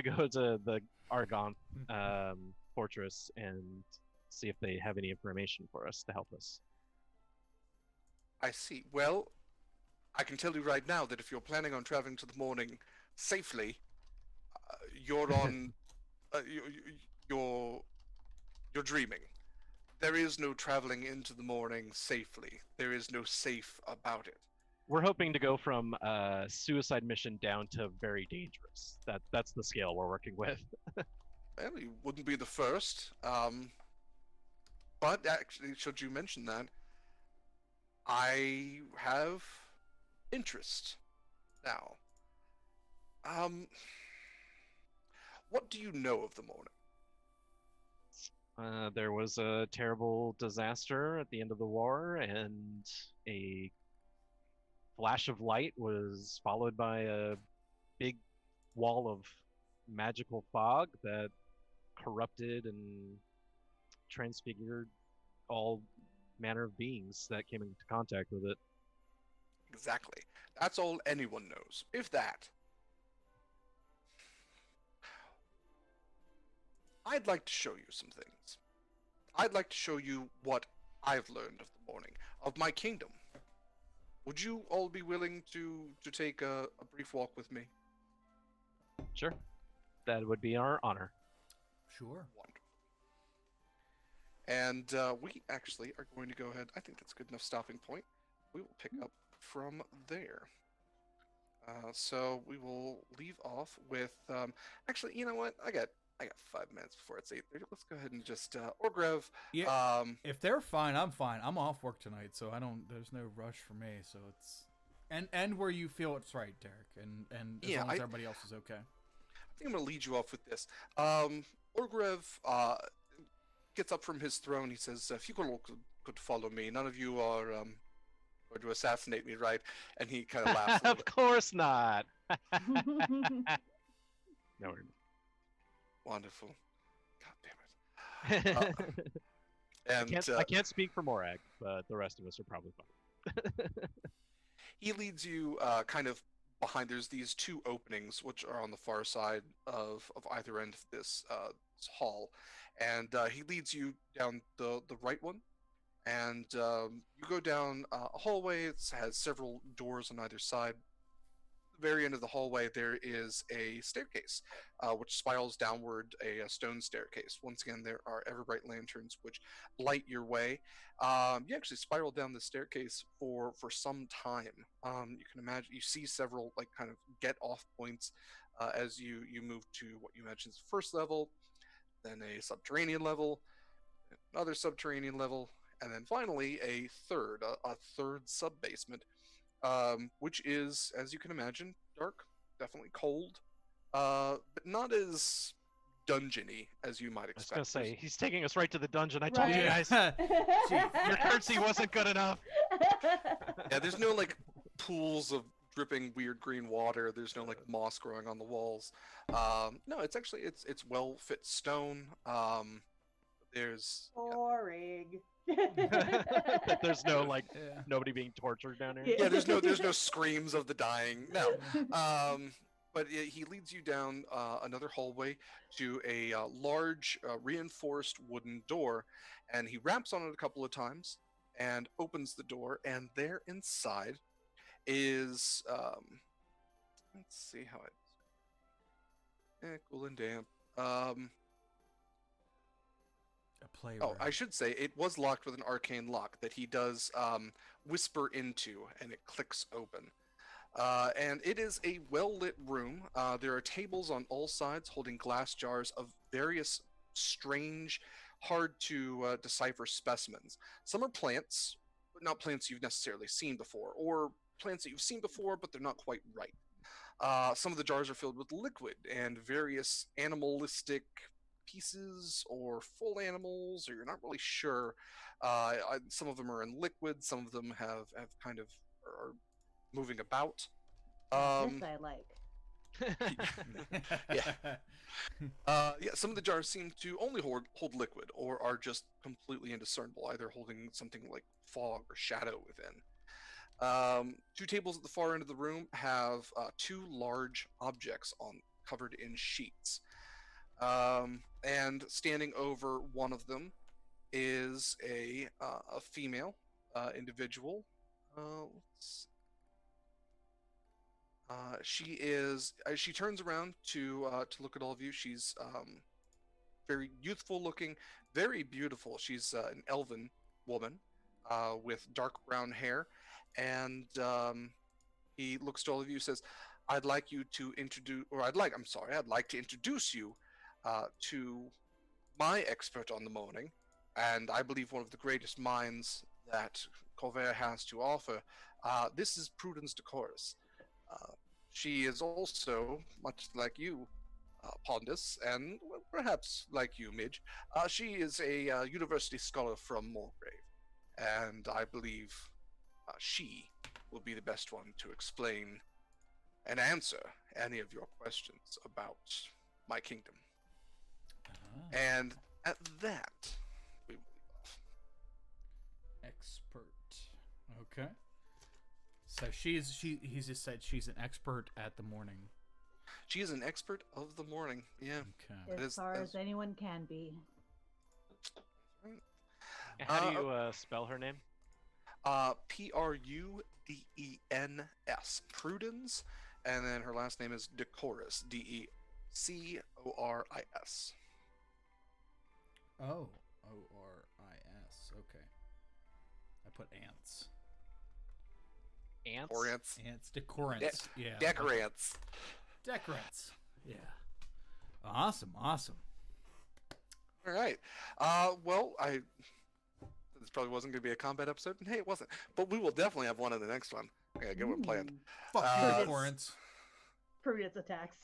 go to the Argon fortress and see if they have any information for us to help us. I see. Well, I can tell you right now that if you're planning on traveling to the Mourning safely, you're on you're dreaming. There is no traveling into the Mourning safely. There is no safe about it. We're hoping to go from suicide mission down to very dangerous. That's the scale we're working with. Well, you wouldn't be the first. But actually, should you mention that, I have interest now. What do you know of the Mourning? There was a terrible disaster at the end of the war, and a flash of light was followed by a big wall of magical fog that corrupted and transfigured all manner of beings that came into contact with it. Exactly. That's all anyone knows. If that. I'd like to show you some things. I'd like to show you what I've learned of the Mourning, of my kingdom. Would you all be willing to take a brief walk with me? Sure. That would be our honor. Sure. Wonderful. And we actually are going to go ahead. I think that's a good enough stopping point. We will pick up from there. So we will leave off with. Actually, you know what? I got 5 minutes before it's 8:30. Let's go ahead and just Orgrev. Yeah. If they're fine, I'm fine. I'm off work tonight, so I don't. There's no rush for me. So it's and where you feel it's right, Derek, and as long as everybody else is okay. I think I'm gonna lead you off with this. Orgrev gets up from his throne. He says, "If you could follow me, none of you are going to assassinate me, right?" And he kind of laughs. Of course not. No. Wonderful. God damn it. And I can't speak for Morag, but the rest of us are probably fine. He leads you kind of behind. There's these two openings, which are on the far side of either end of this hall. And he leads you down the right one. And you go down a hallway. It has several doors on either side. At the very end of the hallway, there is a staircase, which spirals downward, a stone staircase. Once again, there are ever-bright lanterns which light your way. You actually spiral down the staircase for some time. You can imagine, you see several like kind of get-off points as you move to what you mentioned is the first level, then a subterranean level, another subterranean level, and then finally a third sub-basement, which is, as you can imagine, dark, definitely cold, but not as dungeony as you might expect. I was gonna say, he's taking us right to the dungeon. I told you guys, your curtsy wasn't good enough. Yeah, there's no like pools of dripping weird green water. There's no like moss growing on the walls. No, it's actually it's well fit stone. There's boring. There's no like nobody being tortured down here. Yeah, there's no screams of the dying. No. But he leads you down another hallway to a large reinforced wooden door, and he raps on it a couple of times and opens the door, and there inside is let's see how it cool and damp. Oh, I should say it was locked with an arcane lock that he does whisper into, and it clicks open. And it is a well-lit room. There are tables on all sides holding glass jars of various strange, hard-to decipher specimens. Some are plants, but not plants you've necessarily seen before, or plants that you've seen before, but they're not quite right. Some of the jars are filled with liquid and various animalistic pieces or full animals, or you're not really sure. Some of them are in liquid, some of them have kind of are moving about. This I like. Yeah, some of the jars seem to only hold liquid, or are just completely indiscernible, either holding something like fog or shadow within. Two tables at the far end of the room have two large objects covered in sheets. And standing over one of them is a female individual. She turns around to look at all of you. She's very youthful looking, very beautiful. She's an elven woman with dark brown hair, and he looks to all of you and says, I'd like to introduce you to my expert on the Mourning, and I believe one of the greatest minds that Khorvaire has to offer. This is Prudence Decorus. She is also, much like you, Pondus, and well, perhaps like you, Midge, she is a university scholar from Moorgrave, and I believe she will be the best one to explain and answer any of your questions about my kingdom. And at that, we will leave off. Expert. Okay. So he's just said she's an expert at the Mourning. She is an expert of the Mourning. Yeah. Okay. As far as anyone can be. How do you spell her name? Prudens. Prudence, and then her last name is Decorus. Decoris. Oh, O-R-I-S. put ants. Ants? Orants. Ants. Decorants. Yeah. Decorants. Decorants. Yeah. Awesome. Awesome. All right. Well, this probably wasn't going to be a combat episode, and hey, it wasn't. But we will definitely have one in the next one. I got a good one planned. Fuck Uh, you, Decorants. Prudence attacks.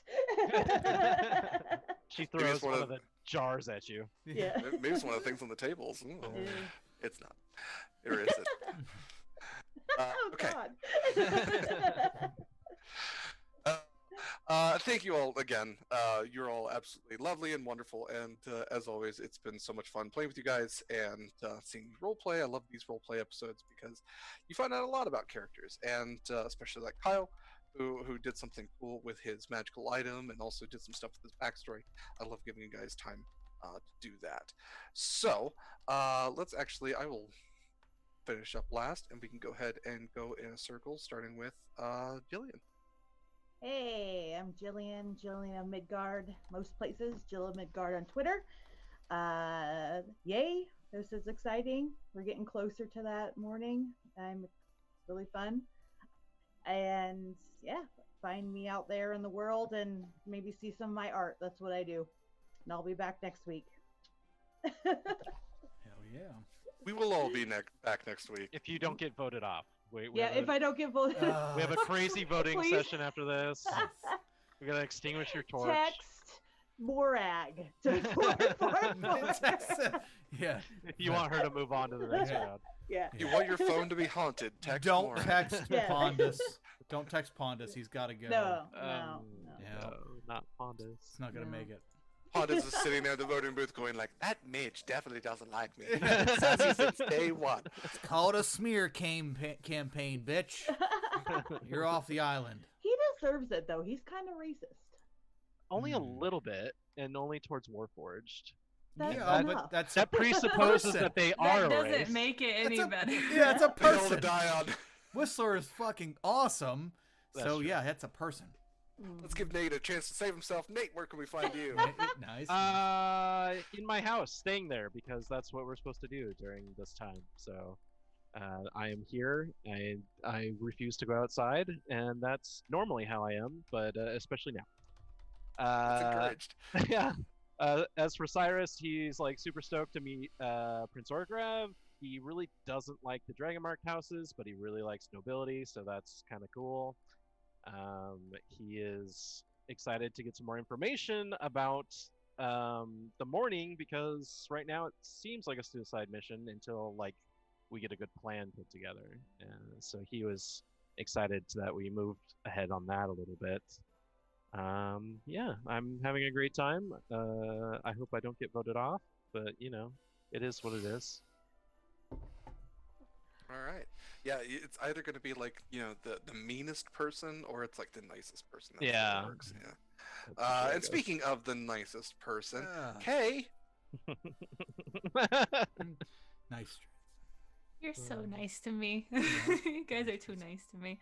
She Maybe throws it's one one of- of the jars at you. Yeah. Maybe it's one of the things on the tables. Ooh. Yeah. It's not. Or is it? Oh Okay. God. Thank you all again. You're all absolutely lovely and wonderful, and as always, it's been so much fun playing with you guys and seeing you roleplay. I love these roleplay episodes because you find out a lot about characters, and especially like Kyle, who did something cool with his magical item and also did some stuff with his backstory. I love giving you guys time to do that. So let's actually, I will finish up last, and we can go ahead and go in a circle, starting with Jillian. Hey, I'm Jillian of Midgard, most places, Jill of Midgard on Twitter. Yay, this is exciting. We're getting closer to that morning. It's really fun. And yeah, find me out there in the world and maybe see some of my art. That's what I do. And I'll be back next week. Hell yeah. We will all be back next week. If you don't get voted off. We Yeah, have if I don't get voted. we have a crazy voting Please. session after this. We're going to extinguish your torch. Text Morag to 444. Yeah. If you want her to move on to the next Yeah. round. Yeah. You want your phone to be haunted? Text Don't more. text Yeah. Pondus. Don't text Pondus. He's got to go. No. Um, Yeah. No, not Hondas. It's not going to No. make it. Honda's just sitting there at the voting booth going like, that mage definitely doesn't like me. Sassy since day one. It's called a smear campaign, bitch. You're off the island. He deserves it though. He's kind of racist. Only a Hmm. little bit, and only towards Warforged. That's yeah, enough. but that's That presupposes person. that they are That a doesn't race. make it any That's a- better. Yeah, it's a We roll to person. die on. Whistler is fucking awesome. That's So true. yeah, that's a person. Let's give Nate a chance to save himself. Nate, where can we find you? Nice. In my house, staying there because that's what we're supposed to do during this time. So, I am here. I refuse to go outside, and that's normally how I am, but especially now. That's encouraged. Yeah. As for Cyrus, he's like super stoked to meet Prince Orgrav. He really doesn't like the Dragonmark houses, but he really likes nobility, so that's kind of cool. He is excited to get some more information about the Mourning because right now it seems like a suicide mission until like we get a good plan put together. So he was excited that we moved ahead on that a little bit. Yeah, I'm having a great time. I hope I don't get voted off, but you know, it is what it is. All right. Yeah, it's either going to be like, you know, the meanest person or it's like the nicest person. That's how it Yeah. works, yeah. That's the way it And goes. speaking of the nicest person, Ah, Kay, nice. You're so Uh, nice to me. yeah. You guys are too nice to me.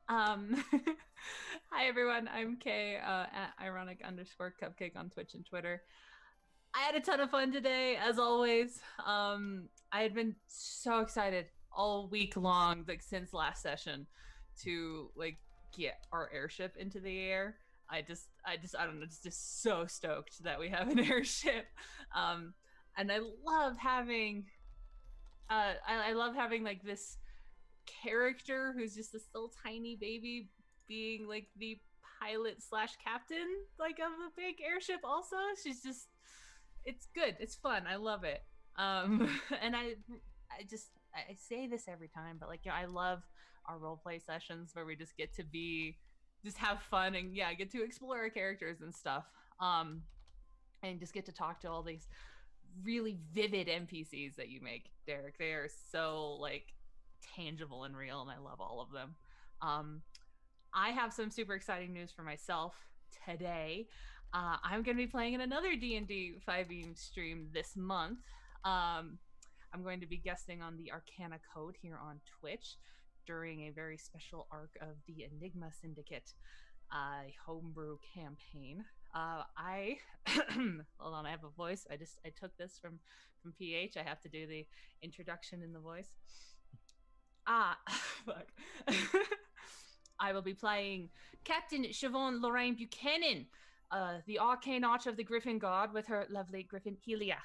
Hi everyone, I'm Kay at ironic_cupcake on Twitch and Twitter. I had a ton of fun today, as always. I had been so excited all week long, like since last session, to like get our airship into the air. I don't know, just so stoked that we have an airship. And I love having I love having like this character who's just this little tiny baby being like the pilot / captain like of the big airship also. She's just, it's good, it's fun, I love it. And I say this every time, but like, yeah, I love our roleplay sessions where we just get to just have fun and yeah, get to explore our characters and stuff. And just get to talk to all these really vivid NPCs that you make, Derek. They are so like tangible and real, and I love all of them. I have some super exciting news for myself today. I'm going to be playing in another D&D 5e stream this month. I'm going to be guesting on the Arcana Code here on Twitch during a very special arc of the Enigma Syndicate homebrew campaign. I hold on, I have a voice. I took this from PH. I have to do the introduction in the voice. Fuck. I will be playing Captain Siobhan Lorraine Buchanan, the arcane archer of the Griffin Guard, with her lovely Griffin Helia.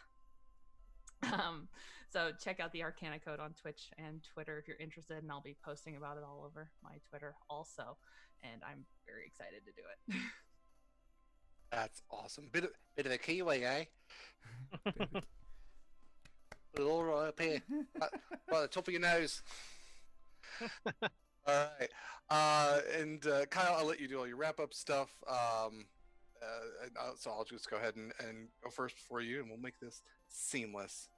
So check out the Arcana Code on Twitch and Twitter if you're interested, and I'll be posting about it all over my Twitter also. And I'm very excited to do it. That's awesome. Bit of a Kiwi, eh? All right up here. Right the top of your nose. All right. And Kyle, I'll let you do all your wrap-up stuff. So I'll just go ahead and go first before you, and we'll make this seamless.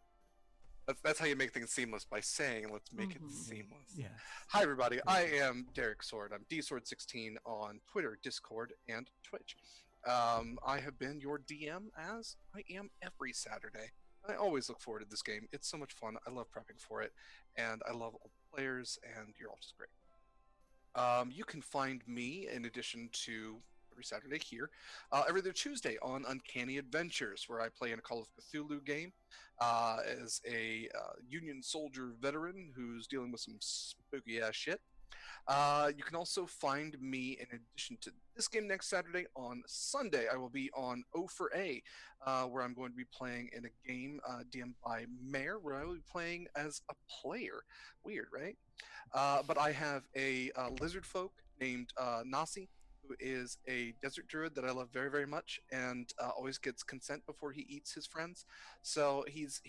That's how you make things seamless, by saying, let's make it seamless. Yeah. Hi, everybody. I am Derek Sword. I'm DSword16 on Twitter, Discord, and Twitch. I have been your DM, as I am every Saturday. I always look forward to this game. It's so much fun. I love prepping for it, and I love all the players, and you're all just great. You can find me, in addition to every Saturday here, every other Tuesday on Uncanny Adventures, where I play in a Call of Cthulhu game as a Union soldier veteran who's dealing with some spooky ass shit. You can also find me, in addition to this game next Saturday, on Sunday. I will be on O for A, where I'm going to be playing in a game DM'd by Mare, where I will be playing as a player. Weird, right? But I have a lizard folk named Nasi, who is a desert druid that I love very, very much, and always gets consent before he eats his friends. So he's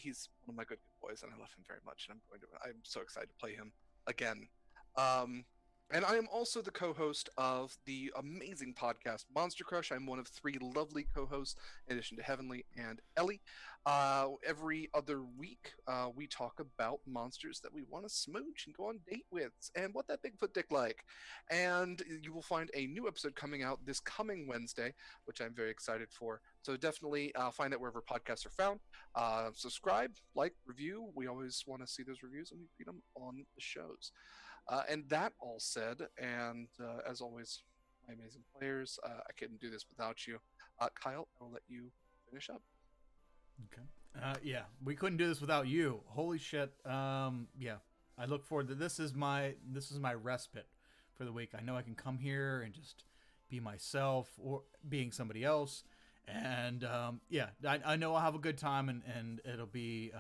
one of my good boys, and I love him very much. And I'm so excited to play him again. And I am also the co-host of the amazing podcast Monster Crush. I'm one of 3 lovely co-hosts, in addition to Heavenly and Ellie. Every other week, we talk about monsters that we want to smooch and go on date with, and what that Bigfoot dick like. And you will find a new episode coming out this coming Wednesday, which I'm very excited for. So definitely find it wherever podcasts are found. Subscribe, like, review. We always want to see those reviews, and we read them on the shows. And that all said, and as always, my amazing players, I couldn't do this without you. Kyle, I will let you finish up. Okay. Yeah, we couldn't do this without you. Holy shit. Yeah, I look forward to this. Is my respite for the week. I know I can come here and just be myself or being somebody else, and yeah, I know I'll have a good time, and it'll be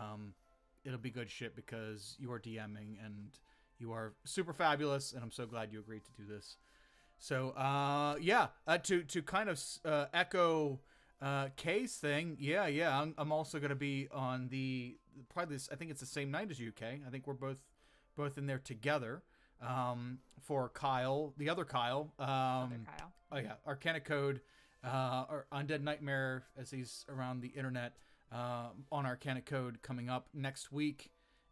good shit because you are DMing and you are super fabulous, and I'm so glad you agreed to do this. So, yeah, to kind of echo Kay's thing, yeah, I'm also going to be on probably this, I think it's the same night as you, Kay. I think we're both in there together for Kyle, the other Kyle. Other Kyle. Oh, yeah, Arcana Code, or Undead Nightmare, as he's around the internet, on Arcana Code coming up next week.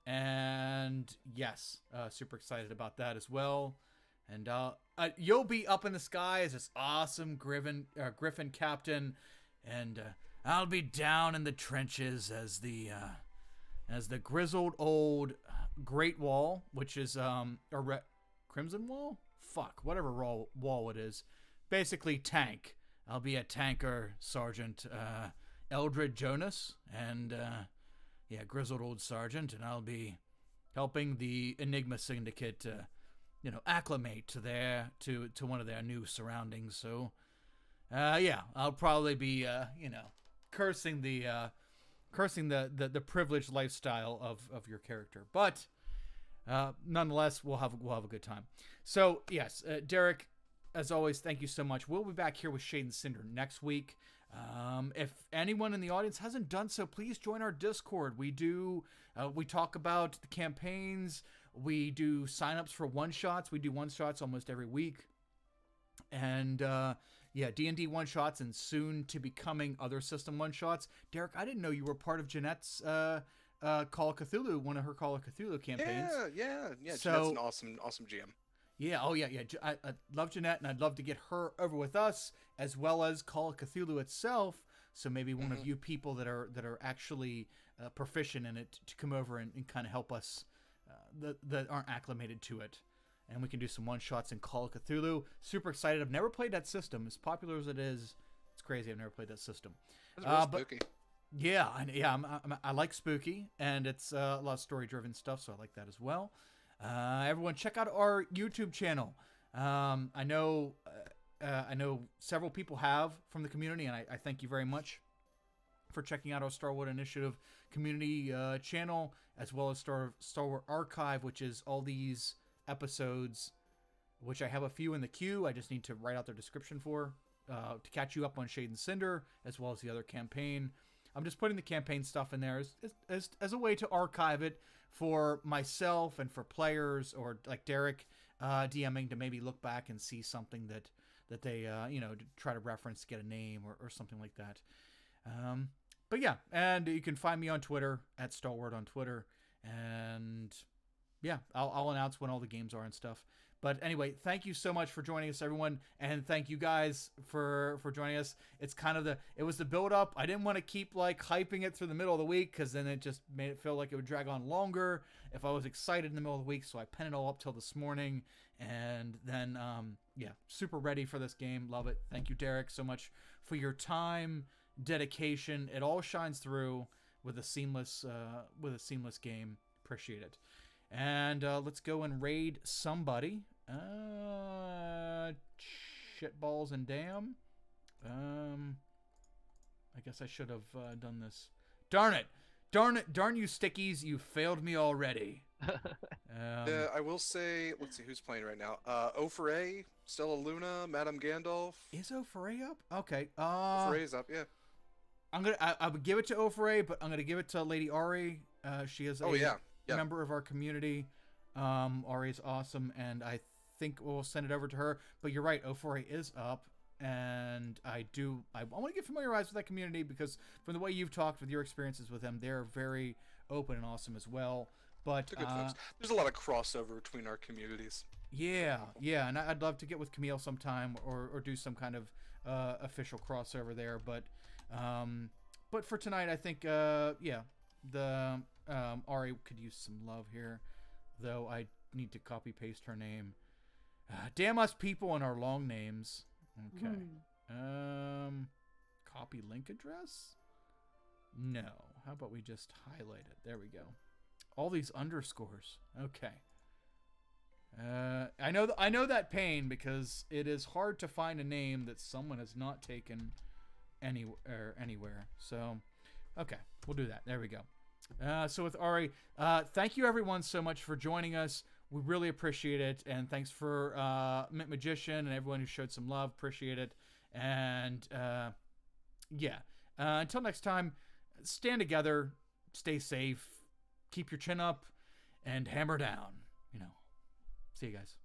And yes, super excited about that as well. And you'll be up in the sky as this awesome Griffin captain, and I'll be down in the trenches as the grizzled old Great Wall, which is Crimson Wall. Fuck, whatever wall it is. Basically, tank. I'll be a tanker, Sergeant Eldred Jonas, and yeah, grizzled old sergeant, and I'll be helping the Enigma Syndicate acclimate to one of their new surroundings. So, yeah, I'll probably be cursing the privileged lifestyle of your character, but nonetheless, we'll have a good time. So, yes, Derek, as always, thank you so much. We'll be back here with Shade and Cinder next week. If anyone in the audience hasn't done so, please join our Discord. We talk about the campaigns. We do signups for one-shots. We do one-shots almost every week. And, yeah, D&D one-shots and soon to be coming other system one-shots. Derek, I didn't know you were part of Jeanette's Call of Cthulhu, one of her Call of Cthulhu campaigns. Yeah. So, Jeanette's an awesome GM. Yeah, oh yeah. I love Jeanette, and I'd love to get her over with us, as well as Call of Cthulhu itself. So maybe one of you people that are actually proficient in it to come over and kind of help us that aren't acclimated to it, and we can do some one shots in Call of Cthulhu. Super excited! I've never played that system. As popular as it is, it's crazy. I've never played that system. It's real spooky. Yeah, I like spooky, and it's a lot of story-driven stuff, so I like that as well. Everyone, check out our YouTube channel. I know several people have from the community, and I thank you very much for checking out our Stalwart Initiative community channel, as well as Stalwart Archive, which is all these episodes, which I have a few in the queue. I just need to write out their description for to catch you up on Shade and Cinder, as well as the other campaign. I'm just putting the campaign stuff in there as a way to archive it for myself and for players, or like Derek DMing, to maybe look back and see something that they try to reference, get a name or something like that. But yeah, and you can find me on Twitter at Stalwart on Twitter, and yeah, I'll announce when all the games are and stuff. But anyway, thank you so much for joining us, everyone, and thank you guys for joining us. It's kind of it was the build up. I didn't want to keep like hyping it through the middle of the week, because then it just made it feel like it would drag on longer if I was excited in the middle of the week. So I penned it all up till this morning, and then yeah, super ready for this game. Love it. Thank you, Derek, so much for your time, dedication. It all shines through with a seamless game. Appreciate it. And let's go and raid somebody. Shitballs and damn. I guess I should have done this. Darn it! Darn you stickies! You failed me already. I will say, let's see who's playing right now. Ofray, Stella Luna, Madame Gandalf. Is Ofray up? Okay. Ofray's up, yeah. I would give it to Ofray, but I'm gonna give it to Lady Ari. She is a member of our community. Ari is awesome, and I think we'll send it over to her. But you're right, Ofray is up, and I want to get familiarized with that community, because from the way you've talked with your experiences with them, they're very open and awesome as well. But good folks. There's a lot of crossover between our communities. Yeah, and I'd love to get with Camille sometime, or do some kind of official crossover there. But for tonight, I think the Ari could use some love here, though I need to copy paste her name. Damn us people and our long names. Okay. Copy link address? No. How about we just highlight it? There we go. All these underscores. Okay. I know that pain, because it is hard to find a name that someone has not taken anywhere. So, okay, we'll do that. There we go. So with Ari, thank you everyone so much for joining us. We really appreciate it, and thanks for Mint Magician and everyone who showed some love. Appreciate it. And yeah, until next time, stand together, stay safe, keep your chin up, and hammer down. See you guys.